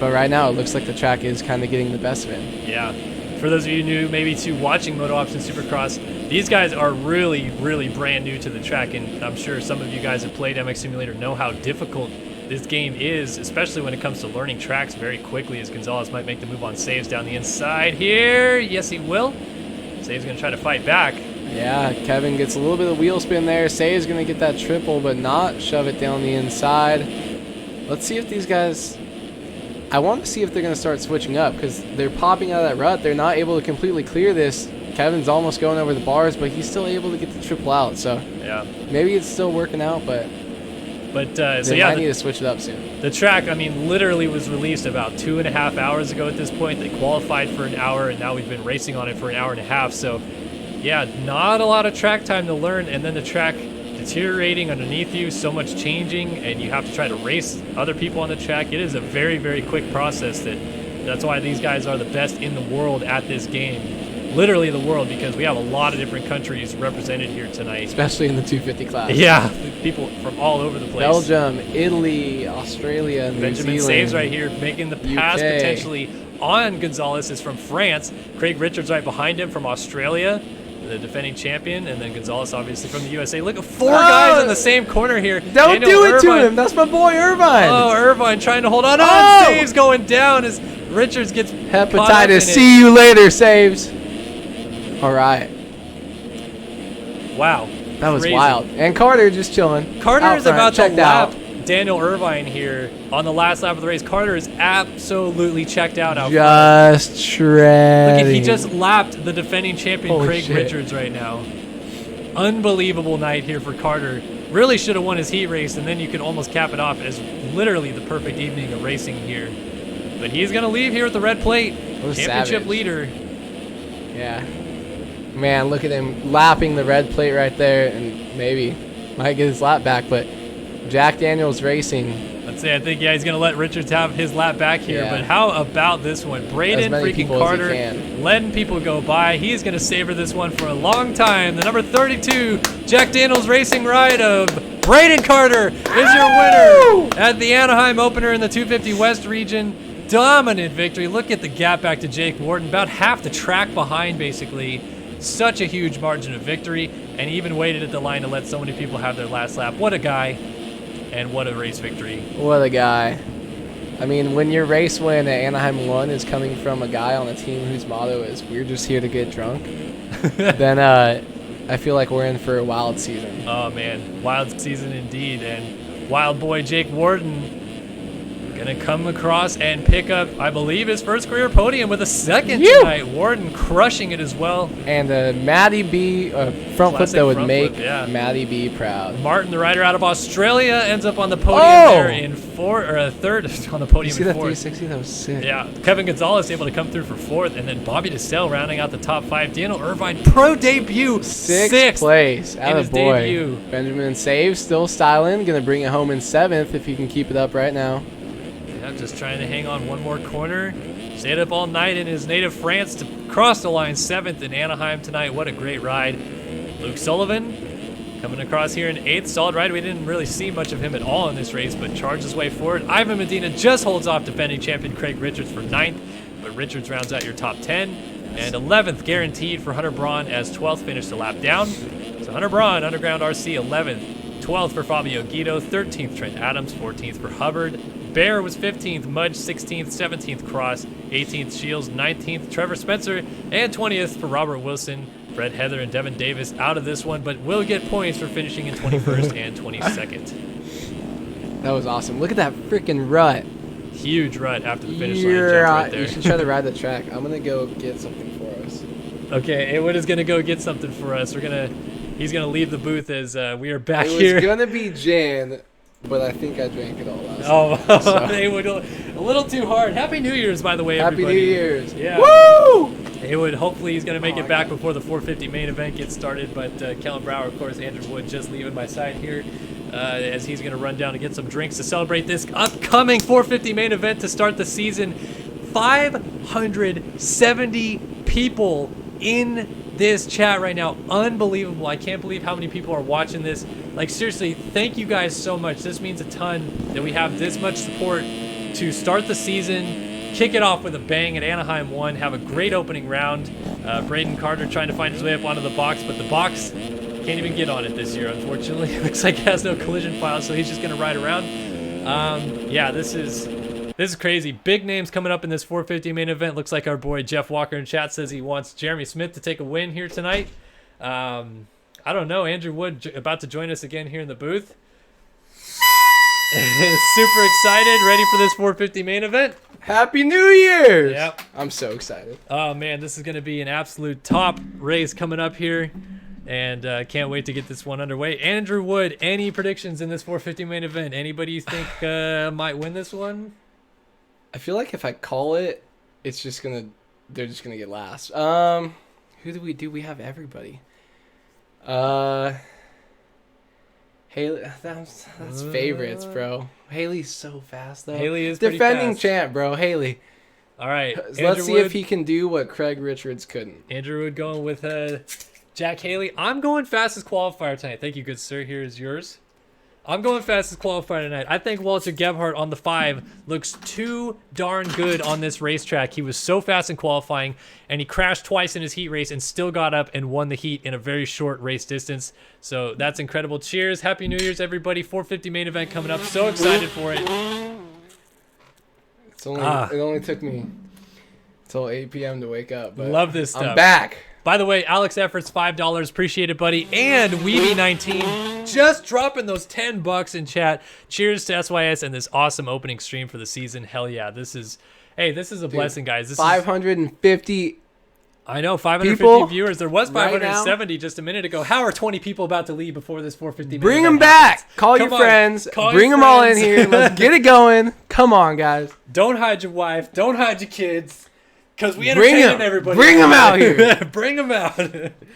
But right now, it looks like the track is kind of getting the best of him. Yeah. For those of you new maybe to watching MotoOption Supercross, these guys are really, really brand new to the track, and I'm sure some of you guys have played MX Simulator know how difficult this game is, especially when it comes to learning tracks very quickly, as Gonzalez might make the move on Saves down the inside here. Yes, he will. Saves going to try to fight back. Yeah, Kevin gets a little bit of wheel spin there. Saves going to get that triple, but not shove it down the inside. Let's see if these guys... I want to see if they're going to start switching up because they're popping out of that rut. They're not able to completely clear this. Kevin's almost going over the bars, but he's still able to get the triple out. So yeah, maybe it's still working out, but so yeah, might need to switch it up soon. The track, I mean, literally was released about 2.5 hours ago at this point. They qualified for an hour, and now we've been racing on it for an hour and a half. So yeah, not a lot of track time to learn, and then the track deteriorating underneath you, so much changing, and you have to try to race other people on the track. It is a very, very quick process. That's why these guys are the best in the world at this game. Literally the world, because we have a lot of different countries represented here tonight. Especially in the 250 class. Yeah, people from all over the place. Belgium, Italy, Australia, New Benjamin Zealand. Saves right here, making the pass UK. potentially on Gonzalez is from France. Craig Richards right behind him from Australia, the defending champion, and then Gonzalez obviously from the USA. Look at 4 guys in the same corner here. Don't do it to him. That's my boy Irvine. Oh, Irvine trying to hold on. Oh, Saves going down as Richards gets hepatitis. See you later, Saves. All right. Wow. That was crazy. Wild. And Carter just chilling. Carter is about to lap out. Daniel Irvine here on the last lap of the race. Carter is absolutely checked out front. Just shredding. Look at, he just lapped the defending champion Holy Craig shit. Richards right now. Unbelievable night here for Carter. Really should have won his heat race, and then you could almost cap it off as literally the perfect evening of racing here. But he's going to leave here with the red plate. Championship savage. leader. Yeah. Man, look at him lapping the red plate right there, and maybe might get his lap back, but Jack Daniels Racing. Let's say I think, yeah, he's going to let Richards have his lap back here. Yeah. But how about this one? Braden freaking Carter letting people go by. He's going to savor this one for a long time. The number 32 Jack Daniels Racing ride of Braden Carter is your winner at the Anaheim opener in the 250 West region. Dominant victory. Look at the gap back to Jake Warden. About half the track behind, basically. Such a huge margin of victory, and he even waited at the line to let so many people have their last lap. What a guy, and what a race victory. What a guy. I mean, when your race win at Anaheim 1 is coming from a guy on a team whose motto is, we're just here to get drunk, then I feel like we're in for a wild season. Oh, man. Wild season indeed, and wild boy Jake Warden going to come across and pick up, I believe, his first career podium with a second tonight. Warden crushing it as well. And Matty B, front flip that would make Matty B proud. Martin, the rider out of Australia, ends up on the podium there in third on the podium. You see in that fourth. 360? That was sick. Yeah, Kevin Gonzalez able to come through for fourth, and then Bobby Dussel rounding out the top 5. Daniel Irvine, pro debut, sixth place. in his boy. debut. Benjamin Saves, still styling, gonna bring it home in 7th if he can keep it up right now. Yeah, just trying to hang on one more corner. Stayed up all night in his native France to cross the line 7th in Anaheim tonight. What a great ride. Luke Sullivan coming across here in 8th. Solid ride. We didn't really see much of him at all in this race, but charged his way forward. Ivan Medina just holds off defending champion Craig Richards for 9th, but Richards rounds out your top 10. And 11th guaranteed for Hunter Braun as 12th finished the lap down. So Hunter Braun, Underground RC, 11th. 12th for Fabio Guido. 13th Trent Adams. 14th for Hubbard. Bear was 15th, Mudge 16th, 17th Cross, 18th Shields, 19th Trevor Spencer, and 20th for Robert Wilson. Fred Heather and Devin Davis out of this one, but will get points for finishing in 21st and 22nd. That was awesome. Look at that freaking rut. Huge rut after the finish line jump right there. You should try to ride the track. I'm gonna go get something for us. Okay, Haywood is gonna go get something for us. He's gonna leave the booth as we are back here. It was gonna be gin, but I think I drank it all last Oh, night, so. Haywood, a little too hard. Happy New Year's, by the way, everybody. Happy New Year's. Yeah. Woo! Haywood, hopefully he's gonna make it back before the 450 main event gets started. But Kellen Brauer, of course, Andrew Wood just leaving my side here. As he's going to run down and get some drinks to celebrate this upcoming 450 main event to start the season. 570 people in this chat right now. Unbelievable. I can't believe how many people are watching this. Like, seriously, thank you guys so much. This means a ton that we have this much support to start the season, kick it off with a bang at Anaheim 1, have a great opening round. Braden Carter trying to find his way up onto the box, but the box can't even get on it this year, unfortunately. Looks like it has no collision file, so he's just going to ride around. Yeah, this is crazy. Big names coming up in this 450 main event. Looks like our boy Jeff Walker in chat says he wants Jeremy Smith to take a win here tonight. I don't know. Andrew Wood about to join us again here in the booth. Super excited, ready for this 450 main event. Happy New Year! Yep. I'm so excited. Oh, man, this is going to be an absolute top race coming up here. And can't wait to get this one underway. Andrew Wood, any predictions in this 450 main event? Anybody you think might win this one? I feel like if I call it, they're just gonna get last. Who do we do? We have everybody. Haley, that's favorites, bro. Haley's so fast though. Haley is pretty defending fast. champ, bro. Haley. All right, Let's see if he can do what Craig Richards couldn't. Andrew Wood going with Jack Haley. I'm going fastest qualifier tonight. Thank you, good sir. Here is yours. I'm going fastest qualifier tonight. I think Walter Gebhardt on the 5 looks too darn good on this racetrack. He was so fast in qualifying, and he crashed twice in his heat race and still got up and won the heat in a very short race distance. So that's incredible. Cheers. Happy New Year's, everybody. 450 main event coming up. So excited for it. It only took me till 8 p.m. to wake up. But love this stuff. I'm back. By the way, Alex Efforts, $5. Appreciate it, buddy. And Weeby19 just dropping those $10 in chat. Cheers to SYS and this awesome opening stream for the season. Hell yeah. This is a blessing, guys. This 550. I know, 550 people viewers. There was 570 right just a minute ago. How are 20 people about to leave before this 450 Bring them back. Happens? Call your friends. Bring them all in here. Let's get it going. Come on, guys. Don't hide your wife. Don't hide your kids. Because we entertain everybody. Bring them out here. Bring them out.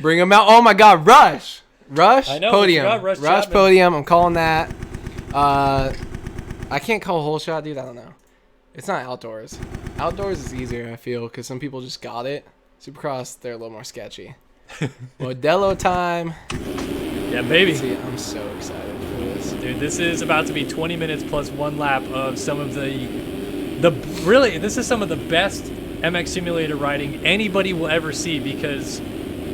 Bring them out. Oh, my God. Rush. I know, Podium. Rush Podium. I'm calling that. I can't call a whole shot, dude. I don't know. It's not outdoors. Outdoors is easier, I feel, because some people just got it. Supercross, they're a little more sketchy. Modelo time. Yeah, baby. See, I'm so excited for this. Dude, this is about to be 20 minutes plus one lap of some of this is some of the best MX Simulator riding anybody will ever see, because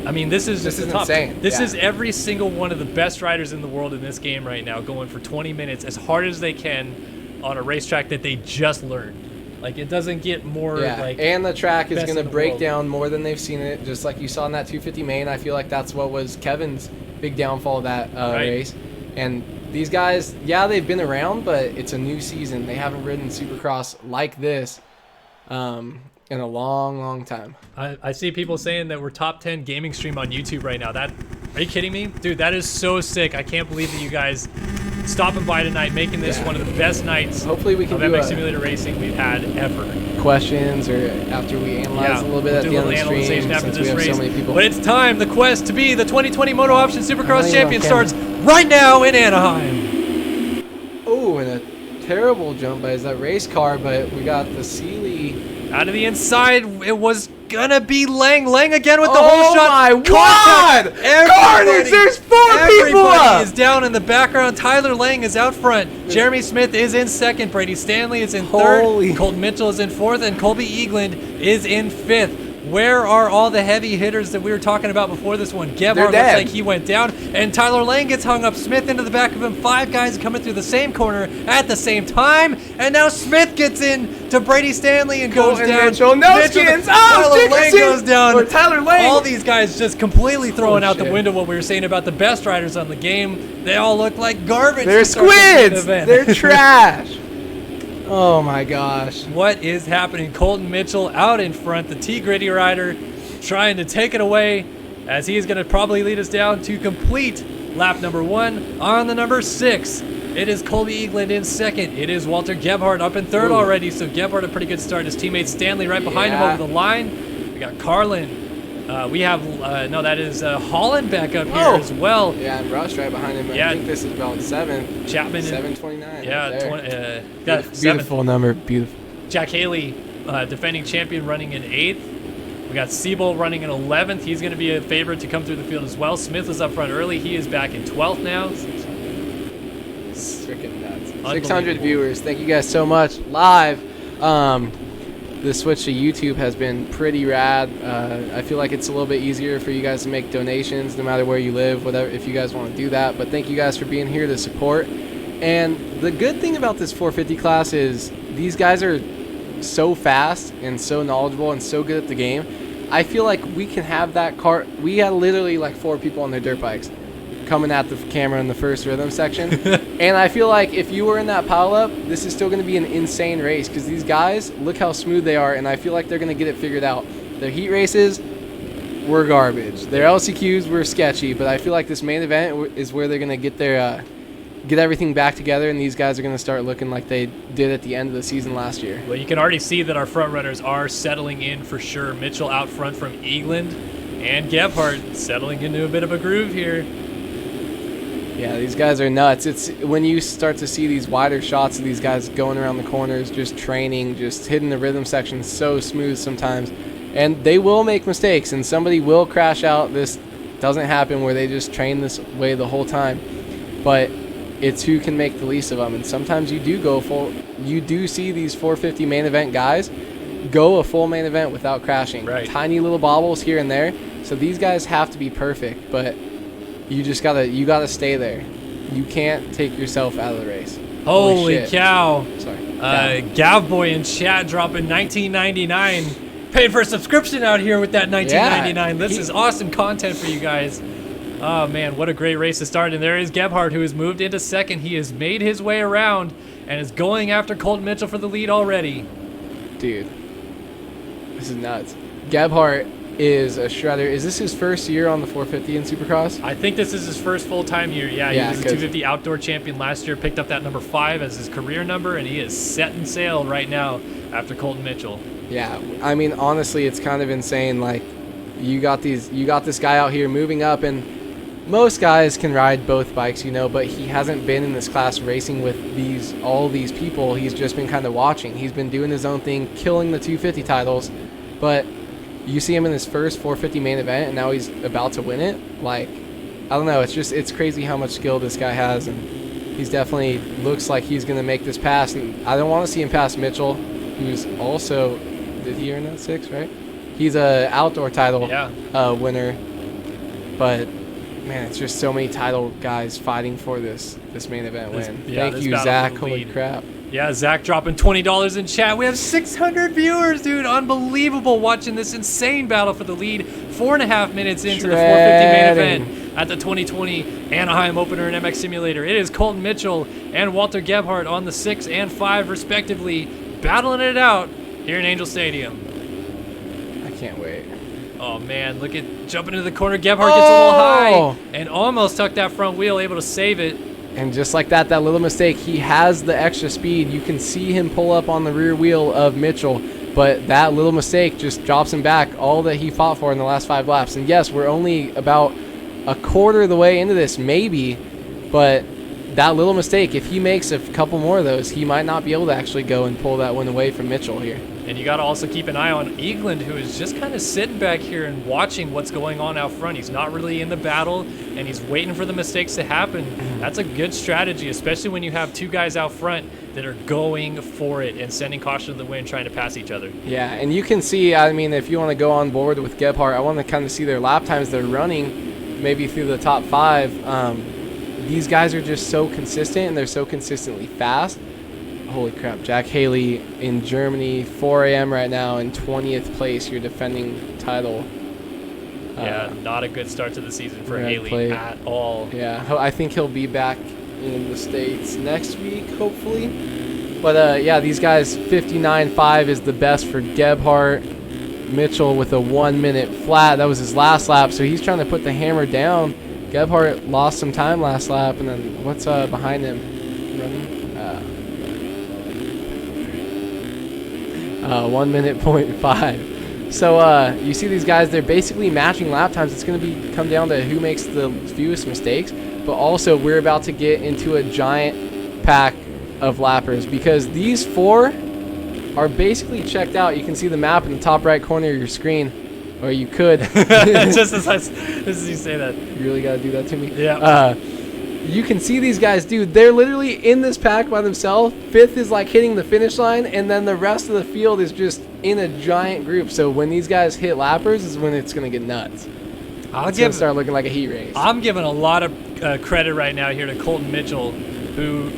I mean, this is insane. This is every single one of the best riders in the world in this game right now going for 20 minutes as hard as they can on a racetrack that they just learned. Like, it doesn't get more and the track is going to break world. down more than they've seen it, just like you saw in that 250 main. I feel like that's what was Kevin's big downfall of that race. And these guys, yeah, they've been around, but it's a new season. They haven't ridden Supercross like this in a long, long time. I see people saying that we're top 10 gaming stream on YouTube right now. Are you kidding me? Dude, that is so sick. I can't believe that you guys stopping by tonight, making this one of the best nights hopefully we can of do MX Simulator racing we've had ever. Questions, or after we analyze a little bit at the end of the stream, after since this we have race. so many people. But it's time. The quest to be the 2020 MotoOption Supercross champion starts right now in Anaheim. Oh, and a terrible jump by that race car, but we got the Sealy. Out of the inside, it was gonna be Lang. Lang again with the whole shot. Oh my God! Carnage, there's 4 people up! Everybody is down in the background. Tyler Lang is out front. Jeremy Smith is in second. Brady Stanley is in third. Colton Mitchell is in fourth. And Colby Eagland is in fifth. Where are all the heavy hitters that we were talking about before this one? Gebhardt looks like he went down, and Tyler Lane gets hung up. Smith into the back of him. 5 guys coming through the same corner at the same time, and now Smith gets in to Brady Stanley and goes down. Mitchell, no skins. Tyler Lane goes down. Or Tyler Lane. All these guys just completely throwing out the window what we were saying about the best riders on the game. They all look like garbage. They're squids. They're trash. Oh my gosh. What is happening? Colton Mitchell out in front, the T-Gritty rider trying to take it away as he is going to probably lead us down to complete lap number 1 on the number 6. It is Colby Eagland in second. It is Walter Gebhardt up in third already, so Gebhardt a pretty good start. His teammate Stanley right behind him over the line. We got Carlin. We have, no, that is Holland back up here as well. Yeah, and Rush right behind him. I think this is about 7. Chapman. 729. Yeah, beautiful number. Beautiful. Jack Haley, defending champion, running in 8th. We got Siebel running in 11th. He's going to be a favorite to come through the field as well. Smith was up front early. He is back in 12th now. Freaking nuts. 600 viewers. Thank you guys so much. Live. The switch to YouTube has been pretty rad. I feel like it's a little bit easier for you guys to make donations no matter where you live, whatever, if you guys want to do that. But thank you guys for being here to support. And the good thing about this 450 class is these guys are so fast and so knowledgeable and so good at the game. I feel like we can have that car. We had literally like 4 people on their dirt bikes coming at the camera in the first rhythm section. And I feel like if you were in that pile-up, this is still going to be an insane race because these guys, look how smooth they are, and I feel like they're going to get it figured out. Their heat races were garbage. Their LCQs were sketchy, but I feel like this main event is where they're going to get their get everything back together, and these guys are going to start looking like they did at the end of the season last year. Well, you can already see that our front runners are settling in for sure. Mitchell out front from Eagland, and Gebhardt settling into a bit of a groove here. Yeah, these guys are nuts. It's when you start to see these wider shots of these guys going around the corners, just training, just hitting the rhythm section so smooth sometimes. And they will make mistakes, and somebody will crash out. This doesn't happen where they just train this way the whole time. But it's who can make the least of them. And sometimes you do go full. You do see these 450 main event guys go a full main event without crashing. Right. Tiny little bobbles here and there. So these guys have to be perfect, but you just gotta stay there. You can't take yourself out of the race. Holy cow! Sorry. Gavboy in chat dropping $19.99. Paying for a subscription out here with that $19.99. Yeah, This is awesome content for you guys. Oh man, what a great race to start. And there is Gebhardt, who has moved into second. He has made his way around and is going after Colton Mitchell for the lead already. Dude, this is nuts. Gebhardt is a shredder. Is this his first year on the 450 in Supercross? I think this is his first full-time year. Yeah, he was a 250 outdoor champion last year, picked up that number 5 as his career number, and he is setting sail right now after Colton Mitchell. Yeah, I mean, honestly, it's kind of insane. Like, you got this guy out here moving up, and most guys can ride both bikes, you know, but he hasn't been in this class racing with all these people. He's just been kind of watching. He's been doing his own thing, killing the 250 titles, but you see him in his first 450 main event, and now he's about to win it. Like, I don't know. It's crazy how much skill this guy has, and he's definitely looks like he's going to make this pass. And I don't want to see him pass Mitchell, who's also, did he earn that 6, right? He's a outdoor title winner. But, man, it's just so many title guys fighting for this main event win. Thank you, Zach. Holy crap. Yeah, Zach dropping $20 in chat. We have 600 viewers, dude. Unbelievable watching this insane battle for the lead. 4.5 minutes into the 450 main event at the 2020 Anaheim Opener and MX Simulator. It is Colton Mitchell and Walter Gebhardt on the 6 and 5 respectively, battling it out here in Angel Stadium. I can't wait. Oh, man, look at jumping into the corner. Gebhardt gets a little high and almost tucked that front wheel, able to save it. And just like that little mistake, he has the extra speed. You can see him pull up on the rear wheel of Mitchell, but that little mistake just drops him back all that he fought for in the last 5 laps. And yes, we're only about a quarter of the way into this, maybe, but that little mistake, if he makes a couple more of those, he might not be able to actually go and pull that one away from Mitchell here. And you got to also keep an eye on Eagland, who is just kind of sitting back here and watching what's going on out front. He's not really in the battle, and he's waiting for the mistakes to happen. That's a good strategy, especially when you have two guys out front that are going for it and sending caution to the wind, trying to pass each other. Yeah, and you can see, I mean, if you want to go on board with Gebhardt, I want to kind of see their lap times they're running, maybe through the top 5. These guys are just so consistent, and they're so consistently fast. Holy crap, Jack Haley in Germany, 4 a.m. right now in 20th place, your defending title. Yeah, not a good start to the season for Red Haley plate. at all. Yeah, I think he'll be back in the States next week, hopefully. But, yeah, these guys, 59.5 is the best for Gebhardt. Mitchell with a 1 minute flat. That was his last lap, so he's trying to put the hammer down. Gebhardt lost some time last lap, and then what's behind him? Running? 1 minute, 0.5. So you see these guys, they're basically matching lap times. It's going to come down to who makes the fewest mistakes. But also, we're about to get into a giant pack of lappers because these 4 are basically checked out. You can see the map in the top right corner of your screen, or you could. Just as you say that. You really got to do that to me? Yeah. You can see these guys, dude. They're literally in this pack by themselves. 5th is like hitting the finish line, and then the rest of the field is just in a giant group. So when these guys hit lappers is when it's going to get nuts. It's going to start looking like a heat race. I'm giving a lot of credit right now here to Colton Mitchell, who,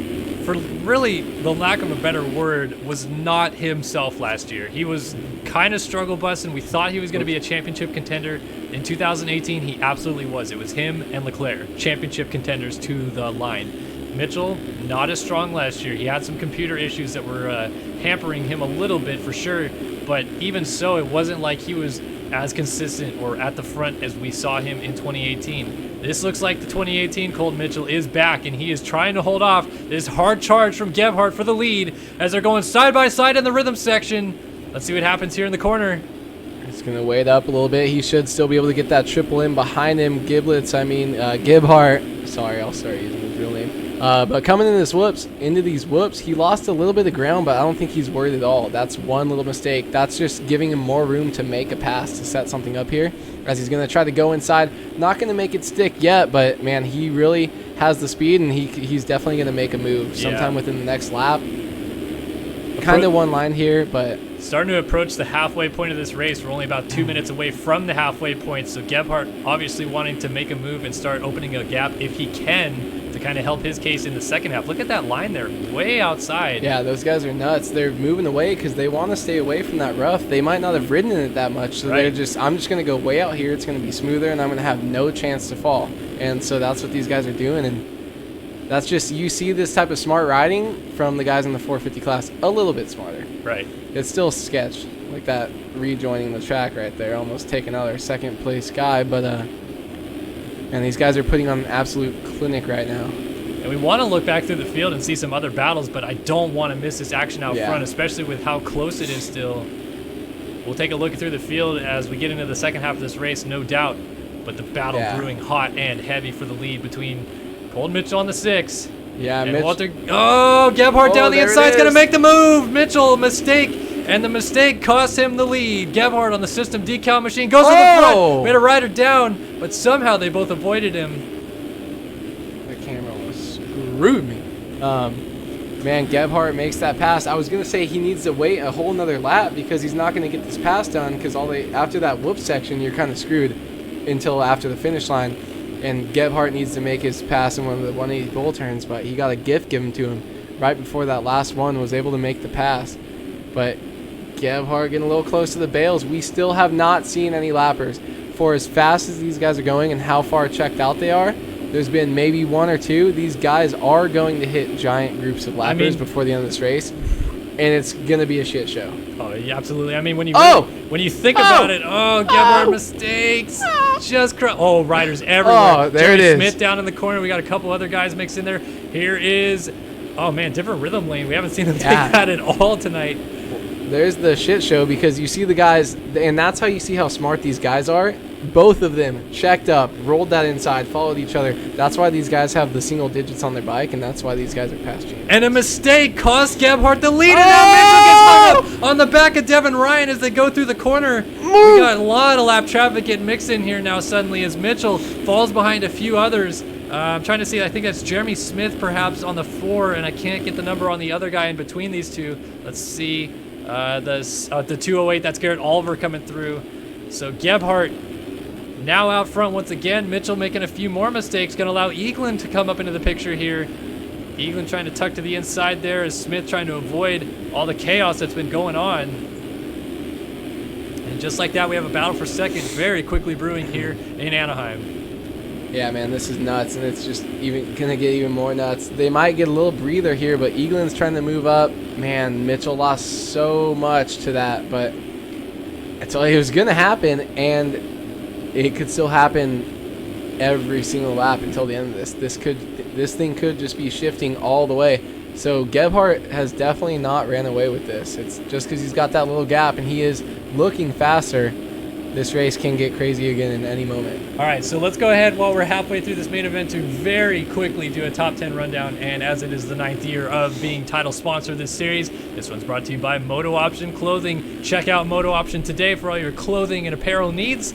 for really the lack of a better word, was not himself last year. He was kind of struggle busting. We thought he was going to be a championship contender. In 2018, he absolutely was. It was him and Leclerc, championship contenders to the line. Mitchell, not as strong last year. He had some computer issues that were hampering him a little bit for sure, but even so, it wasn't like he was as consistent or at the front as we saw him in 2018. This looks like the 2018 Colton Mitchell is back, and he is trying to hold off this hard charge from Gebhardt for the lead as they're going side by side in the rhythm section. Let's see what happens here in the corner. He's going to wait up a little bit. He should still be able to get that triple in behind him. Gebhardt. Sorry, I'll start using his real name. But coming into these whoops, he lost a little bit of ground, but I don't think he's worried at all. That's one little mistake. That's just giving him more room to make a pass to set something up here, as he's going to try to go inside. Not going to make it stick yet, but, man, he really has the speed, and he's definitely going to make a move sometime within the next lap. Kind of one line here, but... Starting to approach the halfway point of this race. We're only about 2 minutes away from the halfway point, so Gebhardt obviously wanting to make a move and start opening a gap if he can to kind of help his case in the second half. Look at that line there, way outside. Yeah, those guys are nuts. They're moving away because they want to stay away from that rough. They might not have ridden in it that much, so they're just, I'm just going to go way out here. It's going to be smoother, and I'm going to have no chance to fall. And so that's what these guys are doing, and that's just, you see this type of smart riding from the guys in the 450 class a little bit smarter. Right. It's still sketch, like that rejoining the track right there, almost taking another second place guy, but and these guys are putting on an absolute clinic right now. And we want to look back through the field and see some other battles, but I don't want to miss this action out front, especially with how close it is still. We'll take a look through the field as we get into the second half of this race, no doubt, but the battle brewing hot and heavy for the lead between Colton Mitchell on the 6. Yeah, and Walter. Oh, Gebhardt down the inside is going to make the move. Mitchell, mistake, and the mistake cost him the lead. Gebhardt on the system decal machine goes to the front. Made a rider down, but somehow they both avoided him. The camera almost screwed me. Man, Gebhardt makes that pass. I was going to say he needs to wait a whole nother lap because he's not going to get this pass done because after that whoop section, you're kind of screwed until after the finish line. And Gebhardt needs to make his pass in one of the 180 bull turns, but he got a gift given to him right before that last one, was able to make the pass. But Gebhardt getting a little close to the bales. We still have not seen any lappers. For as fast as these guys are going and how far checked out they are, there's been maybe one or two. These guys are going to hit giant groups of lappers before the end of this race, and it's going to be a shit show. Oh, yeah, absolutely. I mean, when you think about it, Gebhardt mistakes. Riders everywhere. Oh, there it is. Smith down in the corner. We got a couple other guys mixed in there. Here is, different rhythm lane. We haven't seen them take that at all tonight. There's the shit show because you see the guys, and that's how you see how smart these guys are. both of them checked up, rolled that inside, followed each other. That's why these guys have the single digits on their bike, and that's why these guys are past champions. And a mistake cost Gebhardt the lead, and now Mitchell gets hung up on the back of Devin Ryan as they go through the corner. We got a lot of lap traffic getting mixed in here now suddenly as Mitchell falls behind a few others. I'm trying to see, I think that's Jeremy Smith perhaps on the 4, and I can't get the number on the other guy in between these two. Let's see, the 208, that's Garrett Oliver coming through. So Gebhardt now out front once again. Mitchell making a few more mistakes, going to allow Eaglin to come up into the picture here. Eaglin trying to tuck to the inside there as Smith trying to avoid all the chaos that's been going on. And just like that, we have a battle for second very quickly brewing here in Anaheim. Yeah, man, this is nuts, and it's just even gonna get even more nuts. They might get a little breather here, but Eaglin's trying to move up. Man, Mitchell lost so much to that, but I told you it was gonna happen, and it could still happen every single lap until the end of this. This thing could just be shifting all the way. So Gebhardt has definitely not ran away with this. It's just because he's got that little gap and he is looking faster. This race can get crazy again in any moment. All right, so let's go ahead while we're halfway through this main event to very quickly do a top 10 rundown. And as it is the 9th year of being title sponsor of this series, this one's brought to you by MotoOption Clothing. Check out MotoOption today for all your clothing and apparel needs.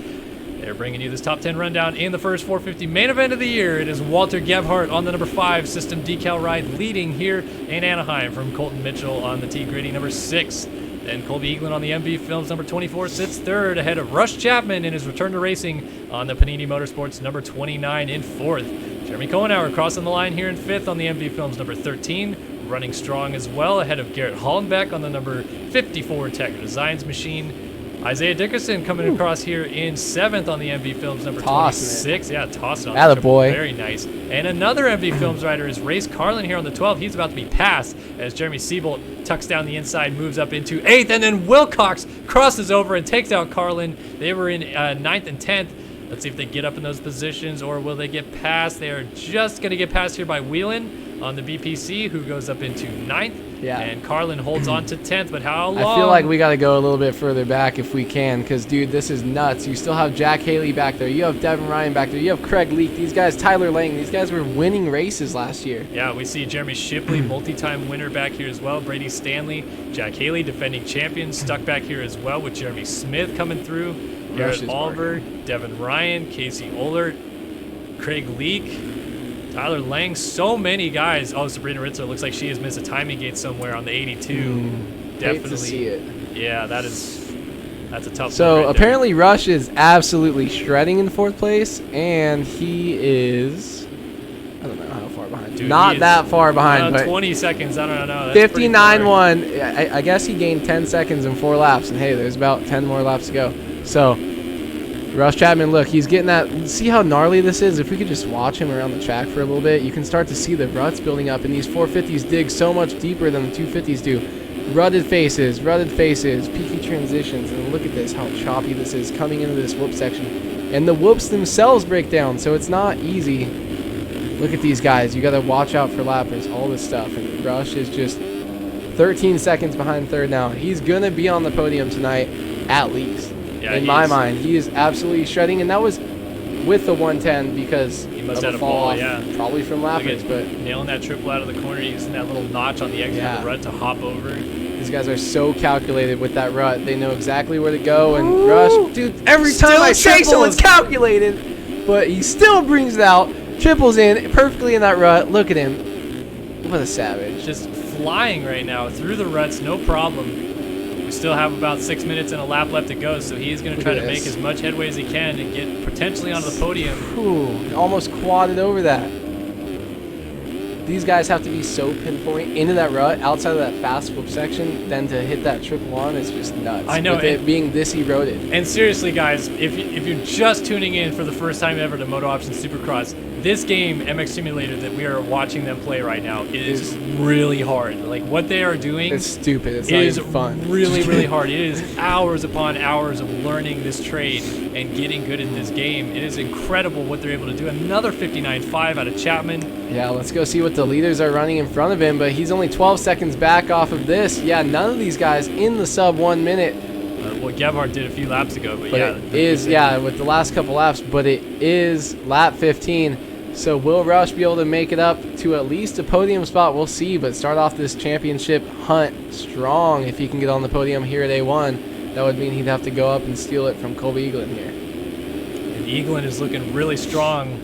They're bringing you this top 10 rundown in the first 450 main event of the year. It is Walter Gebhardt on the number 5 system decal ride leading here in Anaheim from Colton Mitchell on the T Gritty number 6. Then Colby Eaglin on the MB Films number 24 sits third ahead of Rush Chapman in his return to racing on the Panini Motorsports number 29 in 4th. Jeremy Cohenauer crossing the line here in 5th on the MB Films number 13. Running strong as well ahead of Garrett Hollenbeck on the number 54 Tech Designs machine. Isaiah Dickerson coming across here in 7th on the MV Films number 26. Yeah, tossing on the triple. Attaboy. Very nice. And another MV Films rider is Race Carlin here on the 12th. He's about to be passed as Jeremy Siebold tucks down the inside, moves up into 8th, and then Wilcox crosses over and takes out Carlin. They were in 9th and 10th. Let's see if they get up in those positions, or will they get past? They are just going to get passed here by Whelan on the BPC, who goes up into 9th. Yeah. And Carlin holds on to 10th, but how long? I feel like we got to go a little bit further back if we can, because, dude, this is nuts. You still have Jack Haley back there. You have Devin Ryan back there. You have Craig Leak. These guys, Tyler Lang, these guys were winning races last year. Yeah, we see Jeremy Shipley, multi-time winner back here as well. Brady Stanley, Jack Haley, defending champion, stuck back here as well with Jeremy Smith coming through. Garrett Oliver, Devin Ryan, Casey Ohlert, Craig Leak, Tyler Lang, so many guys. Oh, Sabrina Ritzer looks like she has missed a timing gate somewhere on the 82. Definitely. Hate to see it. Yeah, that's a tough So one right apparently Rush is absolutely shredding in 4th place, and he is, I don't know how far behind. Dude, Not that far behind, but 20 seconds. I don't know. That's 59.1. I guess he gained 10 seconds in 4 laps, and hey, there's about 10 more laps to go. So Rush Chapman, look, he's getting that. See how gnarly this is? If we could just watch him around the track for a little bit, you can start to see the ruts building up, and these 450s dig so much deeper than the 250s do. Rutted faces, peaky transitions, and look at this, how choppy this is coming into this whoop section. And the whoops themselves break down, so it's not easy. Look at these guys. You got to watch out for lappers, all this stuff. And Rush is just 13 seconds behind 3rd now. He's going to be on the podium tonight, at least. Yeah, in my mind, he is absolutely shredding, and that was with the 110 because He must of have a fall off, yeah. probably from lappers. But nailing that triple out of the corner, using that little notch on the exit of the rut to hop over. These guys are so calculated with that rut. They know exactly where to go. And Rush, dude, every time I say someone's calculated, but he still brings it out, triples in perfectly in that rut. Look at him. What a savage. Just flying right now through the ruts, no problem. We still have about 6 minutes and a lap left to go, so he's going to try to make as much headway as he can and get potentially onto the podium. Ooh, almost quadded over that. These guys have to be so pinpoint into that rut, outside of that fast whoop section, then to hit that triple on is just nuts. I know. With it being this eroded. And seriously, guys, if you're just tuning in for the first time ever to MotoOption Supercross, this game, MX Simulator, that we are watching them play right now, is really hard. Like, what they are doing It's stupid. It's not is even fun. really, really hard. It is hours upon hours of learning this trade and getting good at this game. It is incredible what they're able to do. Another 59.5 out of Chapman. Yeah, let's go see what the leaders are running in front of him, but he's only 12 seconds back off of this. Yeah, none of these guys in the sub 1 minute. what Gebhardt did a few laps ago. But yeah, it is, with the last couple laps, but it is lap 15. So will Rush be able to make it up to at least a podium spot? We'll see, but start off this championship hunt strong. If he can get on the podium here at A1, that would mean he'd have to go up and steal it from Colby Eaglin here. And Eaglin is looking really strong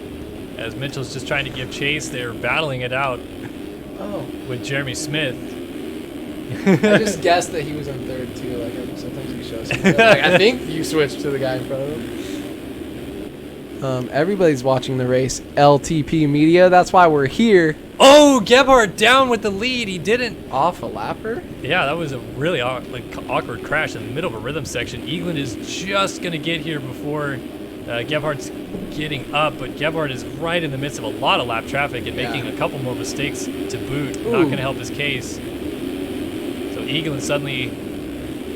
as Mitchell's just trying to give chase. They're battling it out with Jeremy Smith. I just guessed that he was on third too. Like sometimes he shows me. Like, I think you switched to the guy in front of him. Everybody's watching the race. LTP Media. That's why we're here. Oh, Gebhardt down with the lead. He didn't off a lapper. Yeah, that was a really awkward crash in the middle of a rhythm section. Eaglin is just gonna get here before Gebhardt's getting up, but Gebhardt is right in the midst of a lot of lap traffic and making a couple more mistakes to boot. Not going to help his case. So Eaglin suddenly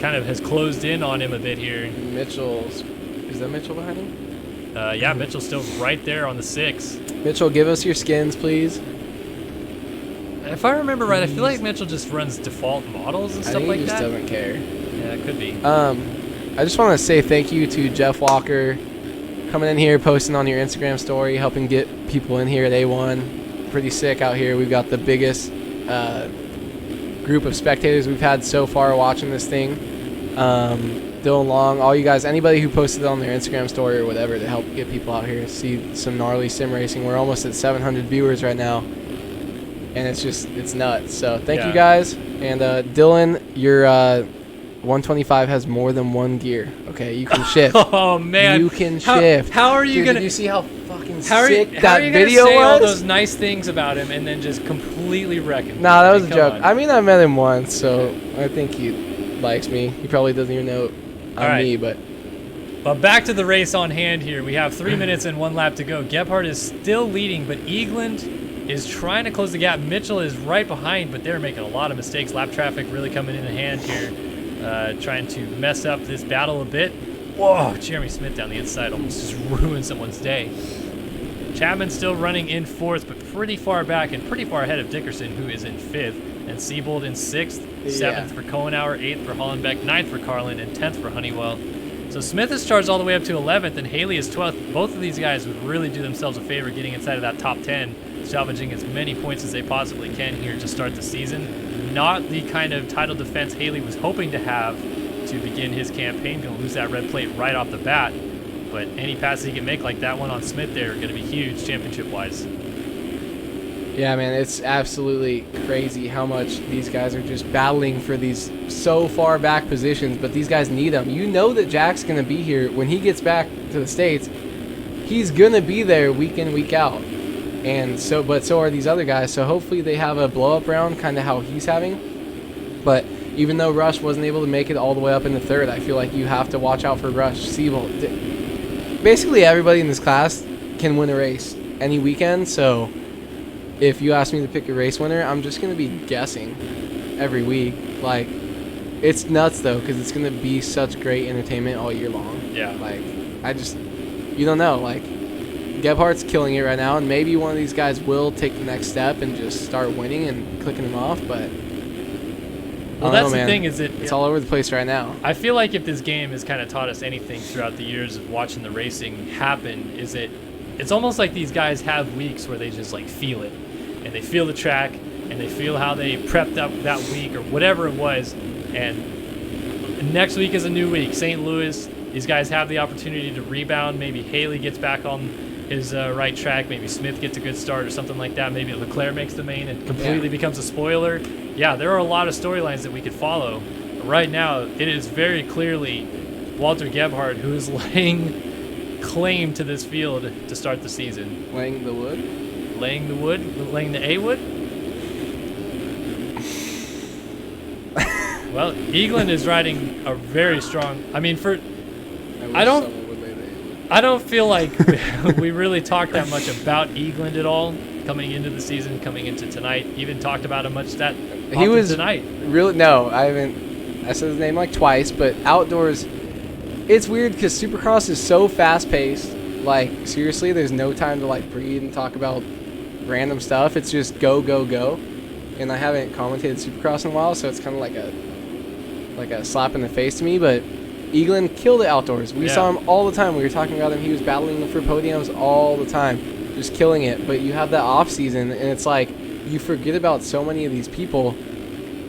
kind of has closed in on him a bit here. Is that Mitchell behind him? Yeah, Mitchell's still right there on the 6. Mitchell, give us your skins, please. If I remember right, I feel like Mitchell just runs default models and stuff like that. He just doesn't care. Yeah, it could be. I just want to say thank you to Jeff Walker, coming in here, posting on your Instagram story, helping get people in here at A1. Pretty sick out here. We've got the biggest group of spectators we've had so far watching this thing. Dylan Long, all you guys, anybody who posted on their Instagram story or whatever to help get people out here, see some gnarly sim racing. We're almost at 700 viewers right now, and it's nuts. So thank you guys. And Dylan, your 125 has more than one gear. Okay, you can shift. Oh man, you can shift. How are you gonna? Did you see how fucking sick that video say was? All those nice things about him and then just completely wreck him. Nah, that was a joke. I mean, I met him once, so I think he likes me. He probably doesn't even know I'm me, but back to the race on hand here. We have 3 minutes and 1 lap to go. Gebhardt is still leading, but Eaglin is trying to close the gap. Mitchell is right behind, but they're making a lot of mistakes. Lap traffic really coming in hand here. Trying to mess up this battle a bit. Whoa, Jeremy Smith down the inside almost just ruined someone's day. Chapman still running in 4th, but pretty far back and pretty far ahead of Dickerson, who is in 5th. And Siebold in 6th, 7th for Kohenauer, 8th for Hollenbeck, 9th for Carlin, and 10th for Honeywell. So Smith is charged all the way up to 11th, and Haley is 12th. Both of these guys would really do themselves a favor getting inside of that top 10, salvaging as many points as they possibly can here to start the season. Not the kind of title defense Haley was hoping to have to begin his campaign. Going to lose that red plate right off the bat. But any passes he can make like that one on Smith there are going to be huge championship-wise. Yeah, man, it's absolutely crazy how much these guys are just battling for these so far back positions, but these guys need them. You know that Jack's going to be here. When he gets back to the States, he's going to be there week in, week out. And so are these other guys. So hopefully they have a blow-up round, kind of how he's having. But even though Rush wasn't able to make it all the way up in the 3rd, I feel like you have to watch out for Rush. Siebold. Basically everybody in this class can win a race any weekend, so if you ask me to pick a race winner, I'm just going to be guessing every week. Like, it's nuts, though, because it's going to be such great entertainment all year long. Yeah. Like, you don't know. Like, Gebhardt's killing it right now, and maybe one of these guys will take the next step and just start winning and clicking them off, but well, that's the thing, is it's all over the place right now. I feel like if this game has kind of taught us anything throughout the years of watching the racing happen, is it's almost like these guys have weeks where they just like feel it, and they feel the track, and they feel how they prepped up that week or whatever it was, and next week is a new week. St. Louis, these guys have the opportunity to rebound. Maybe Haley gets back on his right track. Maybe Smith gets a good start or something like that. Maybe Leclerc makes the main and completely becomes a spoiler. Yeah, there are a lot of storylines that we could follow. But right now, it is very clearly Walter Gebhardt who is laying claim to this field to start the season. Laying the wood? Laying the wood? Laying the A-wood? Well, Eaglin is riding a very strong... I mean, I don't feel like we really talked that much about Eaglin at all coming into the season, coming into tonight. Even talked about him much that he was tonight. Really, no, I haven't. I said his name like twice, but outdoors, it's weird because Supercross is so fast-paced. Like, seriously, there's no time to like breathe and talk about random stuff. It's just go, go, go. And I haven't commentated Supercross in a while, so it's kind of like a slap in the face to me. But Eaglin killed it outdoors. We Yeah. saw him all the time. We were talking about him. He was battling for podiums all the time, just killing it. But you have that off season, and it's like you forget about so many of these people,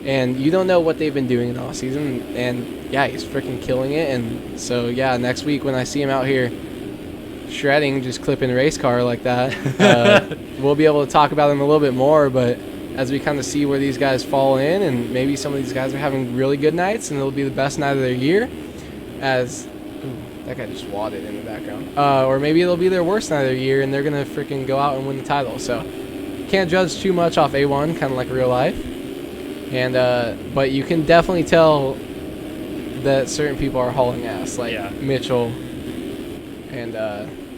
and you don't know what they've been doing in the off season. And yeah, he's freaking killing it. And so yeah, next week when I see him out here shredding, just clipping a race car like that, we'll be able to talk about him a little bit more. But as we kind of see where these guys fall in, and maybe some of these guys are having really good nights, and it'll be the best night of their year. As that guy just wadded in the background. Or maybe it'll be their worst night of their year, and they're gonna freaking go out and win the title. So can't judge too much off A1, kind of like real life. And but you can definitely tell that certain people are hauling ass, like Mitchell and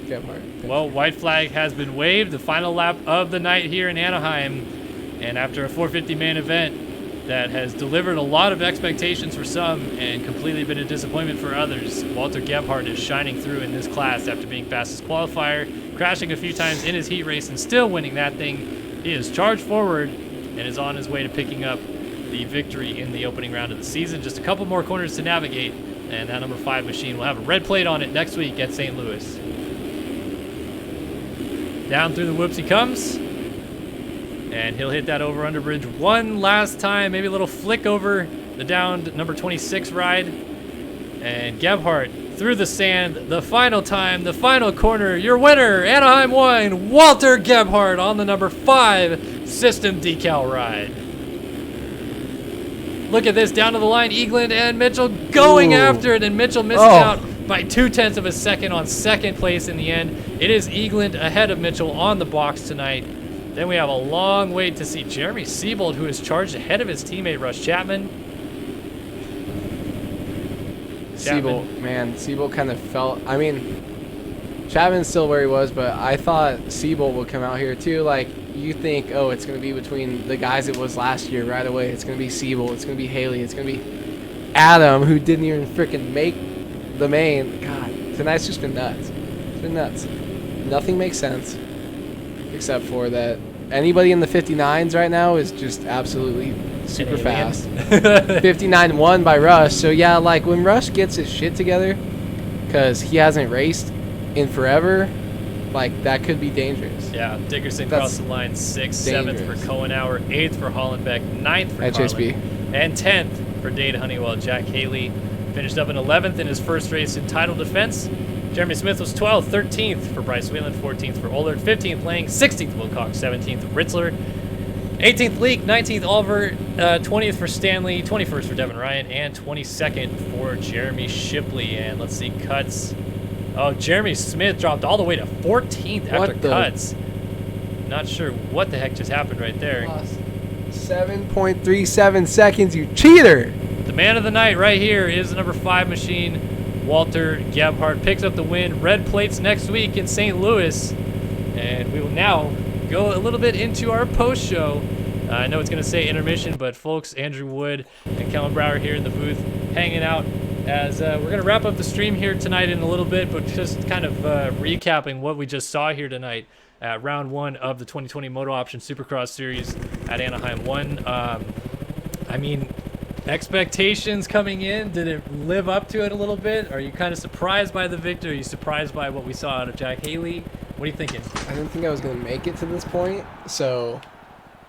Gebhardt. Well, white flag has been waved. The final lap of the night here in Anaheim, and after a 450 main event that has delivered a lot of expectations for some and completely been a disappointment for others, Walter Gebhardt is shining through in this class after being fastest qualifier, crashing a few times in his heat race and still winning that thing. He is charged forward and is on his way to picking up the victory in the opening round of the season. Just a couple more corners to navigate, and that number 5 machine will have a red plate on it next week at St. Louis. Down through the whoops he comes. And he'll hit that over-under bridge one last time. Maybe a little flick over the downed number 26 ride. And Gebhardt through the sand. The final time, the final corner. Your winner, Anaheim 1, Walter Gebhardt on the number 5 system decal ride. Look at this, down to the line. Eaglin and Mitchell going after it. And Mitchell misses out by 0.2 of a second on second place in the end. It is Eaglin ahead of Mitchell on the box tonight. Then we have a long wait to see Jeremy Siebold, who is charged ahead of his teammate Russ Chapman. Siebold kind of felt, I mean, Chapman's still where he was, but I thought Siebold would come out here too. Like, you think, oh, it's going to be between the guys it was last year right away. It's going to be Siebold, it's going to be Haley, it's going to be Adam, who didn't even freaking make the main. God, tonight's just been nuts. It's been nuts. Nothing makes sense. Except for that anybody in the 59s right now is just absolutely super fast. 59-1 by Rush. So yeah, like when Rush gets his shit together, because he hasn't raced in forever, like that could be dangerous. Yeah, Dickerson crossed the line 6th, 7th for Cohenauer, 8th for Hollenbeck, 9th for HSB, and 10th for Dade Honeywell. Jack Haley finished up in 11th in his first race in title defense. Jeremy Smith was 12th, 13th for Bryce Whelan, 14th for Ollard, 15th Lang, 16th Wilcox, 17th Ritzler, 18th Leak, 19th Oliver, 20th for Stanley, 21st for Devin Ryan, and 22nd for Jeremy Shipley. And let's see, cuts. Oh, Jeremy Smith dropped all the way to 14th after cuts. Not sure what the heck just happened right there. Lost 7.37 seconds, you cheater! The man of the night right here is the number 5 machine, Walter Gebhardt. Picks up the win. Red plates next week in St. Louis. And we will now go a little bit into our post show. I know it's going to say intermission, but folks, Andrew Wood and Kellen Brauer here in the booth hanging out as we're going to wrap up the stream here tonight in a little bit, but just kind of recapping what we just saw here tonight at round 1 of the 2020 MotoOption Supercross Series at Anaheim 1. I mean, expectations coming in, did it live up to it a little bit? Are you kind of surprised by the victory? Are you surprised by what we saw out of Jack Haley? What are you thinking? I didn't think I was going to make it to this point, so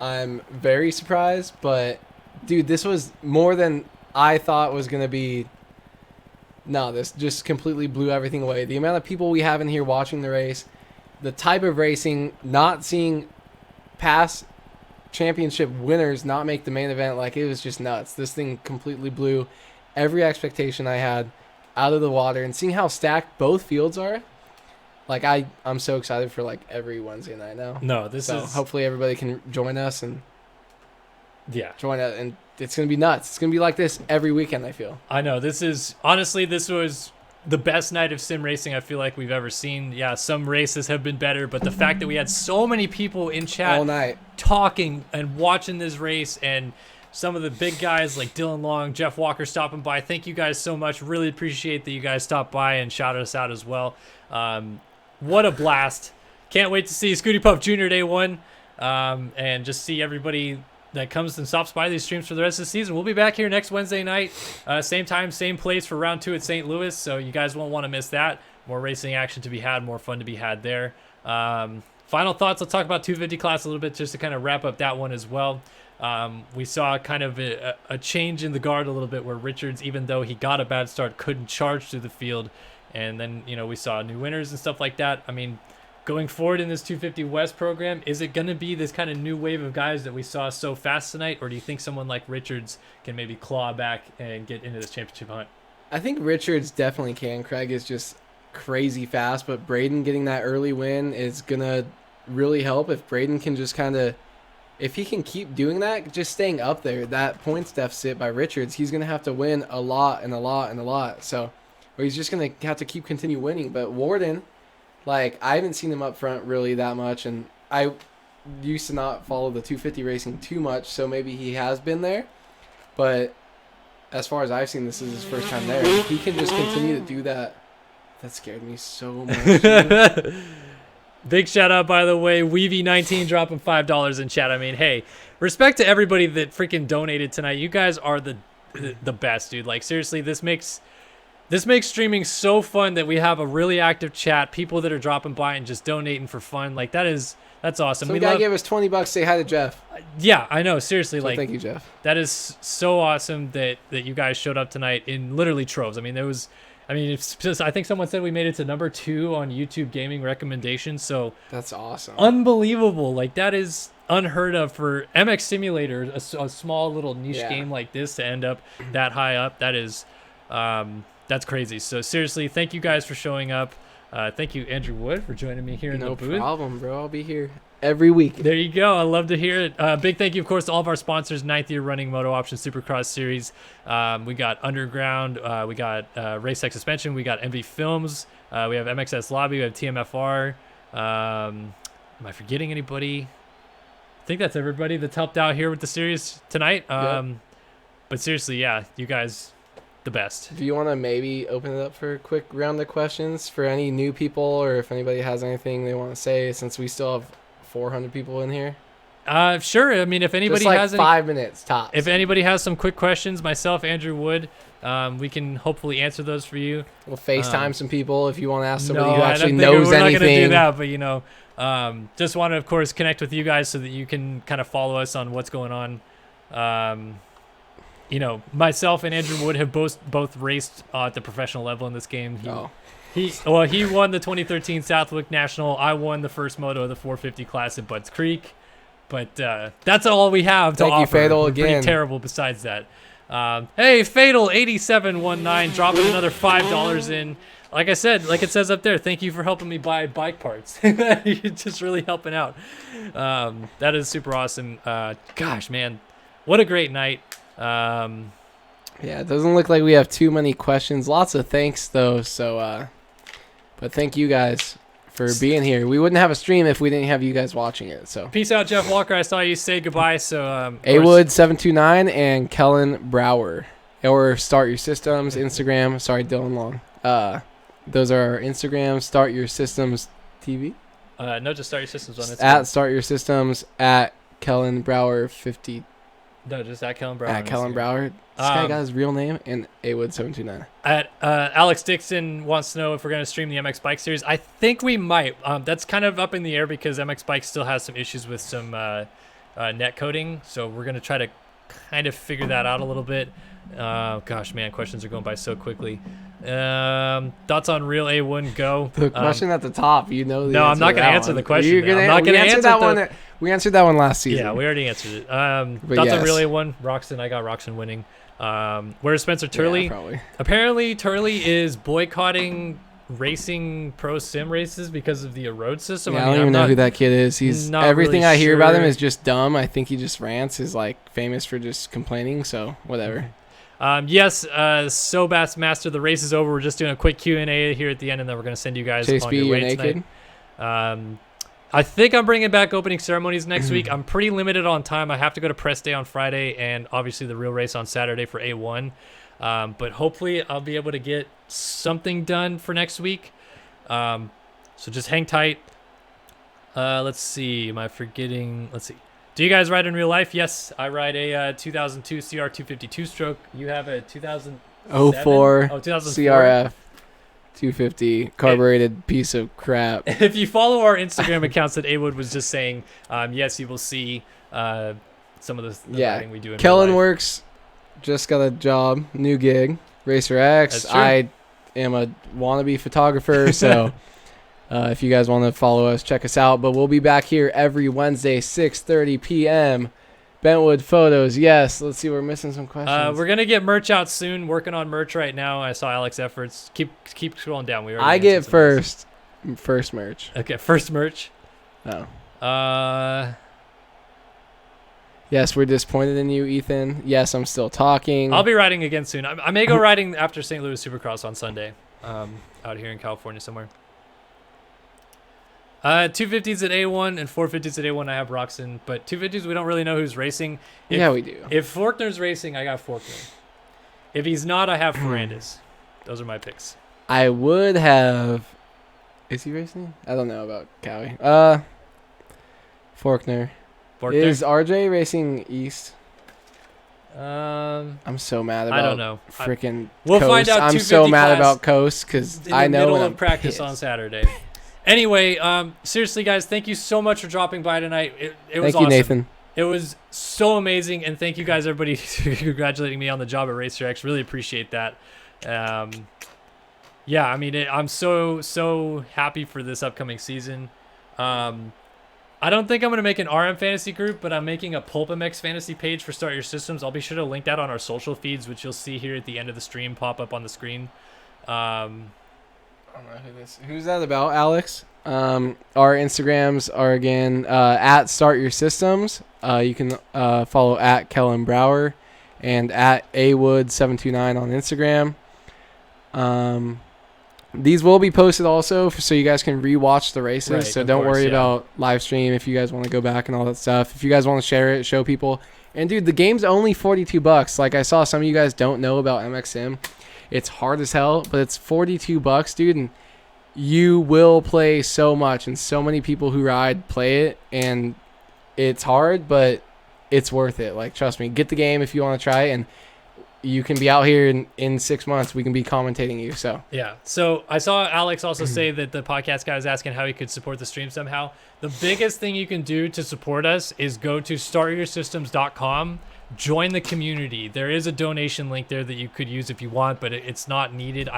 I'm very surprised. But, dude, this was more than I thought was going to be. No, this just completely blew everything away. The amount of people we have in here watching the race, the type of racing, not seeing past championship winners not make the main event, like, it was just nuts. This thing completely blew every expectation I had out of the water, and seeing how stacked both fields are, like, I'm so excited for like every Wednesday night now. No, this is hopefully everybody can join us and join us, and it's gonna be nuts. It's gonna be like this every weekend, I feel. I know, this is honestly, this was the best night of sim racing I feel like we've ever seen. Yeah, some races have been better, but the fact that we had so many people in chat all night talking and watching this race, and some of the big guys like Dylan Long, Jeff Walker stopping by. Thank you guys so much. Really appreciate that you guys stopped by and shouted us out as well. What a blast. Can't wait to see Scooty Puff Jr. Day 1 and just see everybody that comes and stops by these streams for the rest of the season. We'll be back here next Wednesday night, same time, same place for round 2 at St. Louis. So you guys won't want to miss that. More racing action to be had, more fun to be had there. Final thoughts. Let's talk about 250 class a little bit just to kind of wrap up that one as well. We saw kind of a change in the guard a little bit where Richards, even though he got a bad start, couldn't charge through the field. And then, we saw new winners and stuff like that. I mean, going forward in this 250 West program, is it going to be this kind of new wave of guys that we saw so fast tonight? Or do you think someone like Richards can maybe claw back and get into this championship hunt? I think Richards definitely can. Craig is just crazy fast, but Braden getting that early win is going to really help. If Braden can just if he can keep doing that, just staying up there, that points deficit by Richards, he's going to have to win a lot and a lot and a lot. So, or he's just going to have to continue winning. But Warden, I haven't seen him up front really that much, and I used to not follow the 250 racing too much, so maybe he has been there. But as far as I've seen, this is his first time there. If he can just continue to do that, that scared me so much. Big shout out, by the way, Weevy19 dropping $5 in chat. I mean, hey, respect to everybody that freaking donated tonight. You guys are the best, dude. Seriously, this makes streaming so fun that we have a really active chat, people that are dropping by and just donating for fun. That's awesome. Some guy gave us $20. Say hi to Jeff. Yeah, I know. Seriously, so thank you, Jeff. That is so awesome that you guys showed up tonight in literally troves. I mean, I think someone said we made it to number 2 on YouTube gaming recommendations. So that's awesome. Unbelievable. That is unheard of for MX Simulator, a small little niche game like this to end up that high up. That is, that's crazy. So seriously, thank you guys for showing up. Thank you, Andrew Wood, for joining me here in the booth. No problem, bro. I'll be here every week. There you go. I love to hear it. Big thank you, of course, to all of our sponsors. 9th year running MotoOption Supercross Series. We got Underground. We got Race Tech Suspension. We got MV Films. We have MXS Lobby. We have TMFR. Am I forgetting anybody? I think that's everybody that's helped out here with the series tonight. But seriously, yeah, you guys, the best. Do you want to maybe open it up for a quick round of questions for any new people, or if anybody has anything they want to say, since we still have 400 people in here? Sure. I mean, if anybody just has 5 minutes tops. If anybody has some quick questions, myself, Andrew Wood, we can hopefully answer those for you. We'll FaceTime some people if you want to ask somebody who actually knows anything. We're not going to do that, but just want to, of course, connect with you guys so that you can kind of follow us on what's going on. Myself and Andrew Wood have both raced at the professional level in this game. He won the 2013 Southwick National. I won the first moto of the 450 class at Budds Creek. But that's all we have to offer. Thank you, Fatal, We're again. pretty terrible besides that. Hey, Fatal8719 dropping another $5 in. Like I said, like it says up there, thank you for helping me buy bike parts. You're just really helping out. That is super awesome. Gosh, man, what a great night. It doesn't look like we have too many questions. Lots of thanks, though. So, but thank you guys for being here. We wouldn't have a stream if we didn't have you guys watching it. So peace out, Jeff Walker. I saw you say goodbye. So Awood729 and Kellen Brauer, or Start Your Systems Instagram. Sorry, Dylan Long. Those are our Instagrams. Start Your Systems TV. No, just Start Your Systems on Instagram. At Start Your Systems at Kellen Brauer 50. No, just at Kellen Brauer. At Kellen Brauer. This guy got his real name, and Awood729. At Alex Dixon wants to know if we're going to stream the MX Bike Series. I think we might. That's kind of up in the air because MX Bike still has some issues with some net coding. So we're going to try to kind of figure that out a little bit. Gosh, man, questions are going by so quickly. Thoughts on Real A1 Go? The question at the top, No, I'm not going to answer the question. I'm not going to answer that one. We answered that one last season. Yeah, we already answered it. Thoughts on Real A1? Roxon, I got Roxon winning. Where's Spencer Turley? Yeah, probably. Apparently, Turley is boycotting racing pro sim races because of the road system. Yeah, I don't even know who that kid is. He's everything really I hear about him is just dumb. I think he just rants. Is famous for just complaining. So whatever. Yes, Sobass Master, the race is over. We're just doing a quick Q&A here at the end, and then we're going to send you guys Chase on B, your way naked. tonight. I think I'm bringing back opening ceremonies next week. I'm pretty limited on time. I have to go to press day on Friday and obviously the real race on Saturday for A1. But hopefully I'll be able to get something done for next week. So just hang tight. Let's see. Am I forgetting? Let's see. Do you guys ride in real life? Yes, I ride a 2002 CR252 stroke. You have a 2004 2004 CRF 250 carbureted piece of crap. If you follow our Instagram accounts that A Wood was just saying, yes, you will see some of the riding we do in Kellen real life. works. Just got a job, new gig, Racer X. That's true. I am a wannabe photographer, so if you guys want to follow us, check us out. But we'll be back here every Wednesday, 6:30 p.m. Bentwood Photos. Yes, let's see. We're missing some questions. We're gonna get merch out soon. Working on merch right now. I saw Alex efforts. Keep scrolling down. I get first merch. Okay, first merch. Oh. Yes, we're disappointed in you, Ethan. Yes, I'm still talking. I'll be riding again soon. I may go riding after St. Louis Supercross on Sunday, out here in California somewhere. 250s at A1 and 450s at A1 I have Roxon, but 250s we don't really know who's racing. Yeah, we do. If Faulkner's racing, I got Faulkner. If he's not, I have Ferrandis. Those are my picks. I would have... Is he racing? I don't know about Cowie. Faulkner. Is RJ racing East? I'm so mad about I don't know. Freaking We'll Coast. find out. I'm so mad about Coast because I know in the when middle I'm of practice pissed. on Saturday. Anyway, seriously, guys, thank you so much for dropping by tonight. It was Thank you, awesome. Nathan. It was so amazing, and thank you guys, everybody, for congratulating me on the job at Racer X. Really appreciate that. Yeah, I mean, I'm so happy for this upcoming season. I don't think I'm going to make an RM Fantasy group, but I'm making a PulpMX Fantasy page for Start Your Systems. I'll be sure to link that on our social feeds, which you'll see here at the end of the stream pop up on the screen. I don't know who this. Who's that about, Alex? Our Instagrams are again at Start Your Systems. You can follow at Kellen Brauer and at awood729 on Instagram. These will be posted also so you guys can rewatch the races. Right, so don't worry about live stream if you guys want to go back and all that stuff. If you guys want to share it, show people. And dude, the game's only $42. Like I saw some of you guys don't know about MXM. It's hard as hell, but it's $42, dude, and you will play so much, and so many people who ride play it, and it's hard, but it's worth it. Like, trust me, get the game if you want to try it, and you can be out here in 6 months. We can be commentating you. So yeah. So I saw Alex also say that the podcast guy was asking how he could support the stream somehow. The biggest thing you can do to support us is go to startyoursystems.com. Join the community. There is a donation link there that you could use if you want, but it's not needed.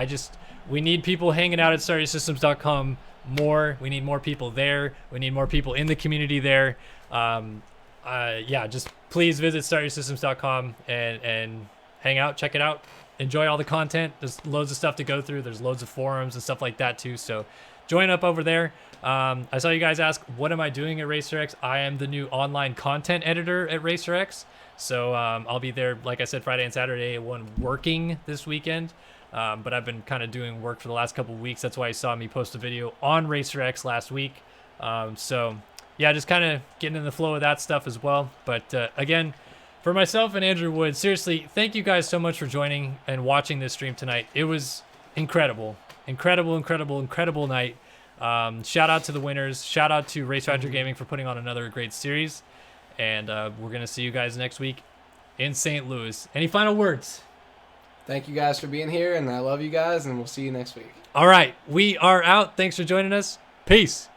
We need people hanging out at startyoursystems.com more. We need more people there. We need more people in the community there. Yeah, just please visit startyoursystems.com and hang out, check it out, enjoy all the content. There's loads of stuff to go through. There's loads of forums and stuff like that too. So join up over there. I saw you guys ask, what am I doing at Racer X? I am the new online content editor at Racer X. So I'll be there, like I said, Friday and Saturday, working this weekend. But I've been kind of doing work for the last couple of weeks. That's why you saw me post a video on Racer X last week. So yeah, just kind of getting in the flow of that stuff as well. But again, for myself and Andrew Wood, seriously, thank you guys so much for joining and watching this stream tonight. It was incredible. Incredible night. Shout out to the winners. Shout out to Race Factor Gaming for putting on another great series. And we're going to see you guys next week in St. Louis. Any final words? Thank you guys for being here, and I love you guys, and we'll see you next week. All right. We are out. Thanks for joining us. Peace.